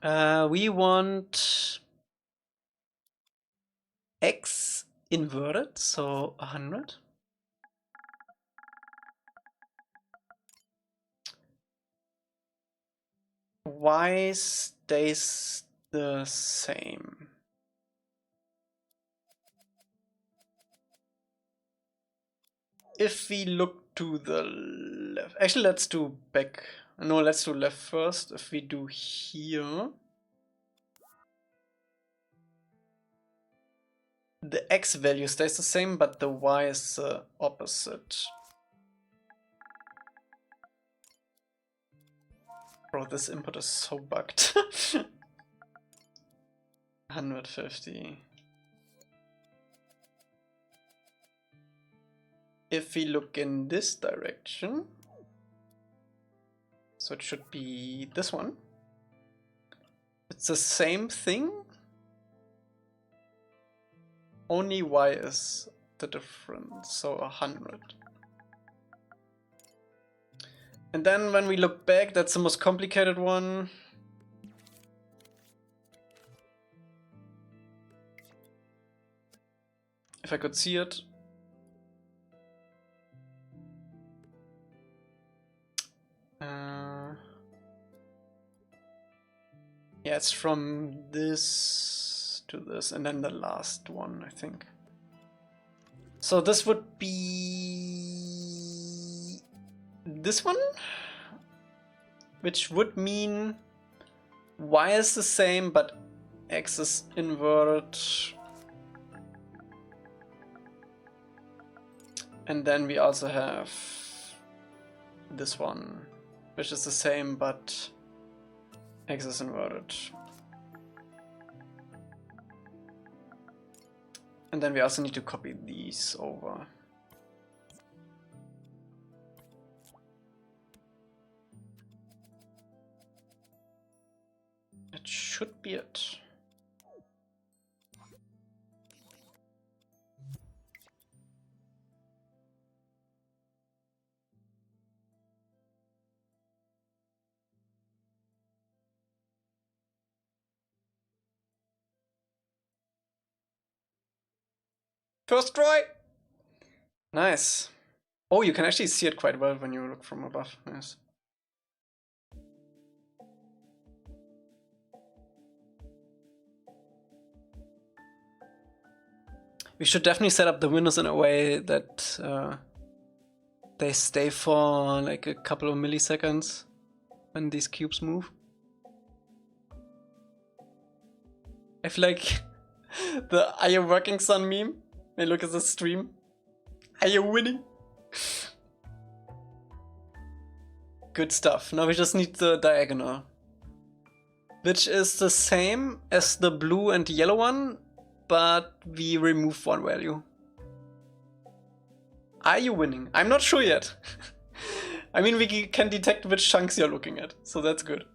We want X inverted, so 100. Y stays the same. If we look to the left, actually let's do back. No, let's do left first. If we do here, the X value stays the same, but the Y is the opposite. Bro, this input is so bugged. 150. If we look in this direction, so it should be this one. It's the same thing, only Y is the difference, so 100. And then when we look back, that's the most complicated one. If I could see it. Yeah, it's from this to this, and then the last one, I think. So this would be this one, which would mean y is the same, but x is inverted. And then we also have this one, which is the same, but x is inverted. And then we also need to copy these over. That should be it. First try! Nice. Oh, you can actually see it quite well when you look from above. Nice. We should definitely set up the windows in a way that they stay for like a couple of milliseconds when these cubes move. I feel like the "Are you working, son" meme. Hey, look at the stream. Are you winning? Good stuff. Now we just need the diagonal, which is the same as the blue and yellow one, but we remove one value. Are you winning? I'm not sure yet. I mean, we can detect which chunks you're looking at, so that's good.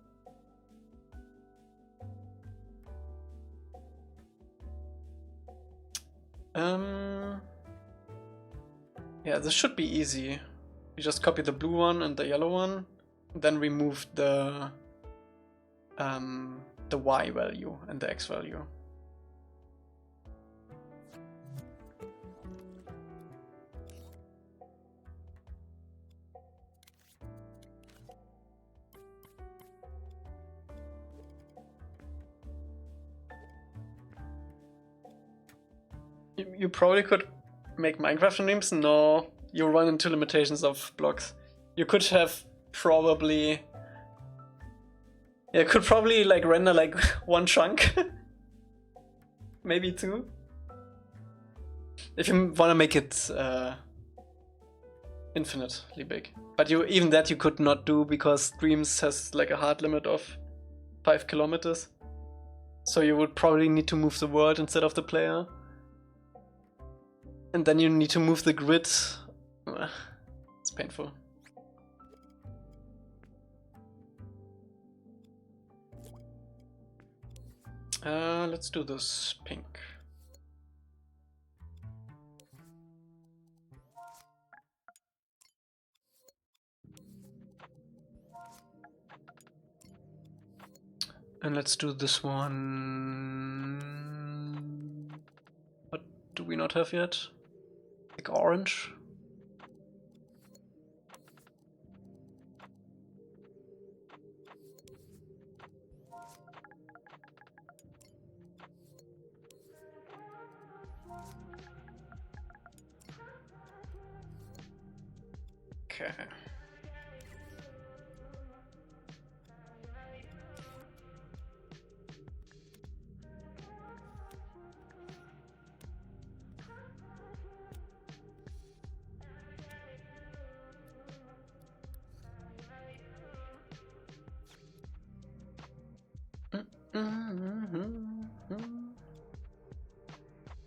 Yeah, this should be easy. We just copy the blue one and the yellow one, then remove the y value and the x value. You probably could make Minecraft streams. No, you run into limitations of blocks. You could have probably... Yeah, could probably like render like one chunk. Maybe two. If you want to make it infinitely big. But even that you could not do because Dreams has like a hard limit of 5 kilometers. So you would probably need to move the world instead of the player. And then you need to move the grid. It's painful. Let's do this pink. And let's do this one. What do we not have yet? Like orange. Okay.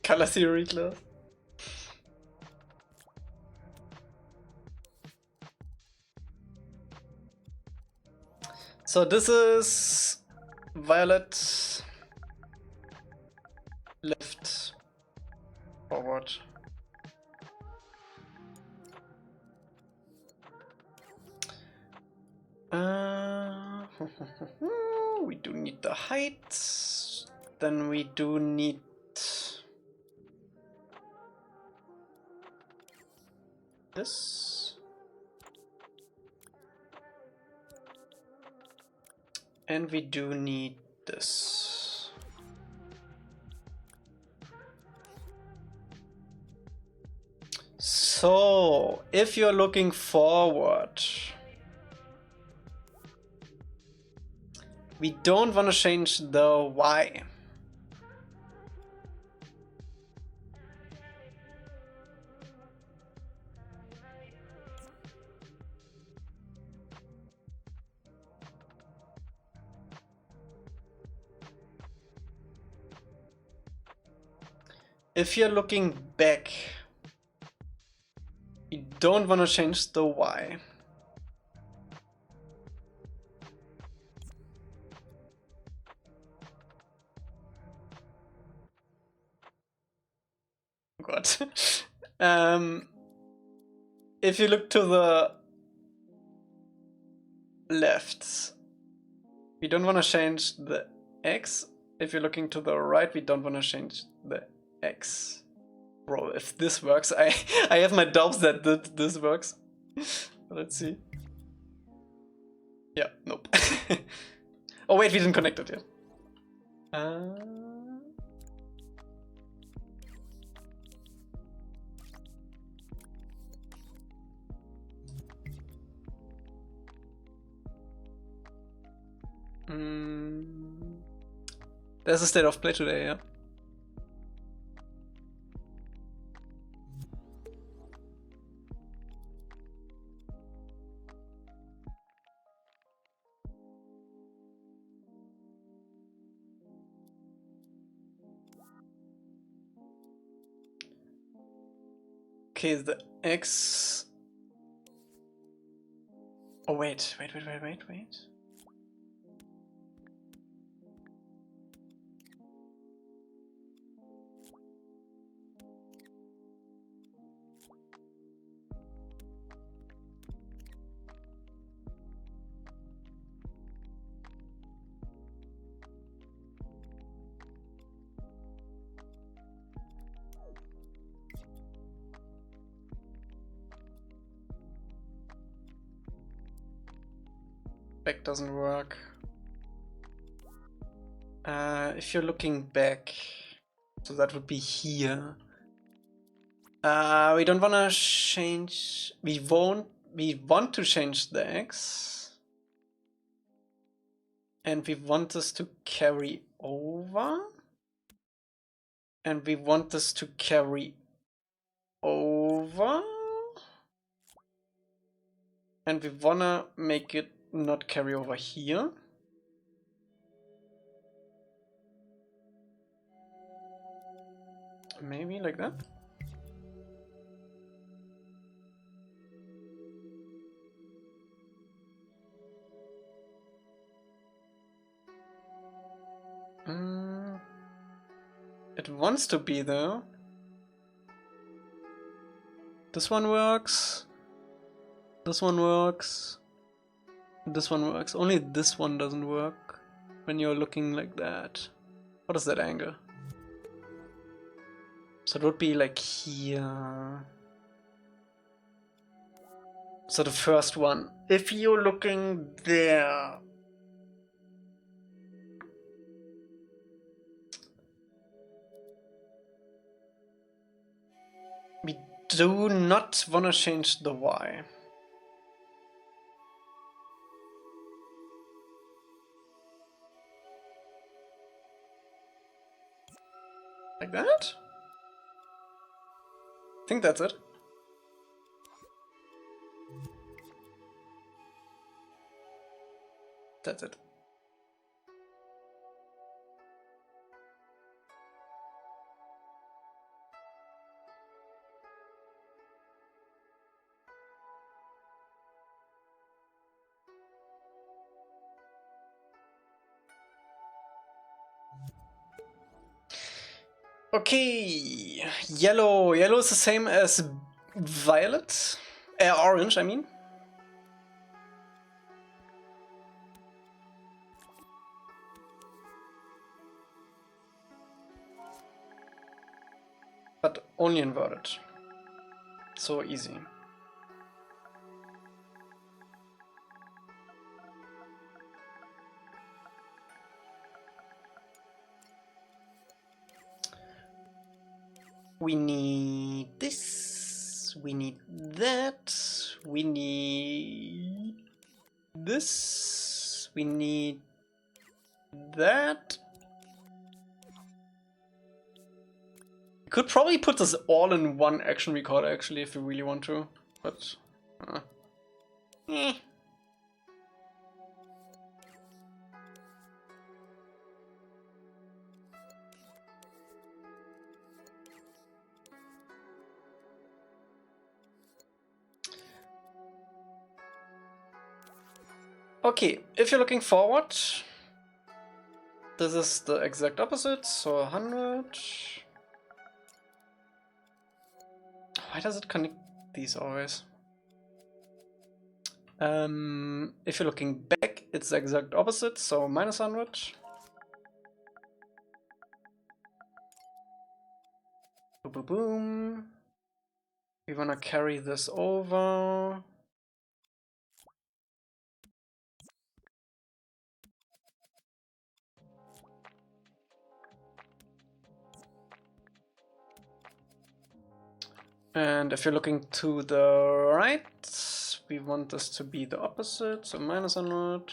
Color theory class. So this is violet, left, forward. We do need the height. Then we do need this. And we do need this. So, if you're looking forward, we don't want to change the Y. If you're looking back, you don't want to change the Y. God. If you look to the left, we don't want to change the X. If you're looking to the right, we don't want to change the X. Bro, if this works, I have my doubts that this works. Let's see. Yeah, nope. Oh wait, we didn't connect it yet. There's a state of play today, yeah. Okay, the X. Oh wait. Back doesn't work. If you're looking back, so that would be here. We don't want to change. We want to change the X, and we want this to carry over, and we want this to carry over, and we wanna make it not carry over here. Maybe like that. It wants to be there. This one works. This one works. This one works. Only this one doesn't work when you're looking like that. What is that angle? So it would be like here. So the first one. If you're looking there. We do not want to change the Y. Like that? I think that's it. That's it. Okay, yellow. Yellow is the same as violet. Orange, I mean. but only inverted. So easy. We need this, we need that, we need this, we need that. We could probably put this all in one action recorder actually if we really want to, but eh. Okay, if you're looking forward, this is the exact opposite, so 100. Why does it connect these always? If you're looking back, it's the exact opposite, so minus 100. Boom, boom, boom. We wanna carry this over. And if you're looking to the right, we want this to be the opposite, so minus 100.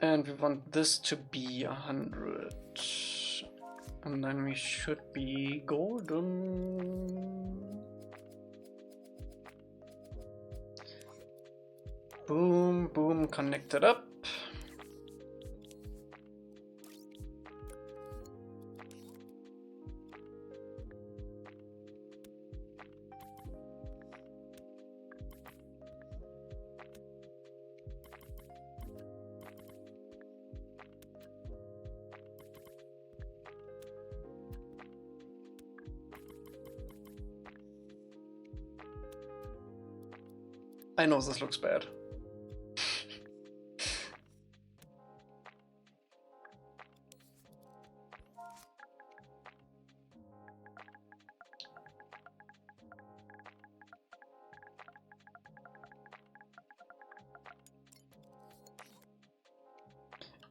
And we want this to be 100. And then we should be golden. Boom, boom, connected up. I know this looks bad.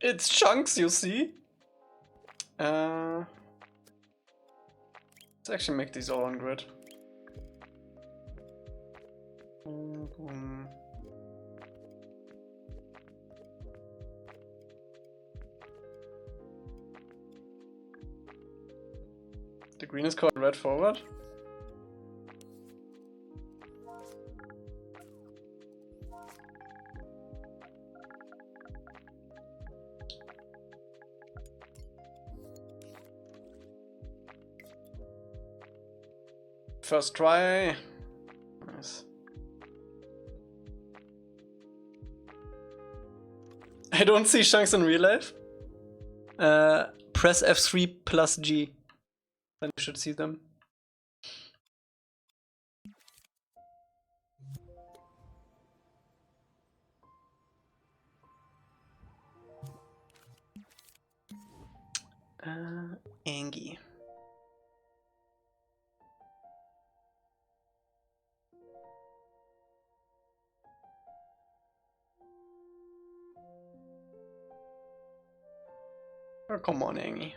It's chunks, you see? Let's actually make these all on grid. Boom, boom. The green is called red forward. First try. Nice. I don't see chunks in real life. Press F3 plus G. Then you should see them. Angie. Oh, come on, Angie.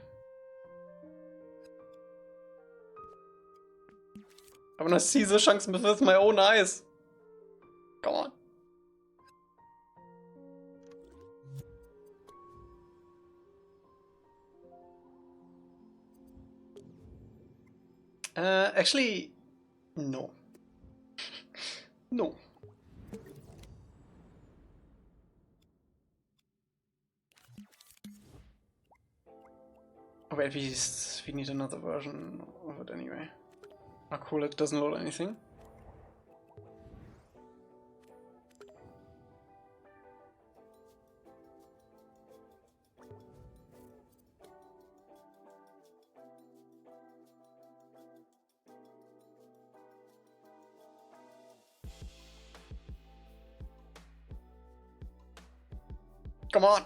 I wanna see the chunks with my own eyes. Come on. Actually, no. No. Oh, wait, we need another version of it anyway. Oh, cool, it doesn't load anything. Come on!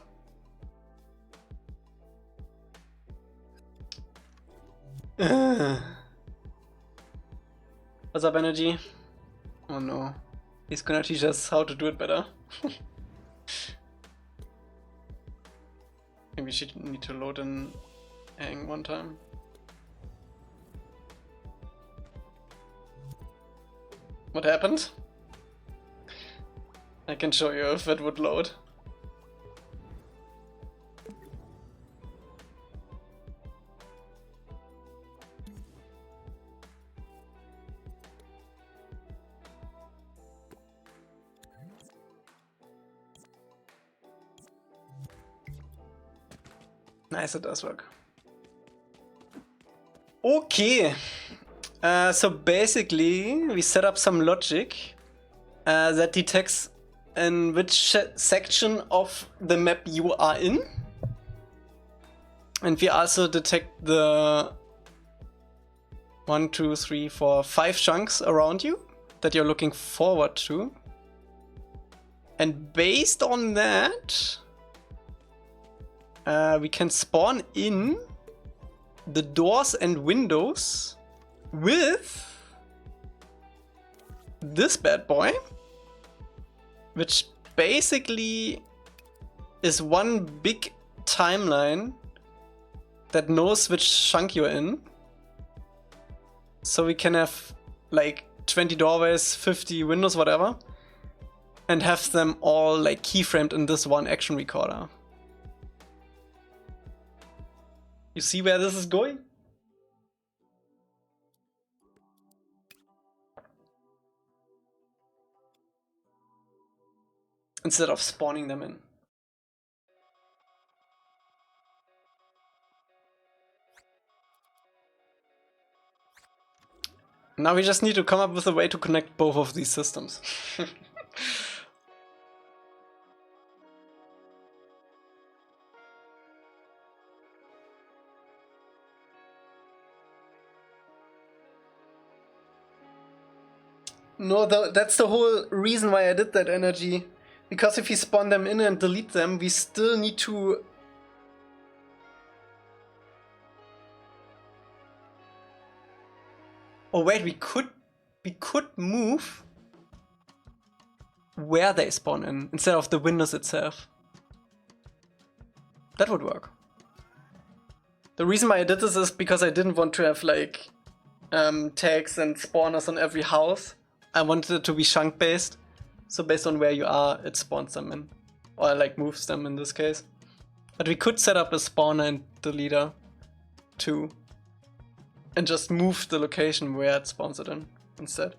What's up, Energy? Oh no. He's gonna teach us how to do it better. Maybe we should need to load in hang one time. What happened? I can show you if it would load. Nice, it does work. Okay, so basically we set up some logic that detects in which section of the map you are in, and we also detect the 1, 2, 3, 4, 5 chunks around you that you're looking forward to, and based on that we can spawn in the doors and windows with this bad boy, which basically is one big timeline that knows which chunk you're in. So we can have like 20 doorways, 50 windows, whatever, and have them all like keyframed in this one action recorder. You see where this is going? Instead of spawning them in. Now we just need to come up with a way to connect both of these systems. No, that's the whole reason why I did that, Energy. Because if we spawn them in and delete them, we still need to... Oh wait, we could move where they spawn in instead of the windows itself. That would work. The reason why I did this is because I didn't want to have like tags and spawners on every house. I wanted it to be chunk based, so based on where you are, it spawns them in, or like moves them in this case. But we could set up a spawner and deleter too, and just move the location where it spawns it in instead.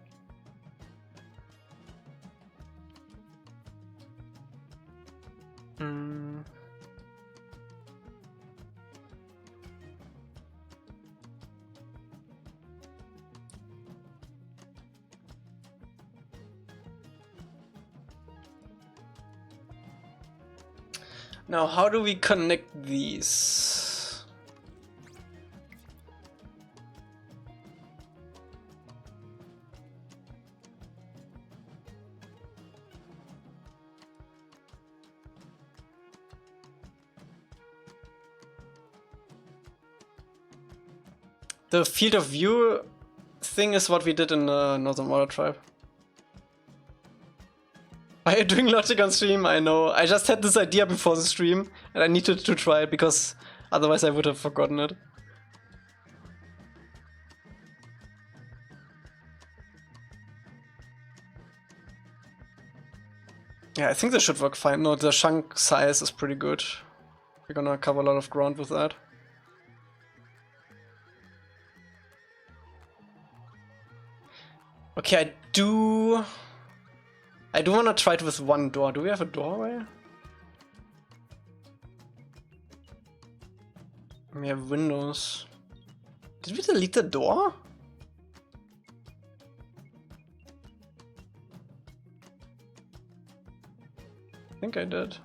Now, how do we connect these? The field of view thing is what we did in the Northern Water Tribe. Why are you doing logic on stream? I know. I just had this idea before the stream and I needed to try it because otherwise I would have forgotten it. Yeah, I think this should work fine. No, the chunk size is pretty good. We're gonna cover a lot of ground with that. Okay, I do want to try it with one door. Do we have a doorway? We have windows. Did we delete the door? I think I did.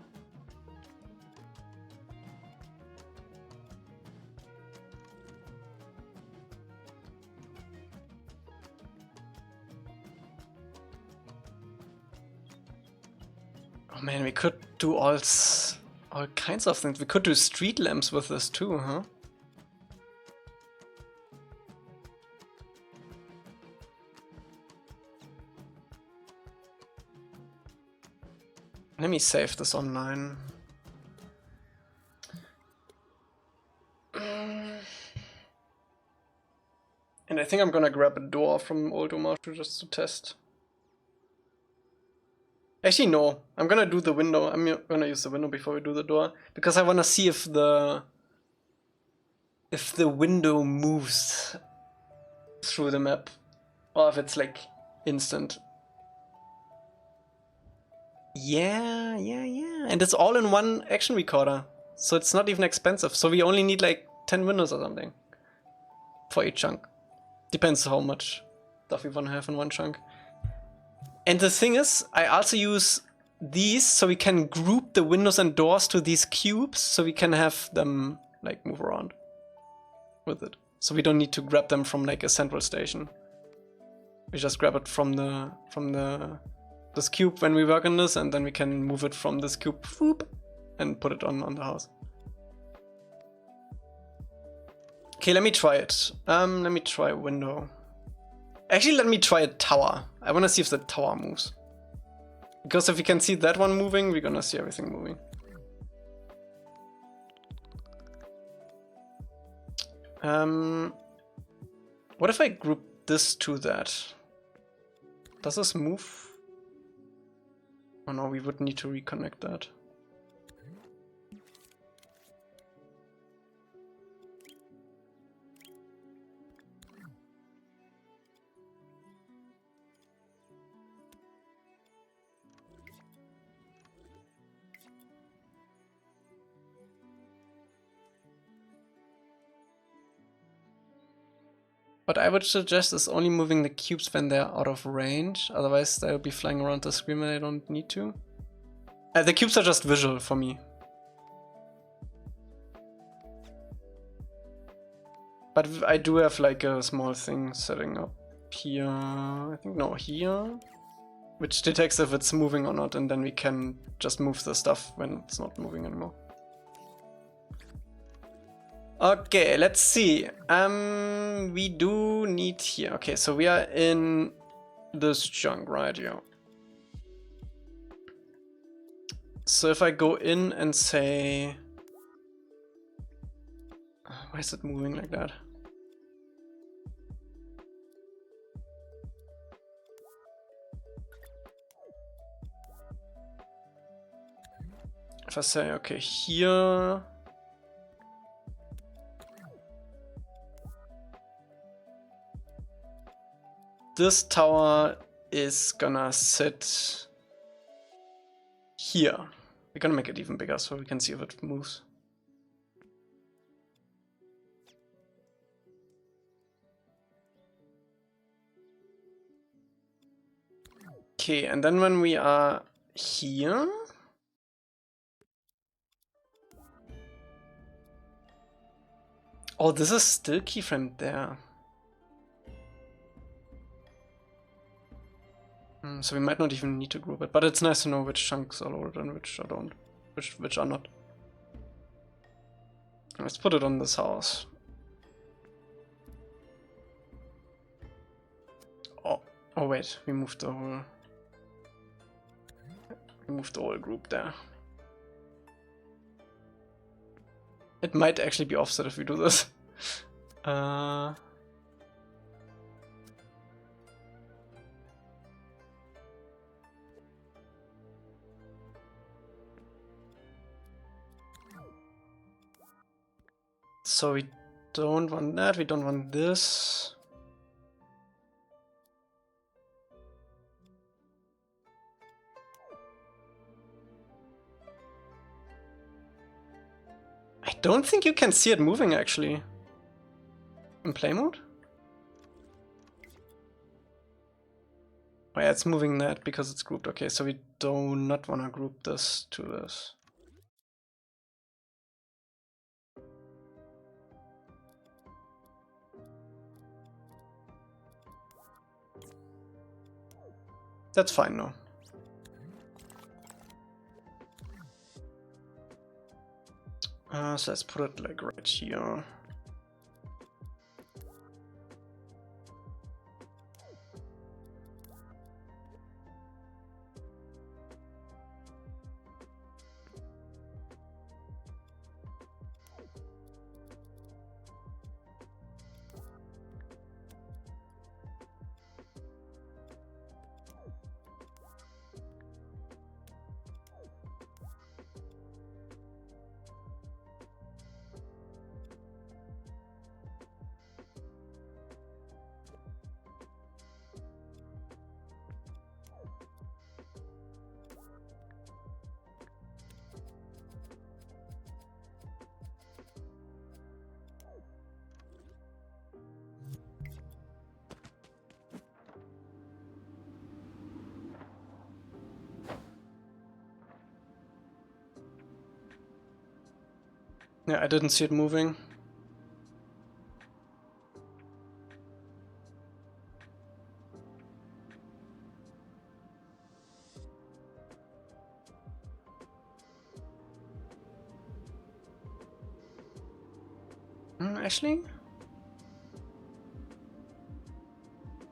Oh man, we could do all kinds of things. We could do street lamps with this too, huh? Let me save this online. And I think I'm gonna grab a door from old Omashu just to test. Actually, no. I'm gonna do the window. I'm gonna use the window before we do the door. Because I wanna see if the window moves through the map. Or if it's like instant. Yeah. And it's all in one action recorder. So it's not even expensive. So we only need like 10 windows or something. For each chunk. Depends how much stuff we want to have in one chunk. And the thing is, I also use these so we can group the windows and doors to these cubes so we can have them like move around with it. So we don't need to grab them from like a central station. We just grab it from this cube when we work on this, and then we can move it from this cube whoop, and put it on the house. Okay, let me try it. Let me try a window. Actually, let me try a tower. I want to see if the tower moves. Because if we can see that one moving, we're gonna see everything moving. What if I group this to that? Does this move? Oh no, we would need to reconnect that. What I would suggest is only moving the cubes when they're out of range, otherwise they'll be flying around the screen and I don't need to. The cubes are just visual for me. But I do have like a small thing setting up here, I think, no, here, which detects if it's moving or not, and then we can just move the stuff when it's not moving anymore. Okay, let's see. We do need here. Okay, so we are in this chunk right here. So if I go in and say, why is it moving like that? If I say, okay, here. This tower is gonna sit here. We're gonna make it even bigger so we can see if it moves. Okay, and then when we are here, oh, this is still keyframed there. So we might not even need to group it, but it's nice to know which chunks are loaded and which are don't, which are not. Let's put it on this house. Oh wait, we moved the whole group there. It might actually be offset if we do this. So we don't want that, we don't want this. I don't think you can see it moving actually. In play mode? Oh yeah, it's moving that because it's grouped. Okay, so we do not want to group this to this. That's fine now. So let's put it like right here. Yeah, I didn't see it moving. Actually?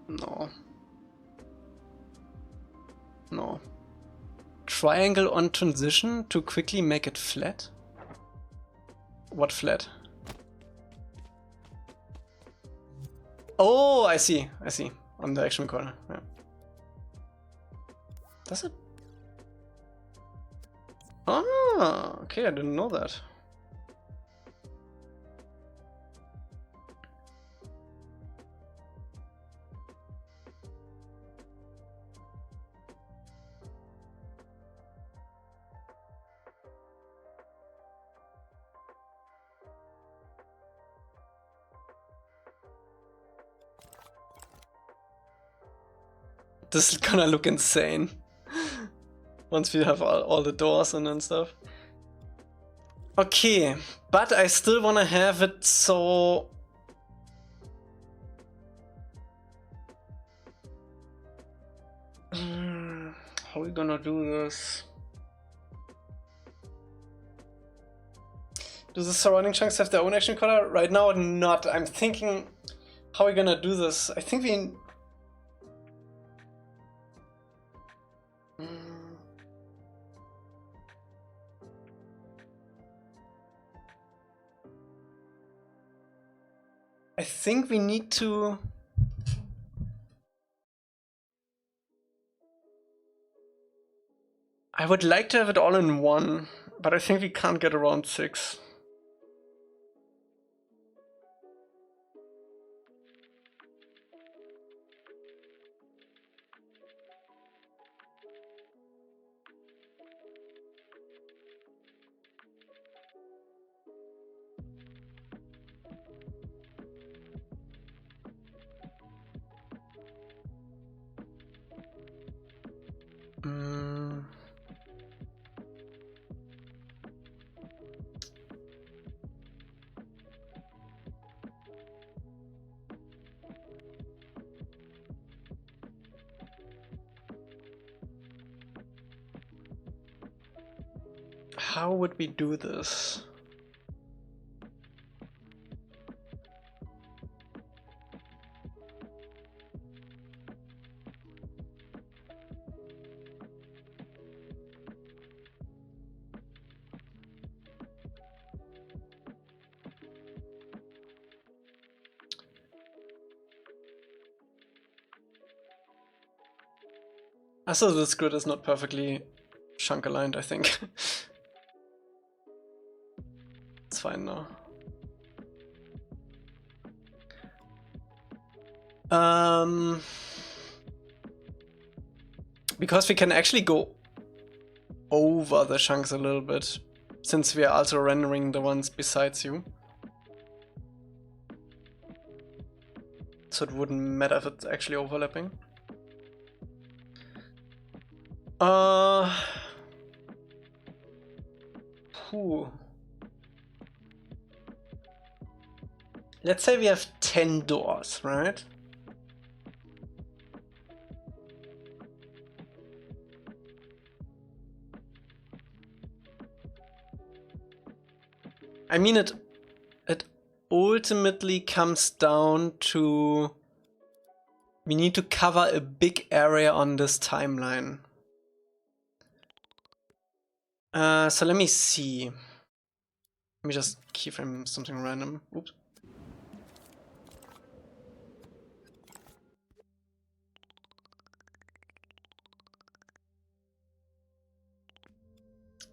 No. No. Triangle on transition to quickly make it flat? What flat? Oh, I see. I see. On the action corner. Yeah. Does it? Ah, okay, I didn't know that. This is gonna look insane once we have all the doors in and stuff. Okay, but I still wanna have it so... How are we gonna do this? Do the surrounding chunks have their own action color? Right now, not. I'm thinking, how are we gonna do this? I think we... I think we need to... I would like to have it all in one, but I think we can't get around 6. How would we do this? Also, this grid is not perfectly chunk aligned, I think. It's fine now. Because we can actually go over the chunks a little bit, since we are also rendering the ones besides you. So it wouldn't matter if it's actually overlapping. Let's say we have 10 doors, right? I mean, it ultimately comes down to we need to cover a big area on this timeline. So let me see. Let me just keyframe something random. Oops.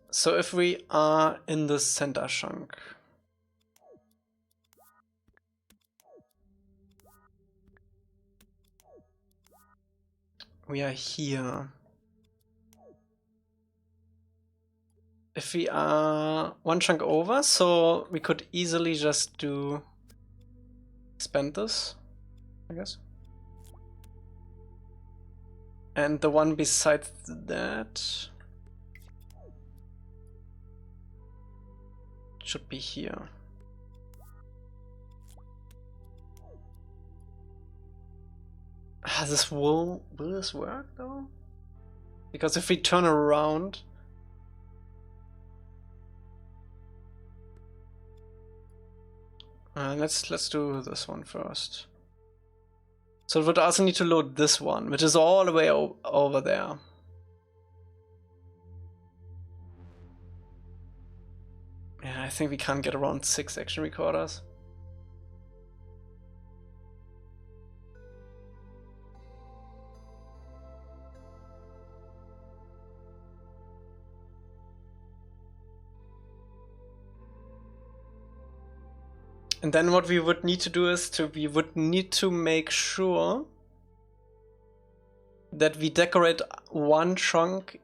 So if we are in the center chunk, we are here. If we are one chunk over, so we could easily just do expand this, I guess. And the one besides that, should be here. Will this work though? Because if we turn around, let's do this one first. So it would also need to load this one, which is all the way over there. Yeah, I think we can't get around 6 action recorders. And then what we would need to do is we would need to make sure that we decorate one chunk.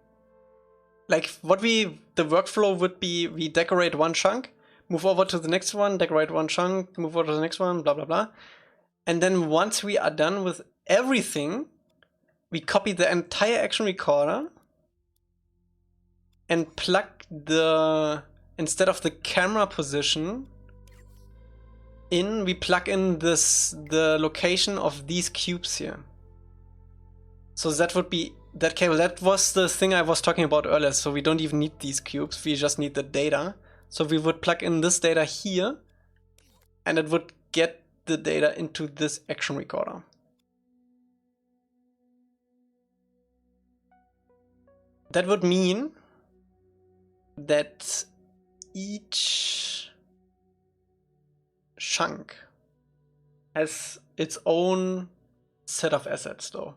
Like the workflow would be, we decorate one chunk, move over to the next one, decorate one chunk, move over to the next one, blah, blah, blah. And then once we are done with everything, we copy the entire action recorder and plug instead of the camera position in, we plug in the location of these cubes here. So that would be that cable. That was the thing I was talking about earlier. So we don't even need these cubes. We just need the data. So we would plug in this data here, and it would get the data into this action recorder. That would mean that each chunk has its own set of assets though.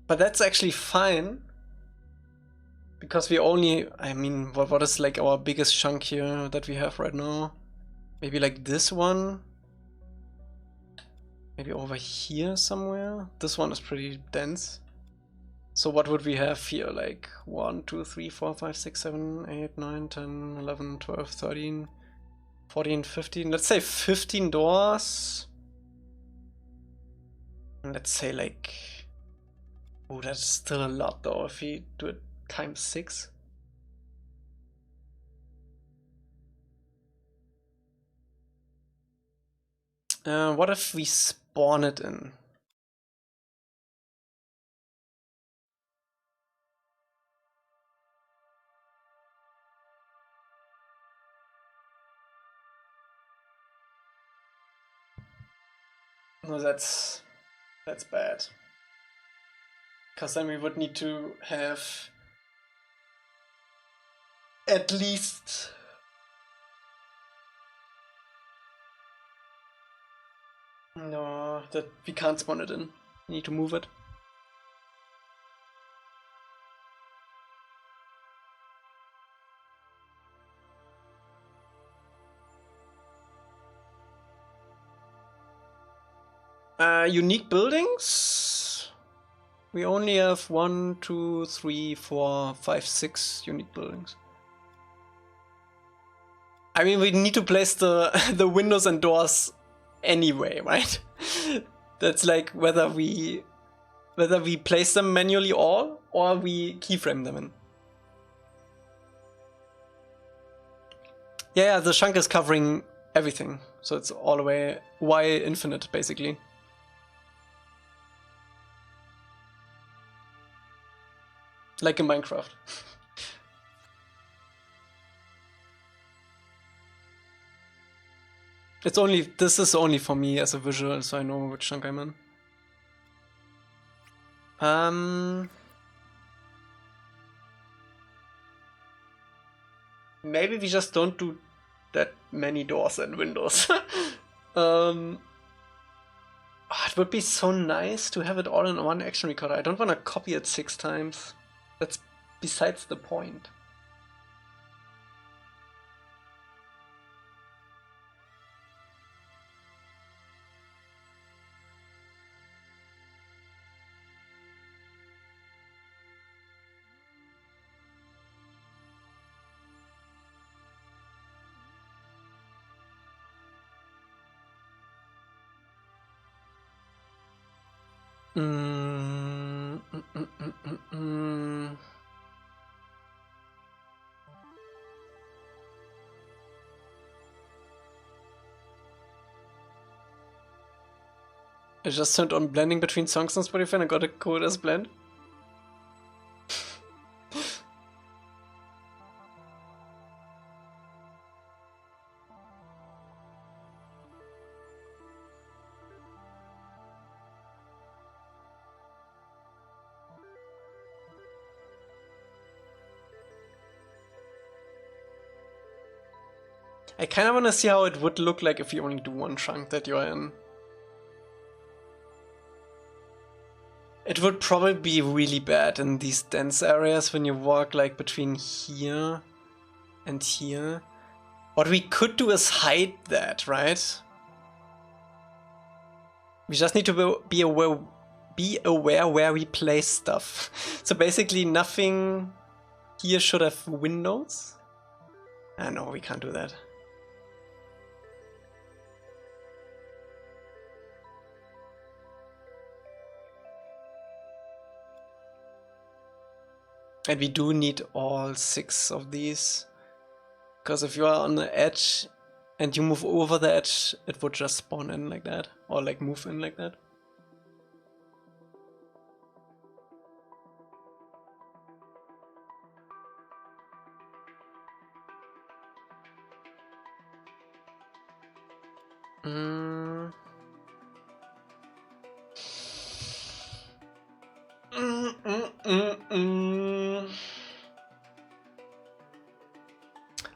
But that's actually fine, because we only, I mean, what is like our biggest chunk here that we have right now? Maybe like this one? Maybe over here somewhere? This one is pretty dense. So what would we have here? Like 1, 2, 3, 4, 5, 6, 7, 8, 9, 10, 11, 12, 13, 14, 15. Let's say 15 doors. And let's say like... Oh, that's still a lot though, if we do it times 6. What if we spawn it in? No, that's bad. Because then we would need to have at least... No, that we can't spawn it in. We need to move it. Unique buildings? We only have 1, 2, 3, 4, 5, 6 unique buildings. I mean, we need to place the windows and doors anyway, right? That's like whether we place them manually all or we keyframe them in. Yeah, the chunk is covering everything, so it's all the way Y infinite basically. Like in Minecraft. This is only for me as a visual, so I know which chunk I'm in. Maybe we just don't do that many doors and windows. It would be so nice to have it all in one action recorder. I don't want to copy it 6 times. That's besides the point. I just turned on blending between songs on Spotify and I got a code as blend. I kind of want to see how it would look like if you only do one chunk that you're in. It would probably be really bad in these dense areas when you walk like between here and here. What we could do is hide that, right? We just need to be aware where we place stuff. So basically nothing here should have windows. Ah, no, we can't do that. And we do need all 6 of these. Because if you are on the edge and you move over the edge, it would just spawn in like that. Or like move in like that.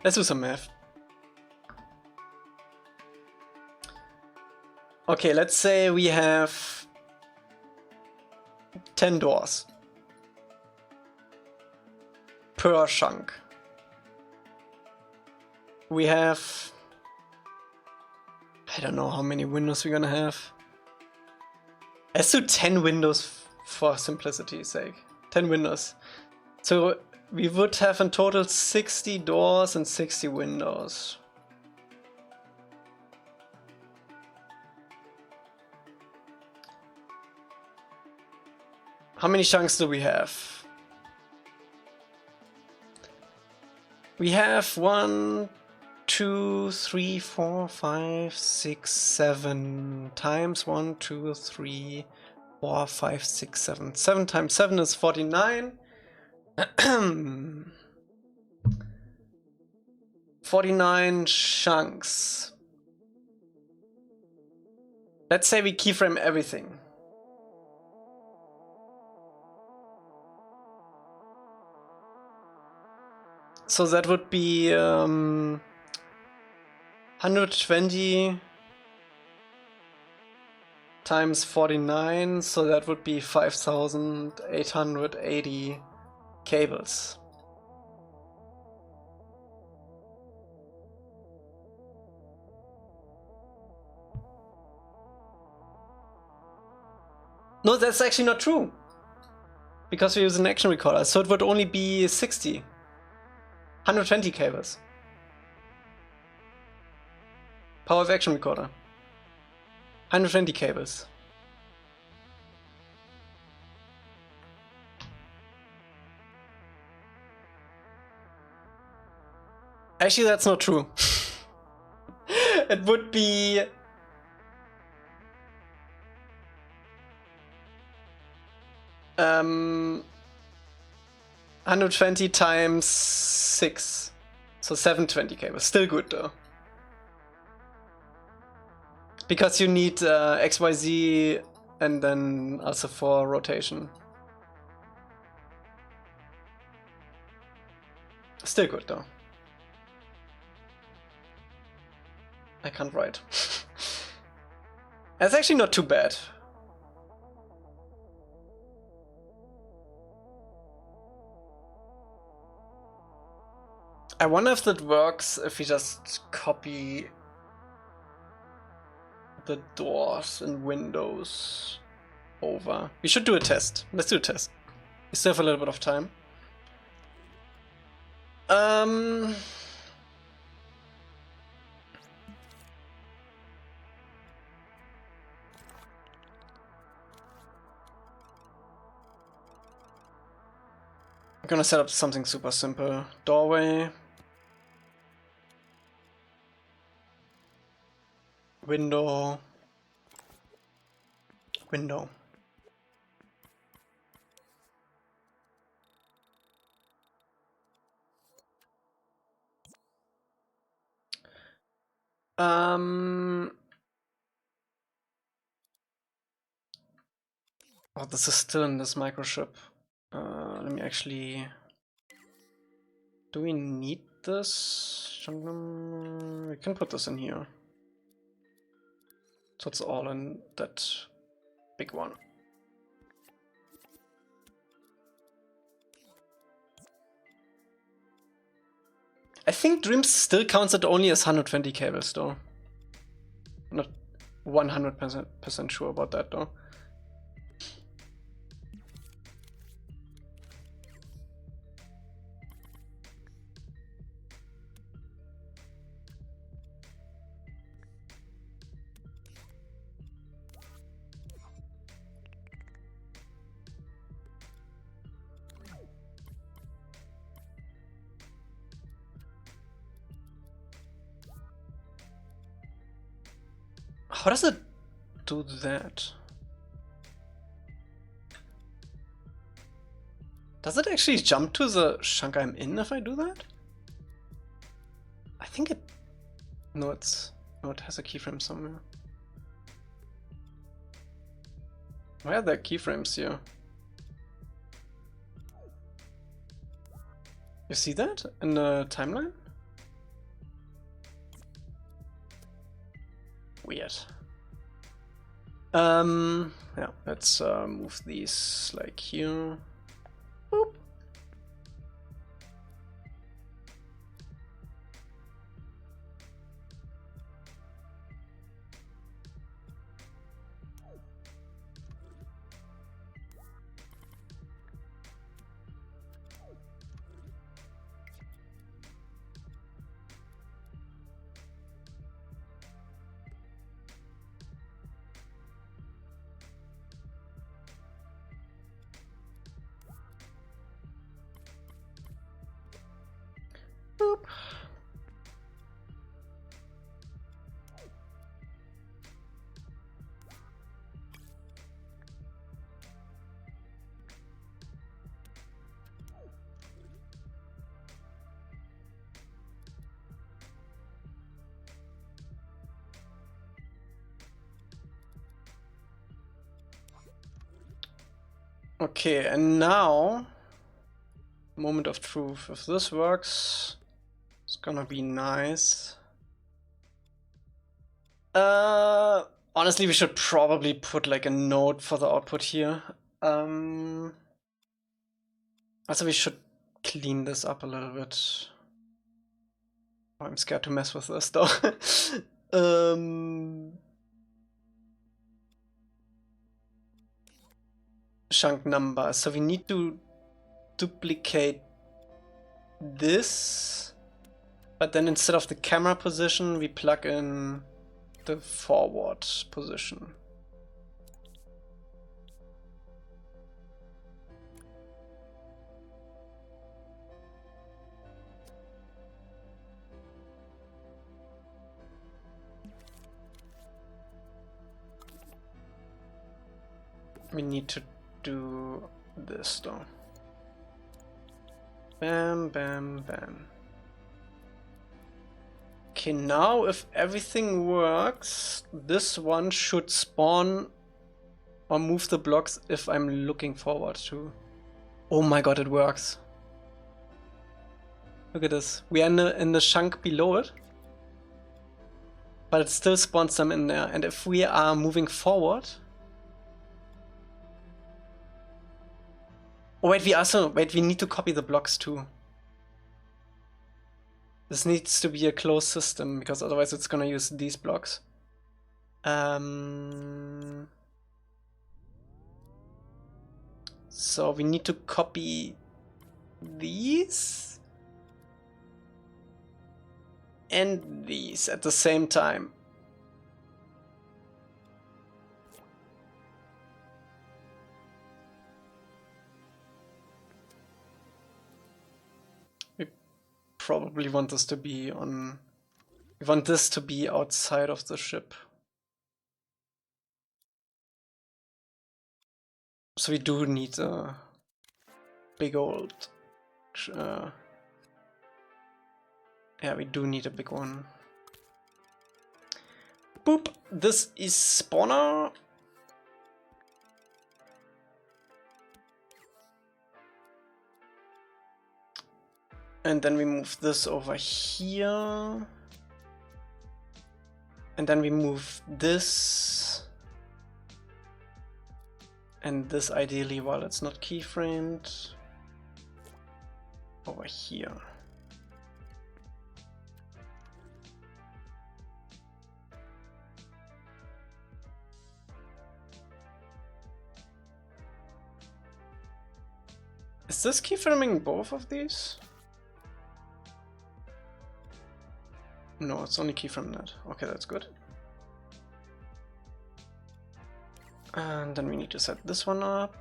Let's do some math. Okay, let's say we have 10 doors per chunk. We have, I don't know how many windows we're gonna have. Let's do 10 windows for simplicity's sake. 10 windows. So we would have in total 60 doors and 60 windows. How many chunks do we have? We have 1, 2, 3, 4, 5, 6, 7 times 1, 2, 3, 4, 5, 6, 7. 7 times 7 is 49. 49 chunks. Let's say we keyframe everything. So that would be 120 times 49, so that would be 5,880 cables. No, that's actually not true. Because we use an action recorder, so it would only be 60. 120 cables. Power of action recorder. 120 cables. Actually, that's not true. It would be 120 times 6, so 720 cables. Still good though. Because you need XYZ and then also for rotation. Still good though. I can't write. That's actually not too bad. I wonder if that works if we just copy the doors and windows over. We should do a test. Let's do a test. We still have a little bit of time. gonna set up something super simple. Doorway. Window. Window. Oh, this is still in this microchip. Let me actually... Do we need this? We can put this in here. So it's all in that big one. I think Dreams still counts it only as 120 cables though. I'm not 100% sure about that though. How does it do that? Does it actually jump to the chunk I'm in if I do that? I think it... No, it has a keyframe somewhere. Why are there keyframes here? You see that in the timeline? Weird. Yeah, let's move these like here. Boop. Boop. Okay, and now, moment of truth. If this works, it's gonna be nice. Honestly, we should probably put like a node for the output here. Also, we should clean this up a little bit. Oh, I'm scared to mess with this though. Chunk number. So we need to duplicate this, but then instead of the camera position, we plug in the forward position. We need to do this though. Bam, bam, bam. Okay, now if everything works, this one should spawn or move the blocks if I'm looking forward to. Oh my god, it works. Look at this. We are in the chunk below it, but it still spawns them in there. And if we are moving forward... Oh wait, we need to copy the blocks too. This needs to be a closed system, because otherwise it's gonna use these blocks. So we need to copy these and these at the same time. probably want this to be on... We want this to be outside of the ship. So we do need a big old... yeah, we do need a big one. Boop! This is spawner. And then we move this over here. And then we move this. And this ideally, while it's not keyframed, over here. Is this keyframing both of these? No, it's only keyframe that. Okay, that's good. And then we need to set this one up.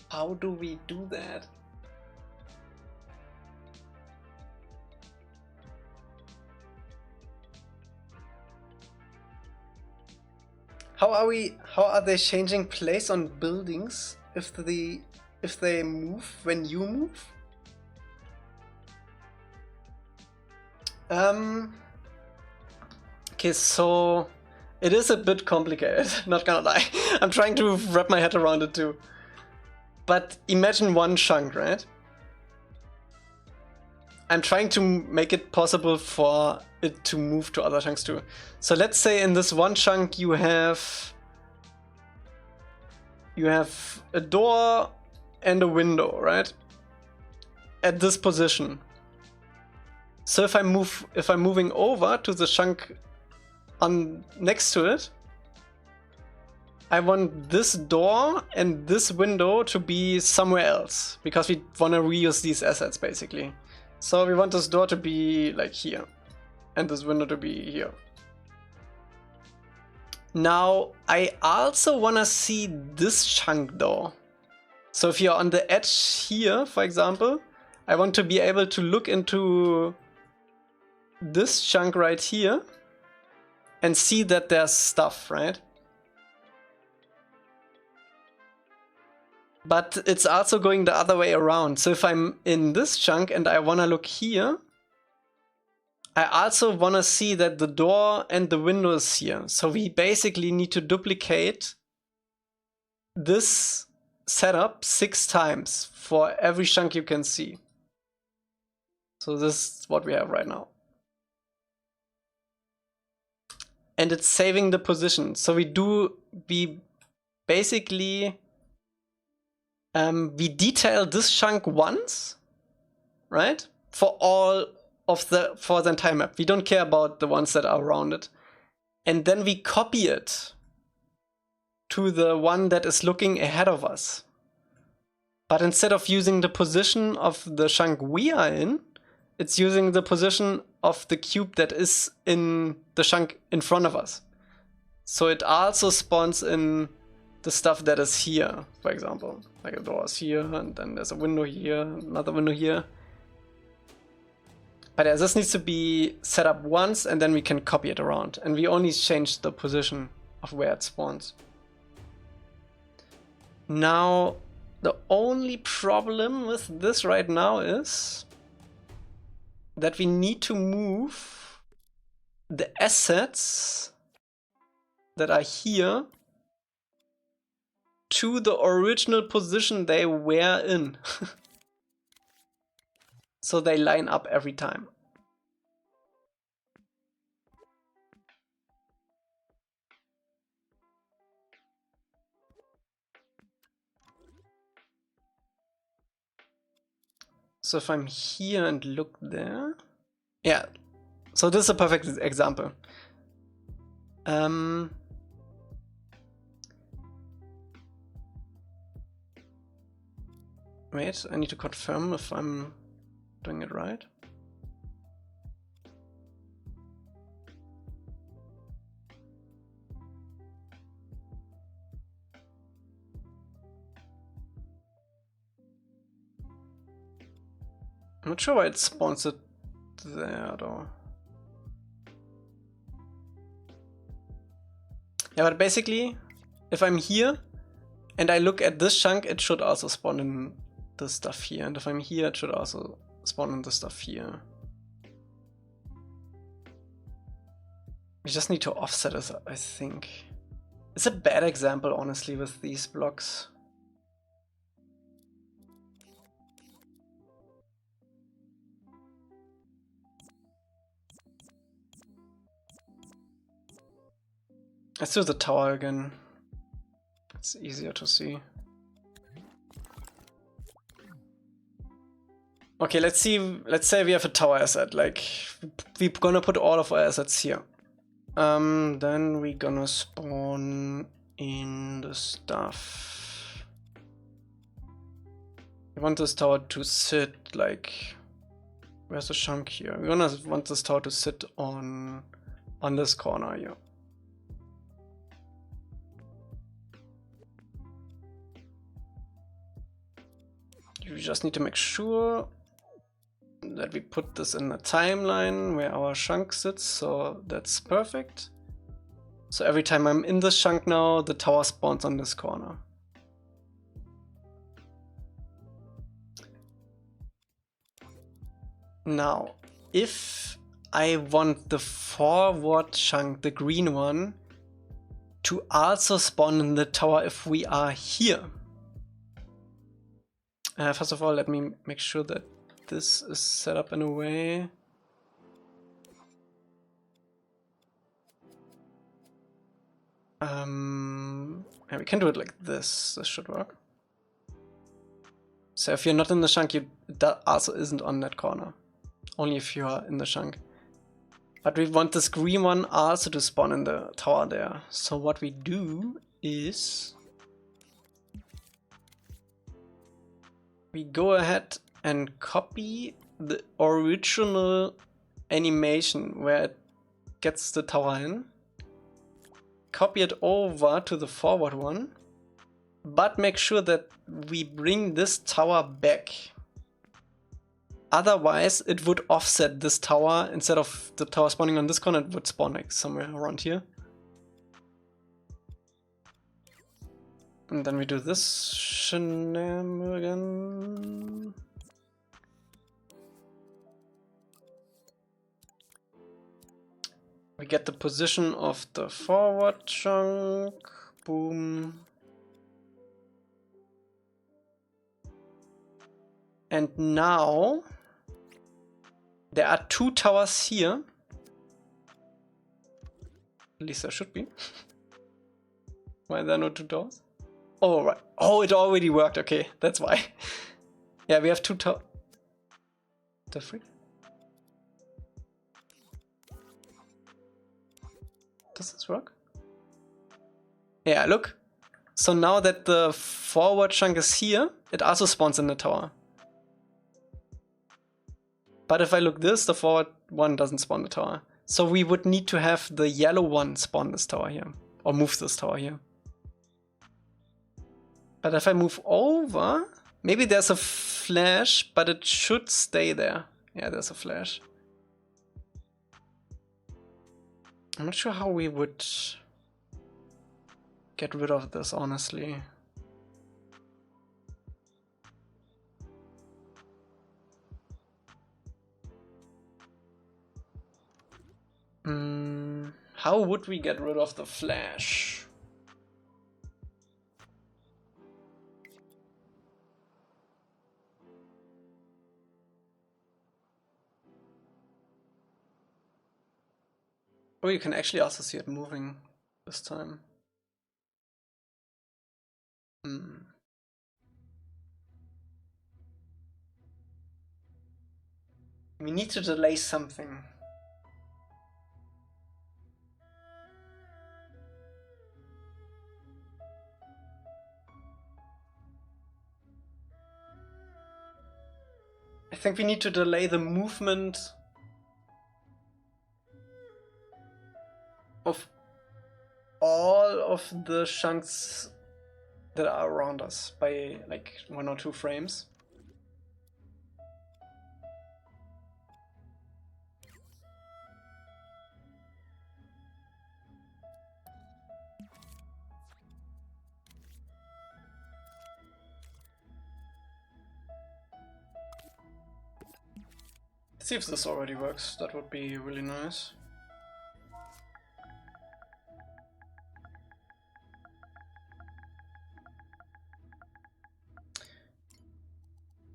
How do we do that? How are they changing place on buildings if they move when you move? Okay, so it is a bit complicated, not gonna lie. I'm trying to wrap my head around it too. But imagine one chunk, right? I'm trying to make it possible for it to move to other chunks too. So let's say in this one chunk you have a door and a window, right? At this position. So if I'm moving over to the chunk on next to it, I want this door and this window to be somewhere else, because we want to reuse these assets basically. So we want this door to be like here, and this window to be here. Now I also want to see this chunk though. So if you're on the edge here, for example, I want to be able to look into this chunk right here and see that there's stuff, right? But it's also going the other way around. So if I'm in this chunk and I want to look here, I also want to see that the door and the window is here. So we basically need to duplicate this setup 6 times for every chunk you can see. So this is what we have right now. And it's saving the position. So we basically we detail this chunk once, right? For the entire map. We don't care about the ones that are around it. And then we copy it to the one that is looking ahead of us. But instead of using the position of the chunk we are in, it's using the position of the cube that is in the chunk in front of us. So it also spawns in the stuff that is here, for example. Like a door is here, and then there's a window here, another window here. But yeah, this needs to be set up once, and then we can copy it around. And we only change the position of where it spawns. Now, the only problem with this right now is that we need to move the assets that are here to the original position they were in. So they line up every time. So if I'm here and look there, yeah, So this is a perfect example. Wait, I need to confirm if I'm doing it right. I'm not sure why it spawns it there though. Yeah, but basically, if I'm here and I look at this chunk, it should also spawn in the stuff here. And if I'm here, it should also spawn in the stuff here. We just need to offset it, I think. It's a bad example, honestly, with these blocks. Let's do the tower again. It's easier to see. Okay, let's see. Let's say we have a tower asset. Like, we're gonna put all of our assets here. Then we're gonna spawn in the stuff. We want this tower to sit like. Where's the chunk here? We're gonna want this tower to sit on this corner here. You just need to make sure that we put this in the timeline where our chunk sits, so that's perfect. So every time I'm in this chunk now, the tower spawns on this corner. Now, if I want the forward chunk, the green one, to also spawn in the tower if we are here. First of all, let me make sure that this is set up in a way. Yeah, we can do it like this. This should work. So if you're not in the chunk, that also isn't on that corner. Only if you are in the chunk. But we want this green one also to spawn in the tower there. So what we do is we go ahead and copy the original animation where it gets the tower in. Copy it over to the forward one, but make sure that we bring this tower back. Otherwise, it would offset this tower. Instead of the tower spawning on this corner, it would spawn like somewhere around here. And then we do this shenanigan. We get the position of the forward chunk. Boom. And now there are two towers here. At least there should be. Why are there no two towers? Oh, right. Oh, it already worked. Okay, that's why. Yeah, we have two towers. The freak? Does this work? Yeah, look. So now that the forward chunk is here, it also spawns in the tower. But if I look this, the forward one doesn't spawn the tower. So we would need to have the yellow one spawn this tower here. Or move this tower here. But if I move over, maybe there's a flash, but it should stay there. Yeah, there's a flash. I'm not sure how we would get rid of this, honestly. How would we get rid of the flash? Oh, you can actually also see it moving this time. We need to delay something. think we need to delay the movement of all of the chunks that are around us by like 1 or 2 frames. Let's see if this already works. That would be really nice.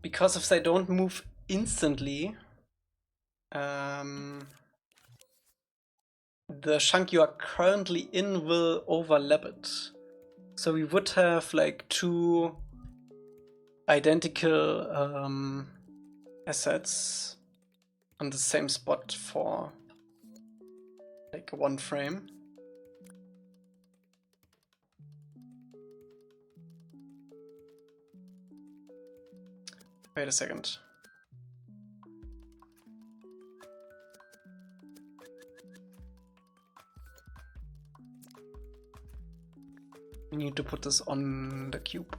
Because if they don't move instantly, the chunk you are currently in will overlap it. So we would have like 2 identical assets on the same spot for like 1 frame. Wait a second. We need to put this on the cube.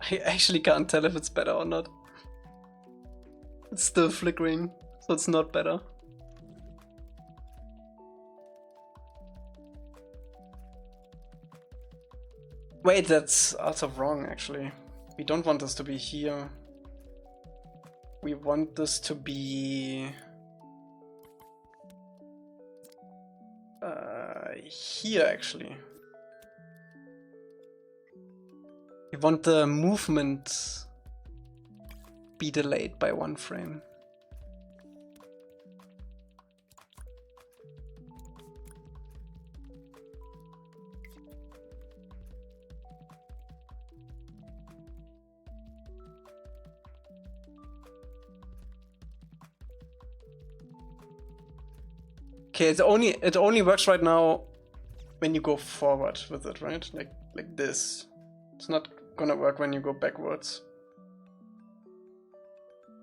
I actually can't tell if it's better or not. It's still flickering, so it's not better. Wait, that's also wrong actually. We don't want this to be here. We want this to be here actually. We want the movement be delayed by 1 frame. Okay, it only works right now when you go forward with it, right? Like this. It's not gonna work when you go backwards.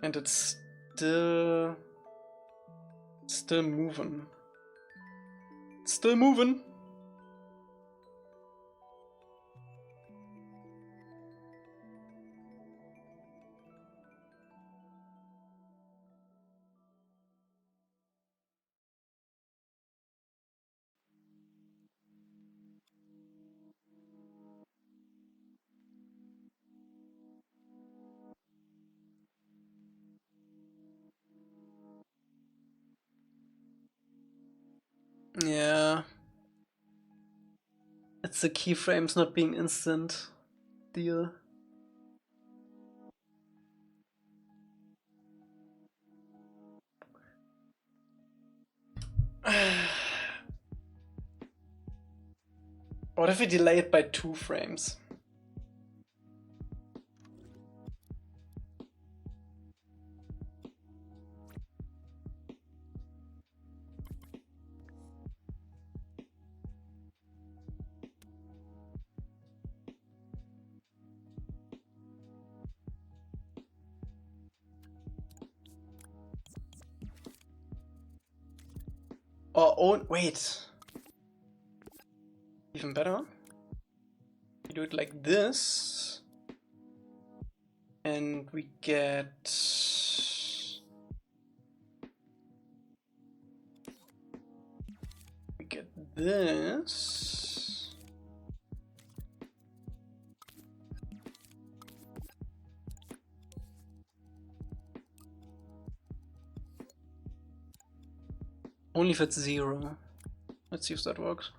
And it's still moving. It's still moving. Yeah. It's the keyframes not being instant deal. What if we delay it by 2 frames? Oh, wait. Even better. We do it like this. And we get... this. Only if it's 0. Let's see if that works.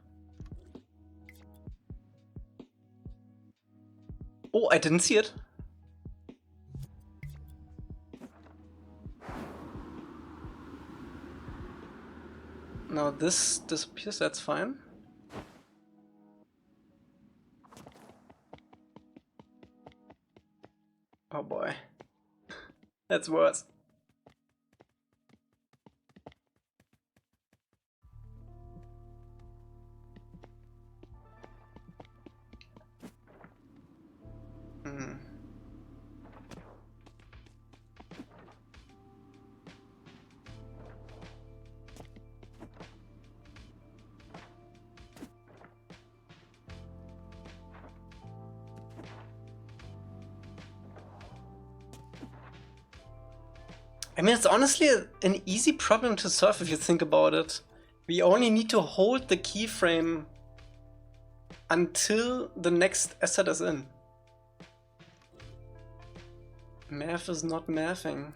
Oh, I didn't see it. Now this disappears, that's fine. Oh boy. That's worse. I mean, it's honestly an easy problem to solve if you think about it. We only need to hold the keyframe until the next asset is in. Math is not mathing.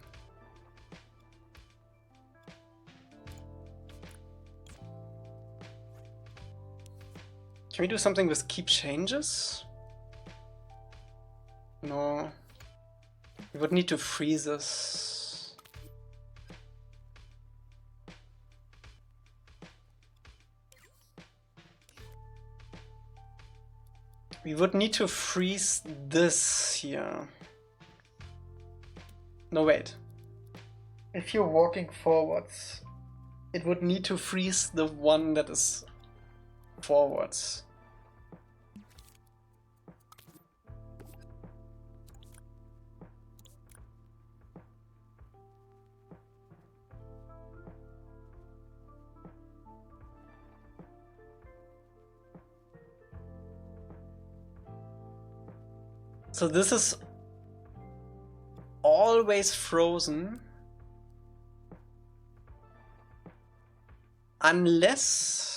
Can we do something with keep changes? No. We would need to freeze this. We would need to freeze this here. No, wait. If you're walking forwards, it would need to freeze the one that is forwards. So this is always frozen unless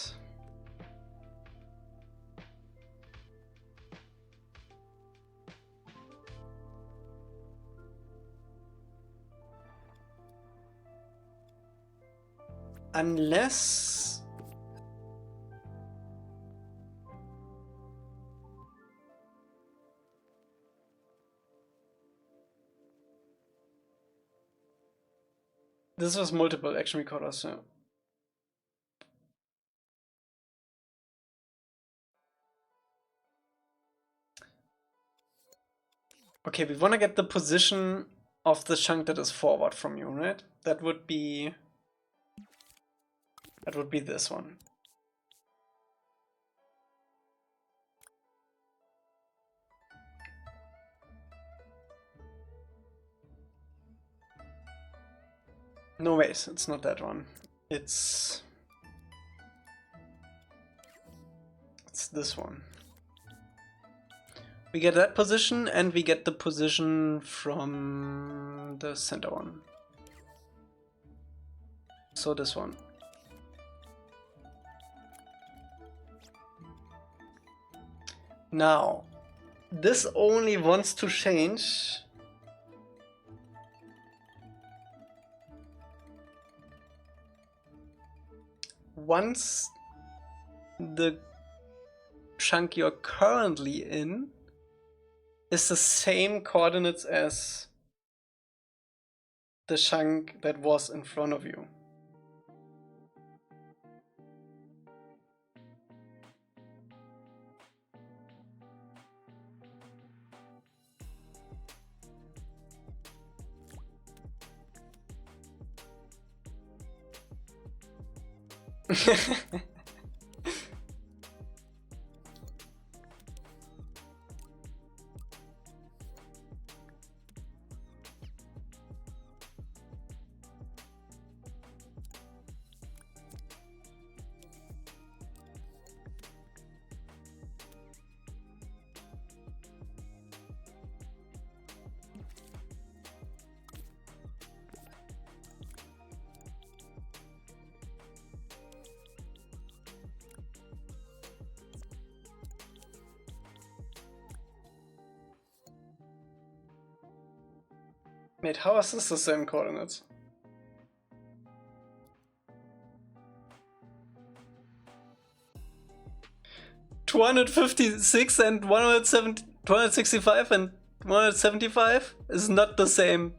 this was multiple action recorders, so. Okay, we want to get the position of the chunk that is forward from you, right? That would be this one. No, wait, it's not that one. It's this one. We get that position and we get the position from the center one. So this one. Now, this only wants to change once the chunk you're currently in is the same coordinates as the chunk that was in front of you. Wait, how is this the same coordinates? $256 and 265 and 175 is not the same.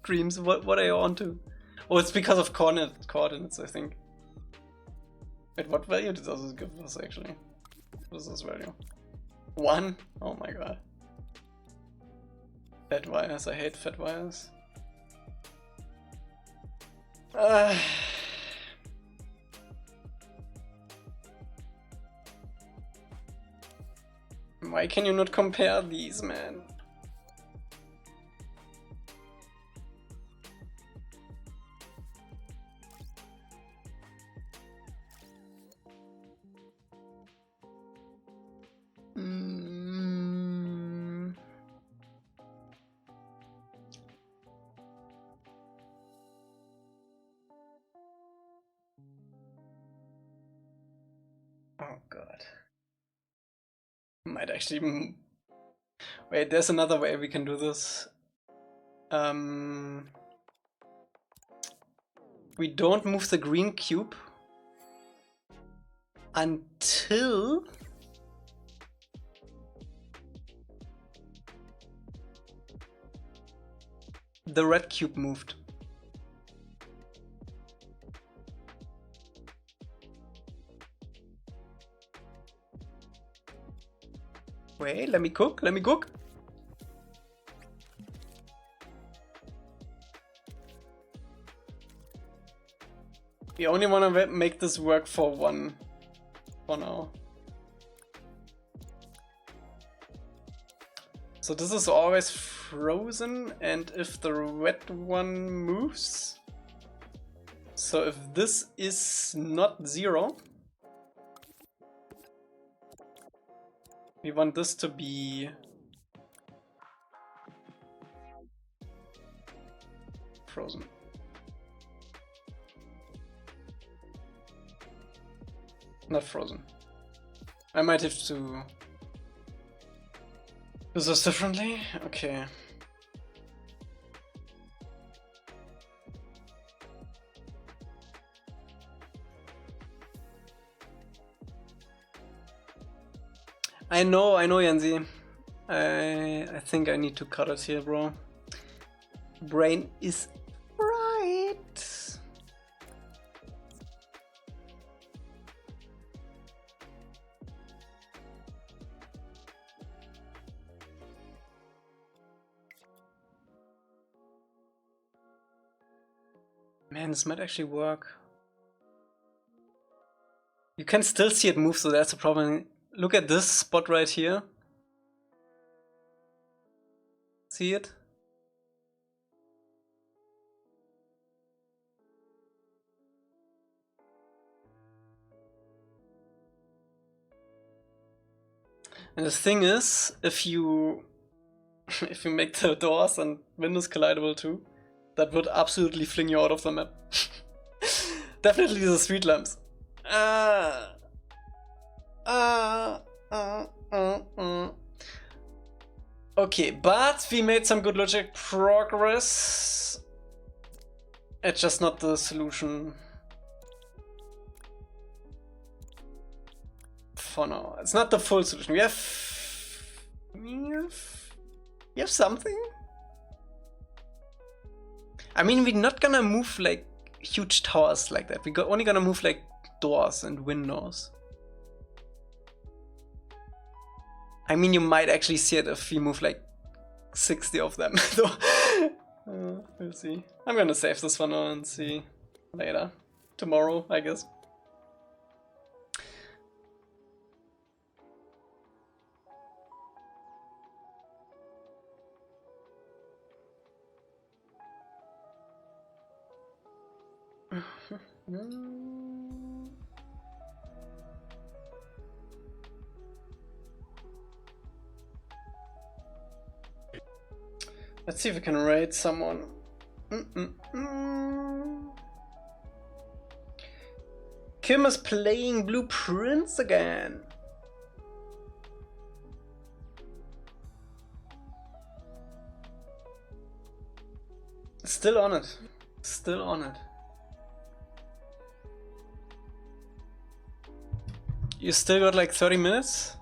Dreams, what are you on to? Oh, it's because of coordinates, I think. Wait, what value does this give us actually? What is this value? 1? Oh my god. Fat wires, I hate fat wires. Why can you not compare these, man? Oh god. Might actually... Wait, there's another way we can do this. We don't move the green cube until the red cube moved. Wait, let me cook, let me cook. We only want to make this work for one hour. So this is always frozen, and if the red one moves, so if this is not 0, we want this to be frozen. Not frozen. I might have to do this differently. Okay. I know, Yanzi. I think I need to cut it here, bro. Brain is right. Man, this might actually work. You can still see it move, so that's a problem. Look at this spot right here. See it? And the thing is, if you make the doors and windows collidable too, that would absolutely fling you out of the map. Definitely the street lamps. Okay, but we made some good logic progress. It's just not the solution for now. It's not the full solution. We have something. I mean, we're not gonna move like huge towers like that. We're only gonna move like doors and windows. I mean, you might actually see it if we move like 60 of them. We'll see. I'm gonna save this for now and see later. Tomorrow, I guess. Let's see if we can raid someone. Kim is playing Blueprints again. Still on it. Still on it. You still got like 30 minutes?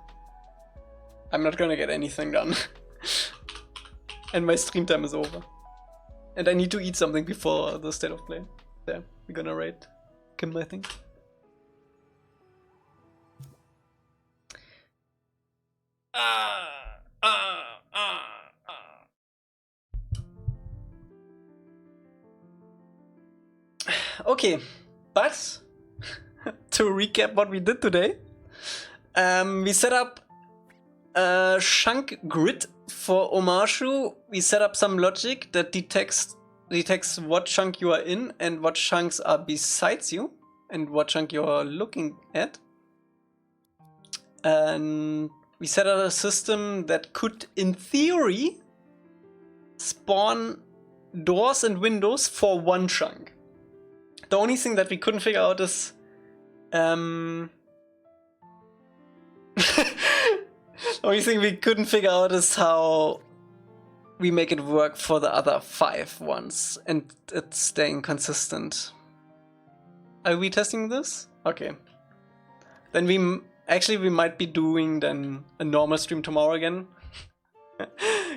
I'm not gonna get anything done. And my stream time is over. And I need to eat something before the state of play. There, we're gonna raid Kim, I think. Okay, but to recap what we did today, we set up a chunk grid for Omashu. We set up some logic that detects what chunk you are in and what chunks are besides you and what chunk you are looking at. And we set up a system that could, in theory, spawn doors and windows for one chunk. The only thing that we couldn't figure out is the only thing we couldn't figure out is how we make it work for the other 5 ones and it's staying consistent. Are we testing this? Okay. Then we might be doing then a normal stream tomorrow again.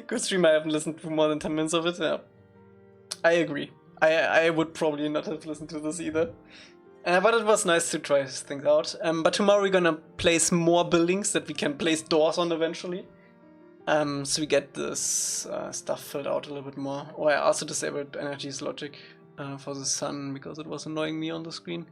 Good stream, I haven't listened to more than 10 minutes of it. Yeah. I agree. I would probably not have listened to this either. But it was nice to try things out. But tomorrow we're gonna place more buildings that we can place doors on eventually. So we get this stuff filled out a little bit more. Oh, I also disabled Energy's logic for the sun because it was annoying me on the screen.